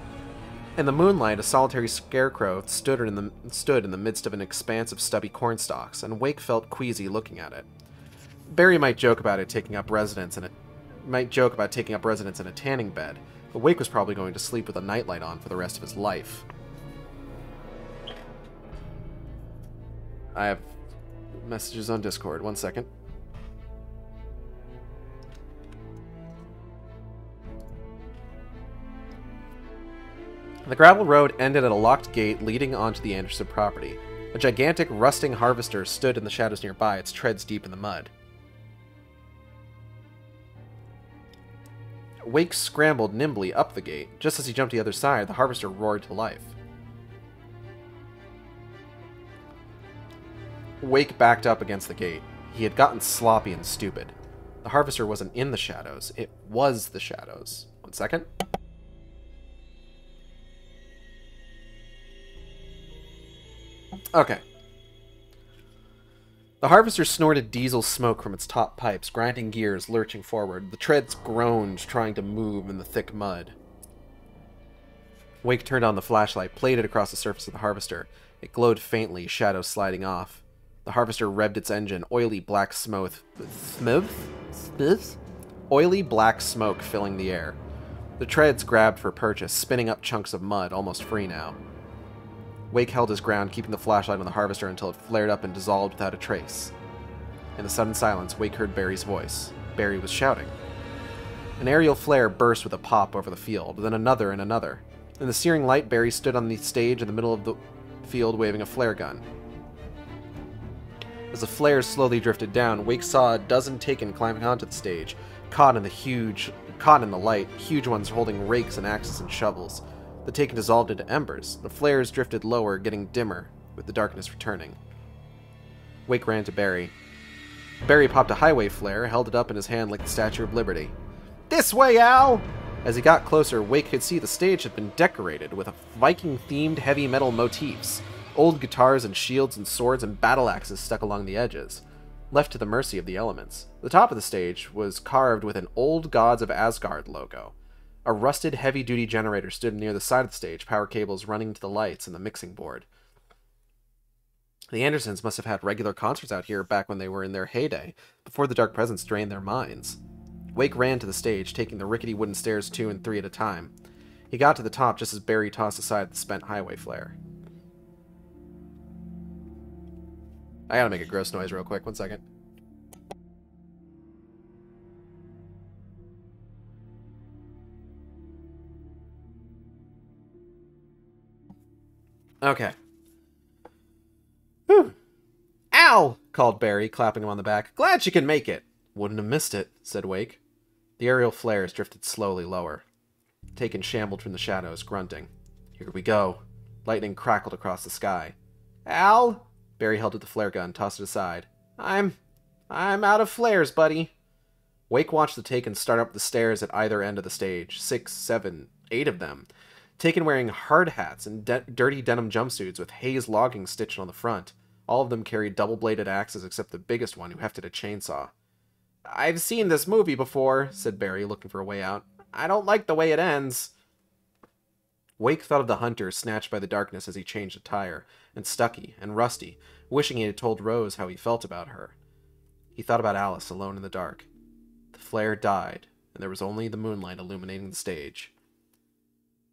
In the moonlight, a solitary scarecrow stood in the midst of an expanse of stubby cornstalks, and Wake felt queasy looking at it. Barry might joke about taking up residence in a tanning bed, but Wake was probably going to sleep with a nightlight on for the rest of his life. I have messages on Discord. 1 second. The gravel road ended at a locked gate leading onto the Anderson property. A gigantic, rusting harvester stood in the shadows nearby, its treads deep in the mud. Wake scrambled nimbly up the gate. Just as he jumped to the other side, the harvester roared to life. Wake backed up against the gate. He had gotten sloppy and stupid. The harvester wasn't in the shadows. It was the shadows. 1 second. Okay. The harvester snorted diesel smoke from its top pipes, grinding gears, lurching forward. The treads groaned, trying to move in the thick mud. Wake turned on the flashlight, played it across the surface of the harvester. It glowed faintly, shadows sliding off. The harvester revved its engine, oily black smoke filling the air. The treads grabbed for purchase, spinning up chunks of mud, almost free now. Wake held his ground, keeping the flashlight on the harvester until it flared up and dissolved without a trace. In the sudden silence, Wake heard Barry's voice. Barry was shouting. An aerial flare burst with a pop over the field, then another and another. In the searing light, Barry stood on the stage in the middle of the field waving a flare gun. As the flares slowly drifted down, Wake saw a dozen Taken climbing onto the stage, caught in the light, huge ones holding rakes and axes and shovels. The Taken dissolved into embers. The flares drifted lower, getting dimmer, with the darkness returning. Wake ran to Barry. Barry popped a highway flare, held it up in his hand like the Statue of Liberty. "This way, Al!" As he got closer, Wake could see the stage had been decorated with Viking-themed heavy metal motifs. Old guitars and shields and swords and battle axes stuck along the edges, left to the mercy of the elements. The top of the stage was carved with an Old Gods of Asgard logo. A rusted heavy-duty generator stood near the side of the stage, power cables running to the lights and the mixing board. The Andersons must have had regular concerts out here back when they were in their heyday, before the Dark Presence drained their minds. Wake ran to the stage, taking the rickety wooden stairs 2 and 3 at a time. He got to the top just as Barry tossed aside the spent highway flare. I gotta make a gross noise real quick, 1 second. Okay. Whew. "Ow!" called Barry, clapping him on the back. "Glad you can make it." "Wouldn't have missed it," said Wake. The aerial flares drifted slowly lower. Taken shambled from the shadows, grunting. "Here we go." Lightning crackled across the sky. "Al!" Barry held up the flare gun, tossed it aside. I'm out of flares, buddy." Wake watched the Taken start up the stairs at either end of the stage. 6, 7, 8 of them. Taken wearing hard hats and dirty denim jumpsuits with Hayes logging stitched on the front. All of them carried double-bladed axes except the biggest one, who hefted a chainsaw. "I've seen this movie before," said Barry, looking for a way out. "I don't like the way it ends." Wake thought of the hunter snatched by the darkness as he changed a tire, and Stucky, and Rusty, wishing he had told Rose how he felt about her. He thought about Alice alone in the dark. The flare died, and there was only the moonlight illuminating the stage.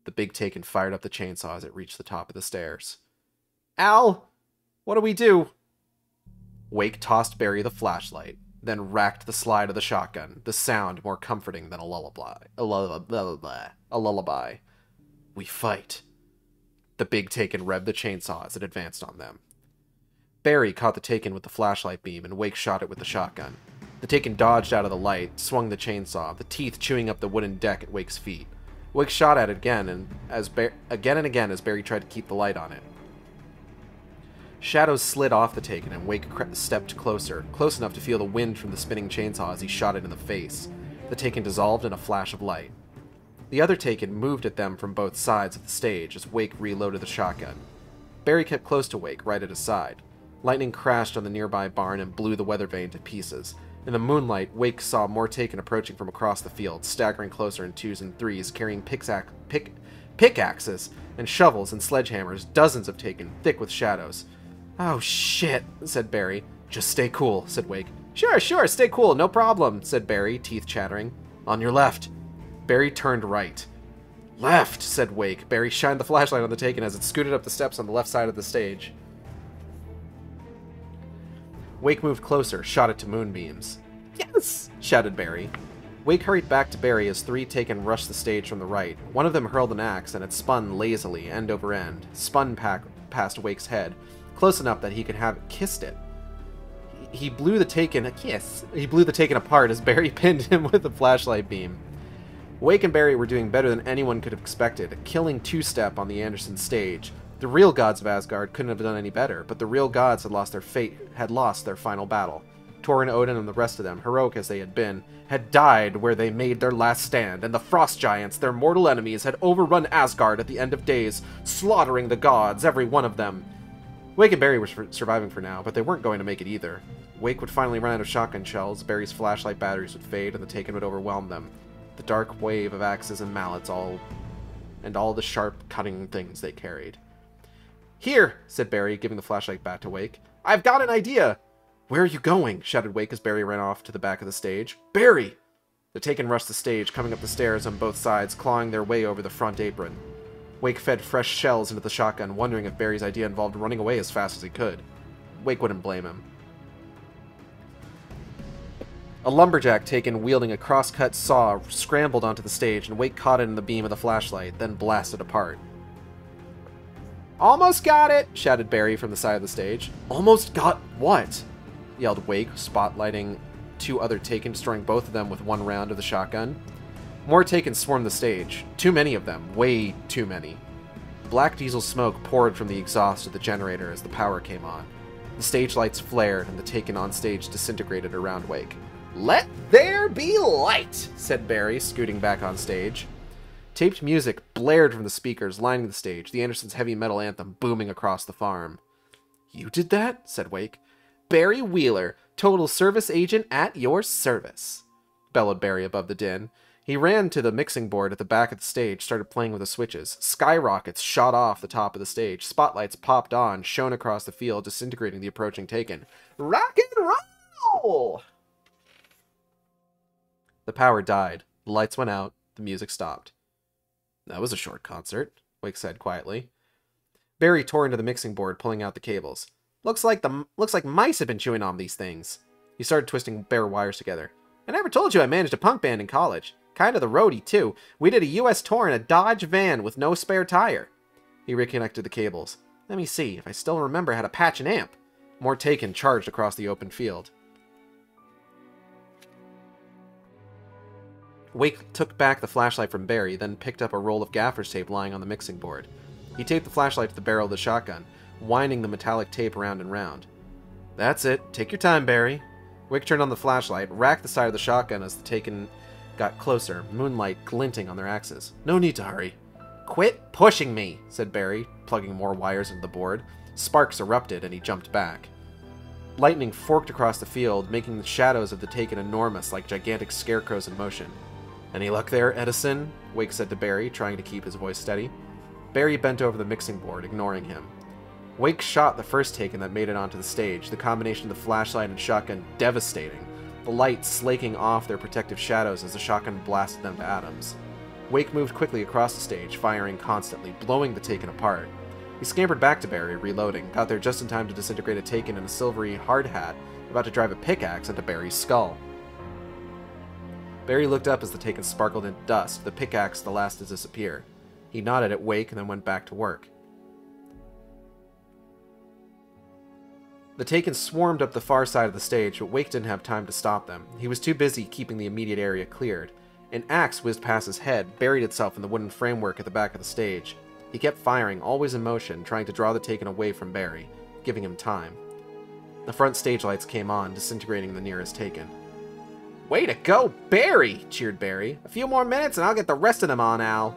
The big Taken fired up the chainsaw as it reached the top of the stairs. "Al! What do we do?" Wake tossed Barry the flashlight, then racked the slide of the shotgun, the sound more comforting than a lullaby. A lullaby. "We fight." The big Taken revved the chainsaw as it advanced on them. Barry caught the Taken with the flashlight beam, and Wake shot it with the shotgun. The Taken dodged out of the light, swung the chainsaw, the teeth chewing up the wooden deck at Wake's feet. Wake shot at it again and again as Barry tried to keep the light on it. Shadows slid off the Taken, and Wake stepped closer, close enough to feel the wind from the spinning chainsaw as he shot it in the face. The Taken dissolved in a flash of light. The other Taken moved at them from both sides of the stage as Wake reloaded the shotgun. Barry kept close to Wake, right at his side. Lightning crashed on the nearby barn and blew the weather vane to pieces. In the moonlight, Wake saw more Taken approaching from across the field, staggering closer in 2s and 3s, carrying pickaxes and shovels and sledgehammers, dozens of Taken, thick with shadows. "Oh, shit," said Barry. "Just stay cool," said Wake. Sure, stay cool, no problem," said Barry, teeth chattering. "On your left." Barry turned right. "Left," said Wake. Barry shined the flashlight on the Taken as it scooted up the steps on the left side of the stage. Wake moved closer, shot it to moonbeams. "Yes!" shouted Barry. Wake hurried back to Barry as 3 Taken rushed the stage from the right. One of them hurled an axe, and it spun lazily, end over end, spun past Wake's head, close enough that he could have kissed it. He blew the Taken a kiss. He blew the Taken apart as Barry pinned him with a flashlight beam. Wake and Barry were doing better than anyone could have expected, a killing two-step on the Anderson stage. The real gods of Asgard couldn't have done any better, but the real gods had lost their final battle. Thor and Odin and the rest of them, heroic as they had been, had died where they made their last stand, and the Frost Giants, their mortal enemies, had overrun Asgard at the end of days, slaughtering the gods, every one of them. Wake and Barry were surviving for now, but they weren't going to make it either. Wake would finally run out of shotgun shells, Barry's flashlight batteries would fade, and the Taken would overwhelm them. The dark wave of axes and mallets all the sharp, cutting things they carried. "Here," said Barry, giving the flashlight back to Wake. "I've got an idea!" "Where are you going?" shouted Wake as Barry ran off to the back of the stage. "Barry!" The Taken rushed the stage, coming up the stairs on both sides, clawing their way over the front apron. Wake fed fresh shells into the shotgun, wondering if Barry's idea involved running away as fast as he could. Wake wouldn't blame him. A lumberjack Taken wielding a cross-cut saw scrambled onto the stage, and Wake caught it in the beam of the flashlight, then blasted apart. "Almost got it!" shouted Barry from the side of the stage. "Almost got what?" yelled Wake, spotlighting two other Taken, destroying both of them with one round of the shotgun. More Taken swarmed the stage. Too many of them. Way too many. Black diesel smoke poured from the exhaust of the generator as the power came on. The stage lights flared, and the Taken on stage disintegrated around Wake. "Let there be light!" said Barry, scooting back on stage. Taped music blared from the speakers lining the stage, the Andersons' heavy metal anthem booming across the farm. "You did that?" said Wake. "Barry Wheeler, total service agent at your service," bellowed Barry above the din. He ran to the mixing board at the back of the stage, started playing with the switches. Skyrockets shot off the top of the stage. Spotlights popped on, shone across the field, disintegrating the approaching Taken. "Rock and roll!" The power died. The lights went out. The music stopped. "That was a short concert," Wake said quietly. Barry tore into the mixing board, pulling out the cables. Looks like mice have been chewing on these things." He started twisting bare wires together. "I never told you I managed a punk band in college. Kind of the roadie, too. We did a U.S. tour in a Dodge van with no spare tire." He reconnected the cables. "Let me see if I still remember how to patch an amp." More Taken charged across the open field. Wake took back the flashlight from Barry, then picked up a roll of gaffer's tape lying on the mixing board. He taped the flashlight to the barrel of the shotgun, winding the metallic tape round and round. "That's it. Take your time, Barry." Wake turned on the flashlight, racked the side of the shotgun as the Taken got closer, moonlight glinting on their axes. "No need to hurry." "Quit pushing me," said Barry, plugging more wires into the board. Sparks erupted, and he jumped back. Lightning forked across the field, making the shadows of the Taken enormous, like gigantic scarecrows in motion. "Any luck there, Edison?" Wake said to Barry, trying to keep his voice steady. Barry bent over the mixing board, ignoring him. Wake shot the first Taken that made it onto the stage, the combination of the flashlight and shotgun devastating, the lights slaking off their protective shadows as the shotgun blasted them to atoms. Wake moved quickly across the stage, firing constantly, blowing the Taken apart. He scampered back to Barry, reloading, got there just in time to disintegrate a Taken in a silvery hard hat, about to drive a pickaxe into Barry's skull. Barry looked up as the Taken sparkled into dust, the pickaxe the last to disappear. He nodded at Wake and then went back to work. The Taken swarmed up the far side of the stage, but Wake didn't have time to stop them. He was too busy keeping the immediate area cleared. An axe whizzed past his head, buried itself in the wooden framework at the back of the stage. He kept firing, always in motion, trying to draw the Taken away from Barry, giving him time. The front stage lights came on, disintegrating the nearest Taken. "Way to go, Barry!" cheered Barry. "A few more minutes and I'll get the rest of them on, Al."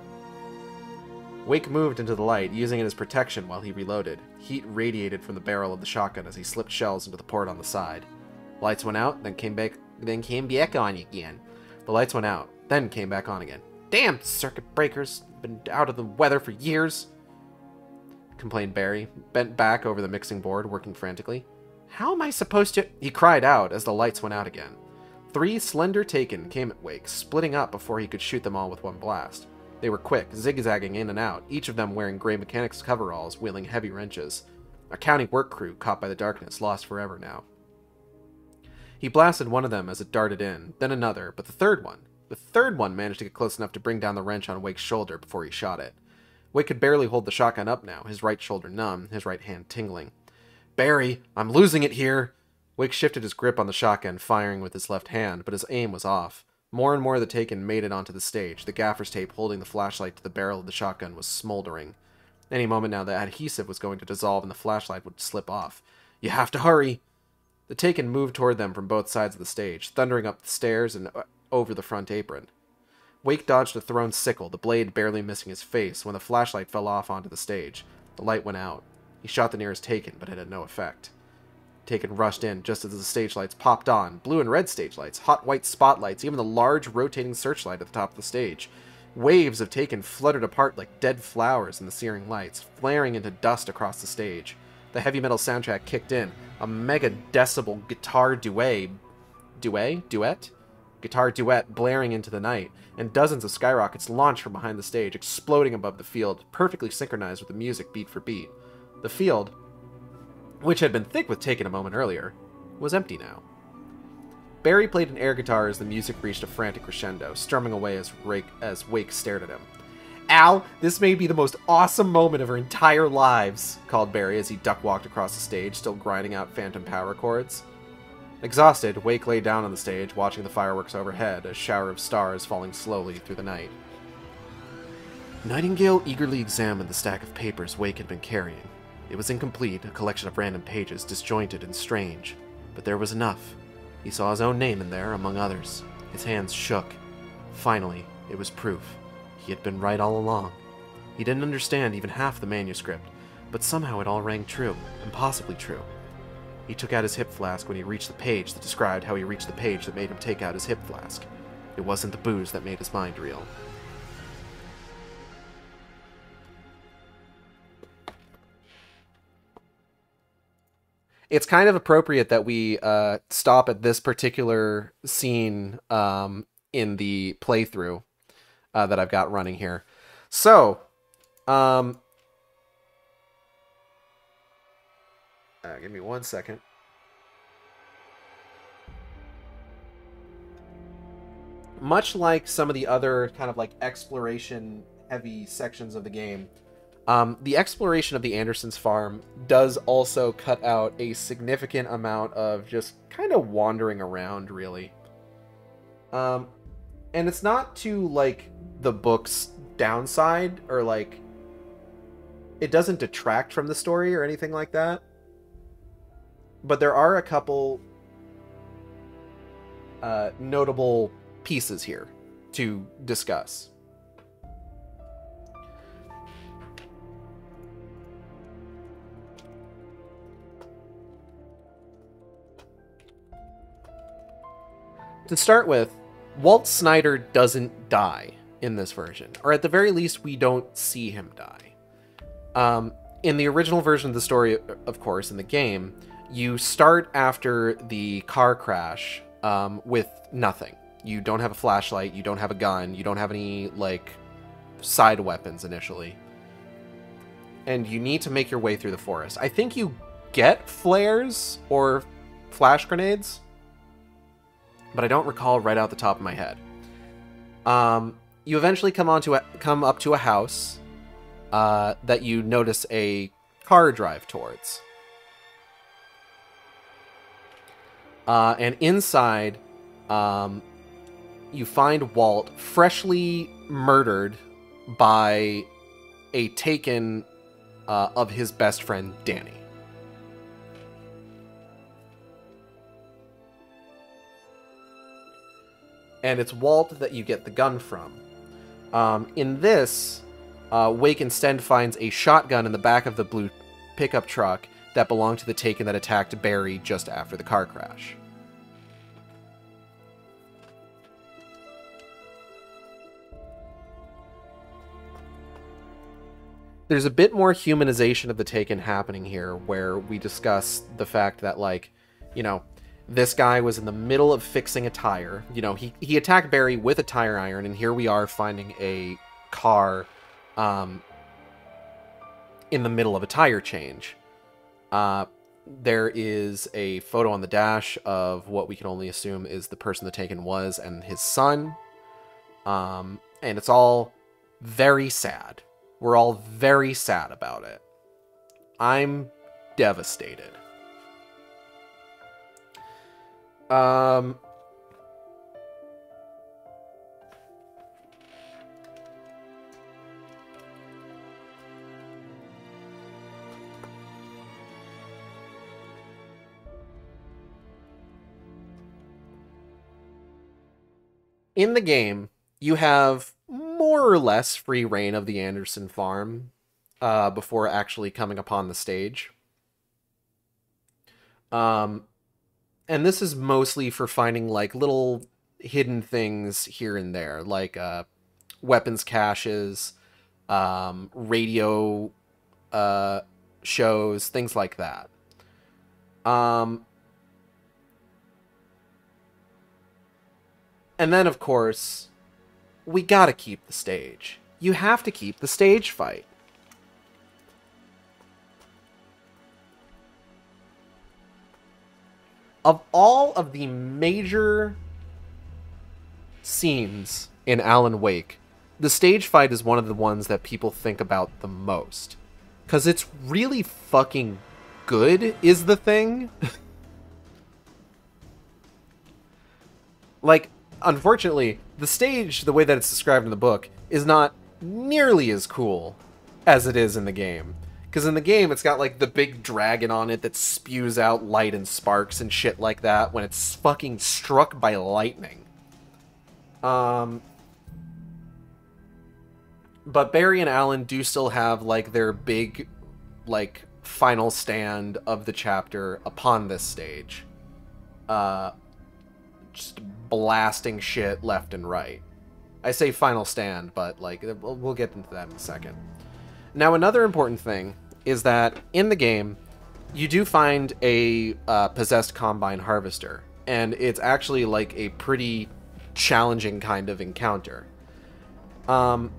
Wake moved into the light, using it as protection while he reloaded. Heat radiated from the barrel of the shotgun as he slipped shells into the port on the side. Lights went out, then came back on again. The lights went out, then came back on again. "Damn circuit breakers! Been out of the weather for years," complained Barry, bent back over the mixing board, working frantically. "How am I supposed to—" he cried out as the lights went out again. 3 slender Taken came at Wake, splitting up before he could shoot them all with one blast. They were quick, zigzagging in and out, each of them wearing gray mechanics coveralls, wielding heavy wrenches. A county work crew caught by the darkness, lost forever now. He blasted one of them as it darted in, then another, but the third one managed to get close enough to bring down the wrench on Wake's shoulder before he shot it. Wake could barely hold the shotgun up now, his right shoulder numb, his right hand tingling. "Barry, I'm losing it here!" Wake shifted his grip on the shotgun, firing with his left hand, but his aim was off. More and more of the Taken made it onto the stage. The gaffer's tape holding the flashlight to the barrel of the shotgun was smoldering. Any moment now, the adhesive was going to dissolve and the flashlight would slip off. You have to hurry! The Taken moved toward them from both sides of the stage, thundering up the stairs and over the front apron. Wake dodged a thrown sickle, the blade barely missing his face, when the flashlight fell off onto the stage. The light went out. He shot the nearest Taken, but it had no effect. Taken rushed in just as the stage lights popped on. Blue and red stage lights, hot white spotlights, even the large rotating searchlight at the top of the stage. Waves of Taken fluttered apart like dead flowers in the searing lights, flaring into dust across the stage. The heavy metal soundtrack kicked in, a mega decibel guitar duet blaring into the night, and dozens of skyrockets launched from behind the stage, exploding above the field, perfectly synchronized with the music beat for beat. The field, which had been thick with Taken a moment earlier, was empty now. Barry played an air guitar as the music reached a frantic crescendo, strumming away as Wake stared at him. "Al, this may be the most awesome moment of our entire lives," called Barry as he duck-walked across the stage, still grinding out phantom power chords. Exhausted, Wake lay down on the stage, watching the fireworks overhead, a shower of stars falling slowly through the night. Nightingale eagerly examined the stack of papers Wake had been carrying. It was incomplete, a collection of random pages, disjointed and strange. But there was enough. He saw his own name in there, among others. His hands shook. Finally, it was proof. He had been right all along. He didn't understand even half the manuscript, but somehow it all rang true, impossibly true. He took out his hip flask when he reached the page that described how he reached the page that made him take out his hip flask. It wasn't the booze that made his mind reel. It's kind of appropriate that we stop at this particular scene in the playthrough that I've got running here. So, give me 1 second. Much like some of the other kind of like exploration-heavy sections of the game, the exploration of the Andersons farm does also cut out a significant amount of just kind of wandering around, really. And it's not to, like, the book's downside, or, like, it doesn't detract from the story or anything like that. But there are a couple notable pieces here to discuss. To start with, Walt Snyder doesn't die in this version, or at the very least, we don't see him die. In the original version of the story, of course, in the game, you start after the car crash with nothing. You don't have a flashlight, you don't have a gun, you don't have any, like, side weapons initially. And you need to make your way through the forest. I think you get flares or flash grenades, but I don't recall right out the top of my head. You eventually come up to a house that you notice a car drive towards. And inside, you find Walt freshly murdered by a Taken of his best friend, Danny. And it's Walt that you get the gun from. In this, Wake instead finds a shotgun in the back of the blue pickup truck that belonged to the Taken that attacked Barry just after the car crash. There's a bit more humanization of the Taken happening here, where we discuss the fact that, like, you know, this guy was in the middle of fixing a tire. You know, he attacked Barry with a tire iron, and here we are finding a car in the middle of a tire change. There is a photo on the dash of what we can only assume is the person the Taken was and his son. And it's all very sad. We're all very sad about it. I'm devastated. in the game, you have more or less free reign of the Anderson farm before actually coming upon the stage. And this is mostly for finding like little hidden things here and there, like weapons caches, radio shows, things like that. And then, of course, we gotta keep the stage. You have to keep the stage fight. Of all of the major scenes in Alan Wake, the stage fight is one of the ones that people think about the most. Because it's really fucking good, is the thing. Like, unfortunately, the stage, the way that it's described in the book, is not nearly as cool as it is in the game. Because in the game, it's got, like, the big dragon on it that spews out light and sparks and shit like that when it's fucking struck by lightning. But Barry and Alan do still have, like, their big, like, final stand of the chapter upon this stage. Just blasting shit left and right. I say final stand, but, like, we'll get into that in a second. Now, another important thing is that in the game, you do find a possessed combine harvester, and it's actually, like, a pretty challenging kind of encounter. But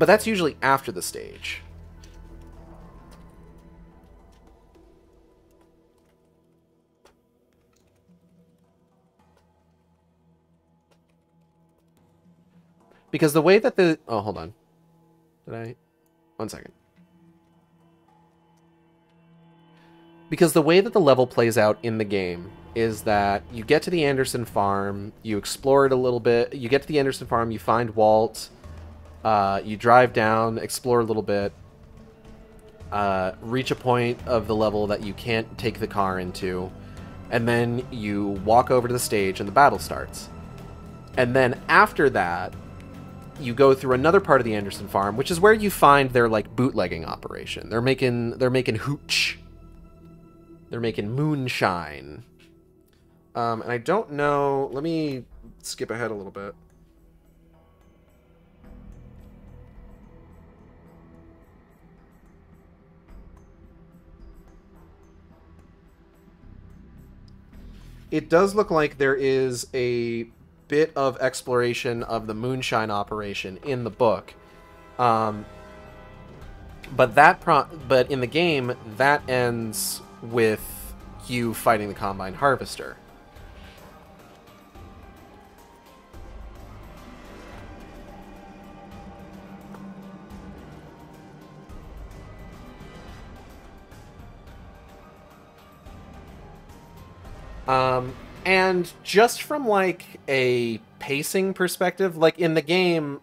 that's usually after the stage. Because the way that the... Oh, hold on. Did I... 1 second. Because the way that the level plays out in the game is that you get to the Anderson farm, you explore it a little bit, you get to the Anderson farm, you find Walt, you drive down, explore a little bit, reach a point of the level that you can't take the car into, and then you walk over to the stage and the battle starts. And then after that, you go through another part of the Anderson farm, which is where you find their, like, bootlegging operation. They're making hooch. They're making moonshine. And I don't know... Let me skip ahead a little bit. It does look like there is a bit of exploration of the moonshine operation in the book. But in the game, that ends with you fighting the Combine Harvester. And just from, like, a pacing perspective, like, in the game,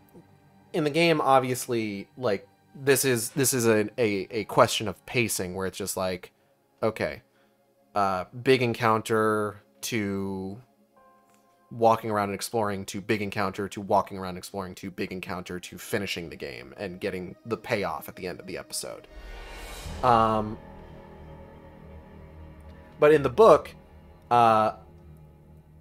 obviously, like, this is a question of pacing, where it's just like, okay, big encounter to walking around and exploring to big encounter to walking around and exploring to big encounter to finishing the game and getting the payoff at the end of the episode. But in the book,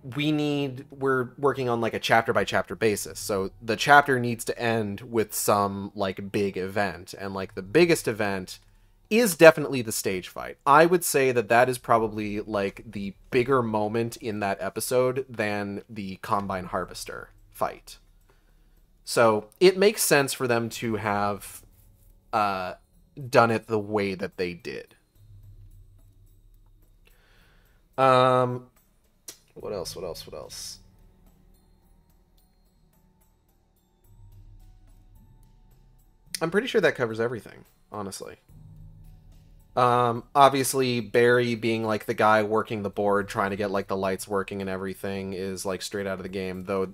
we're working on, like, a chapter by chapter basis. So the chapter needs to end with some, like, big event. And, like, the biggest event is definitely the stage fight. I would say that that is probably, like, the bigger moment in that episode than the Combine Harvester fight. So it makes sense for them to have done it the way that they did. What else? I'm pretty sure that covers everything, honestly. Obviously, Barry being, like, the guy working the board, trying to get, like, the lights working and everything is, like, straight out of the game, though,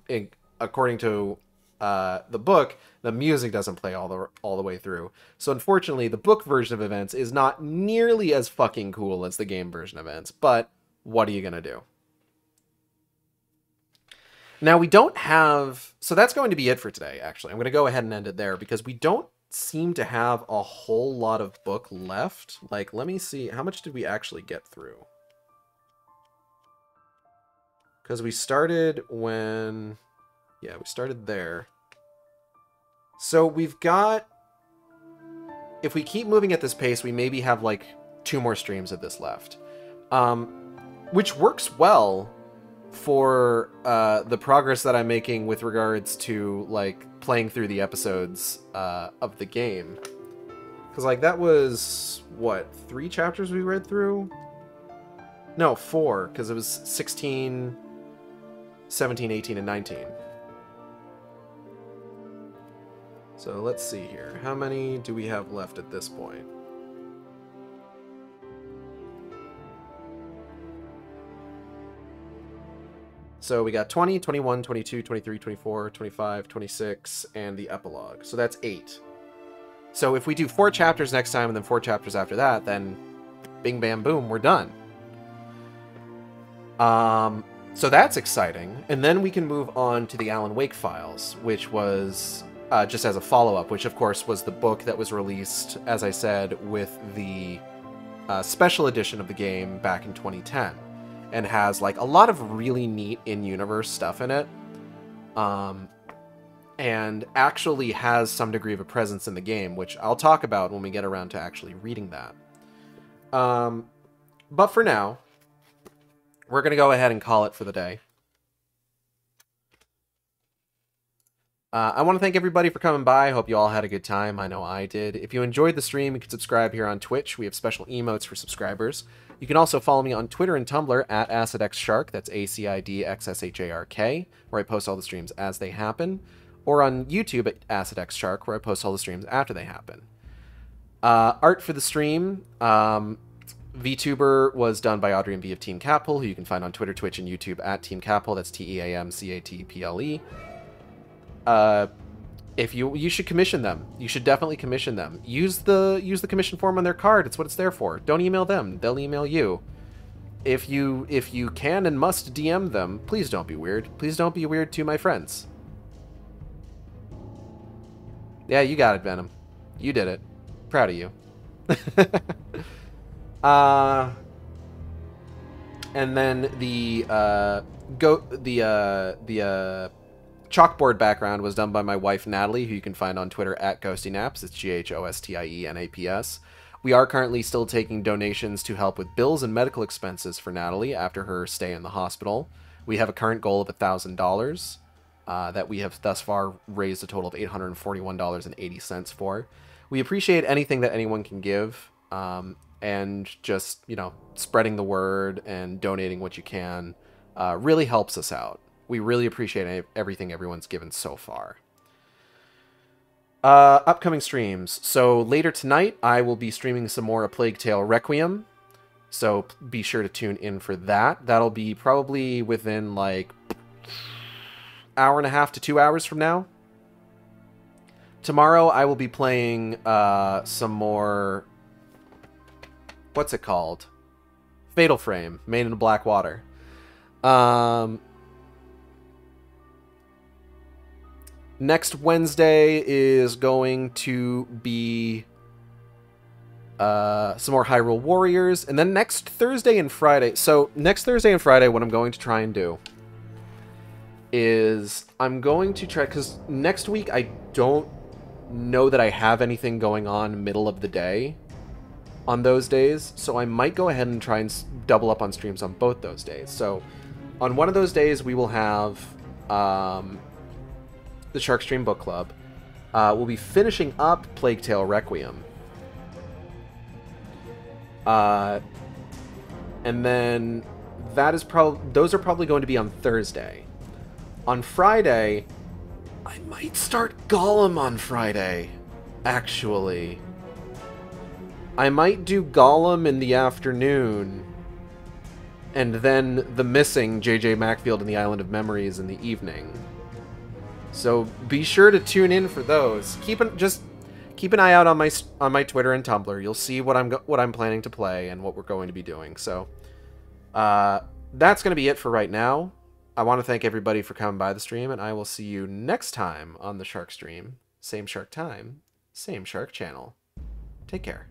according to the book, the music doesn't play all the way through. So, unfortunately, the book version of events is not nearly as fucking cool as the game version of events, but what are you gonna do? Now, we don't have... So that's going to be it for today, actually. I'm going to go ahead and end it there, because we don't seem to have a whole lot of book left. Like, let me see. How much did we actually get through? Because we started when... Yeah, we started there. So we've got... If we keep moving at this pace, we maybe have, like, 2 more streams of this left. Which works well for the progress that I'm making with regards to, like, playing through the episodes of the game. Because, like, that was, what, 3 chapters we read through? No, 4, because it was 16, 17, 18, and 19. So let's see here. How many do we have left at this point? So we got 20, 21, 22, 23, 24, 25, 26, and the epilogue. So that's 8. So if we do 4 chapters next time and then 4 chapters after that, then bing, bam, boom, we're done. So that's exciting. And then we can move on to the Alan Wake files, which was just as a follow-up, which of course was the book that was released, as I said, with the special edition of the game back in 2010. And has, like, a lot of really neat in-universe stuff in it. And actually has some degree of a presence in the game, which I'll talk about when we get around to actually reading that. But for now, we're going to go ahead and call it for the day. I want to thank everybody for coming by. I hope you all had a good time. I know I did. If you enjoyed the stream, you can subscribe here on Twitch. We have special emotes for subscribers. You can also follow me on Twitter and Tumblr at AcidXShark, that's AcidXShark, where I post all the streams as they happen, or on YouTube at AcidXShark, where I post all the streams after they happen. Art for the stream, VTuber was done by Audrey and V of Team Capel, who you can find on Twitter, Twitch, and YouTube at Team Capel, that's TeamCatple. If you should commission them. You should definitely commission them. Use the commission form on their card. It's what it's there for. Don't email them. They'll email you. If you can and must DM them, please don't be weird. Please don't be weird to my friends. Yeah, you got it, Venom. You did it. Proud of you. And then the chalkboard background was done by my wife, Natalie, who you can find on Twitter at GhostyNaps. It's GHOSTIENAPS. We are currently still taking donations to help with bills and medical expenses for Natalie after her stay in the hospital. We have a current goal of $1,000 that we have thus far raised a total of $841.80 for. We appreciate anything that anyone can give, and just, you know, spreading the word and donating what you can really helps us out. We really appreciate everything everyone's given so far. Upcoming streams. So later tonight, I will be streaming some more A Plague Tale Requiem. So be sure to tune in for that. That'll be probably within, like, hour and a half to 2 hours from now. Tomorrow, I will be playing some more... What's it called? Fatal Frame, Made in Black Water. Next Wednesday is going to be some more Hyrule Warriors. And then next Thursday and Friday... So, next Thursday and Friday, what I'm going to try and do is I'm going to try... Because next week, I don't know that I have anything going on middle of the day on those days. So I might go ahead and try and double up on streams on both those days. So, on one of those days, we will have... the Sharkstream Book Club. We'll be finishing up Plague Tale Requiem. And then that is those are probably going to be on Thursday. On Friday, I might start Gollum on Friday, actually. I might do Gollum in the afternoon, and then The Missing, J.J. Macfield and the Island of Memories in the evening. So be sure to tune in for those. Just keep an eye out on my Twitter and Tumblr. You'll see what I'm planning to play and what we're going to be doing. So that's going to be it for right now. I want to thank everybody for coming by the stream, and I will see you next time on the Sharkstream. Same shark time, same shark channel. Take care.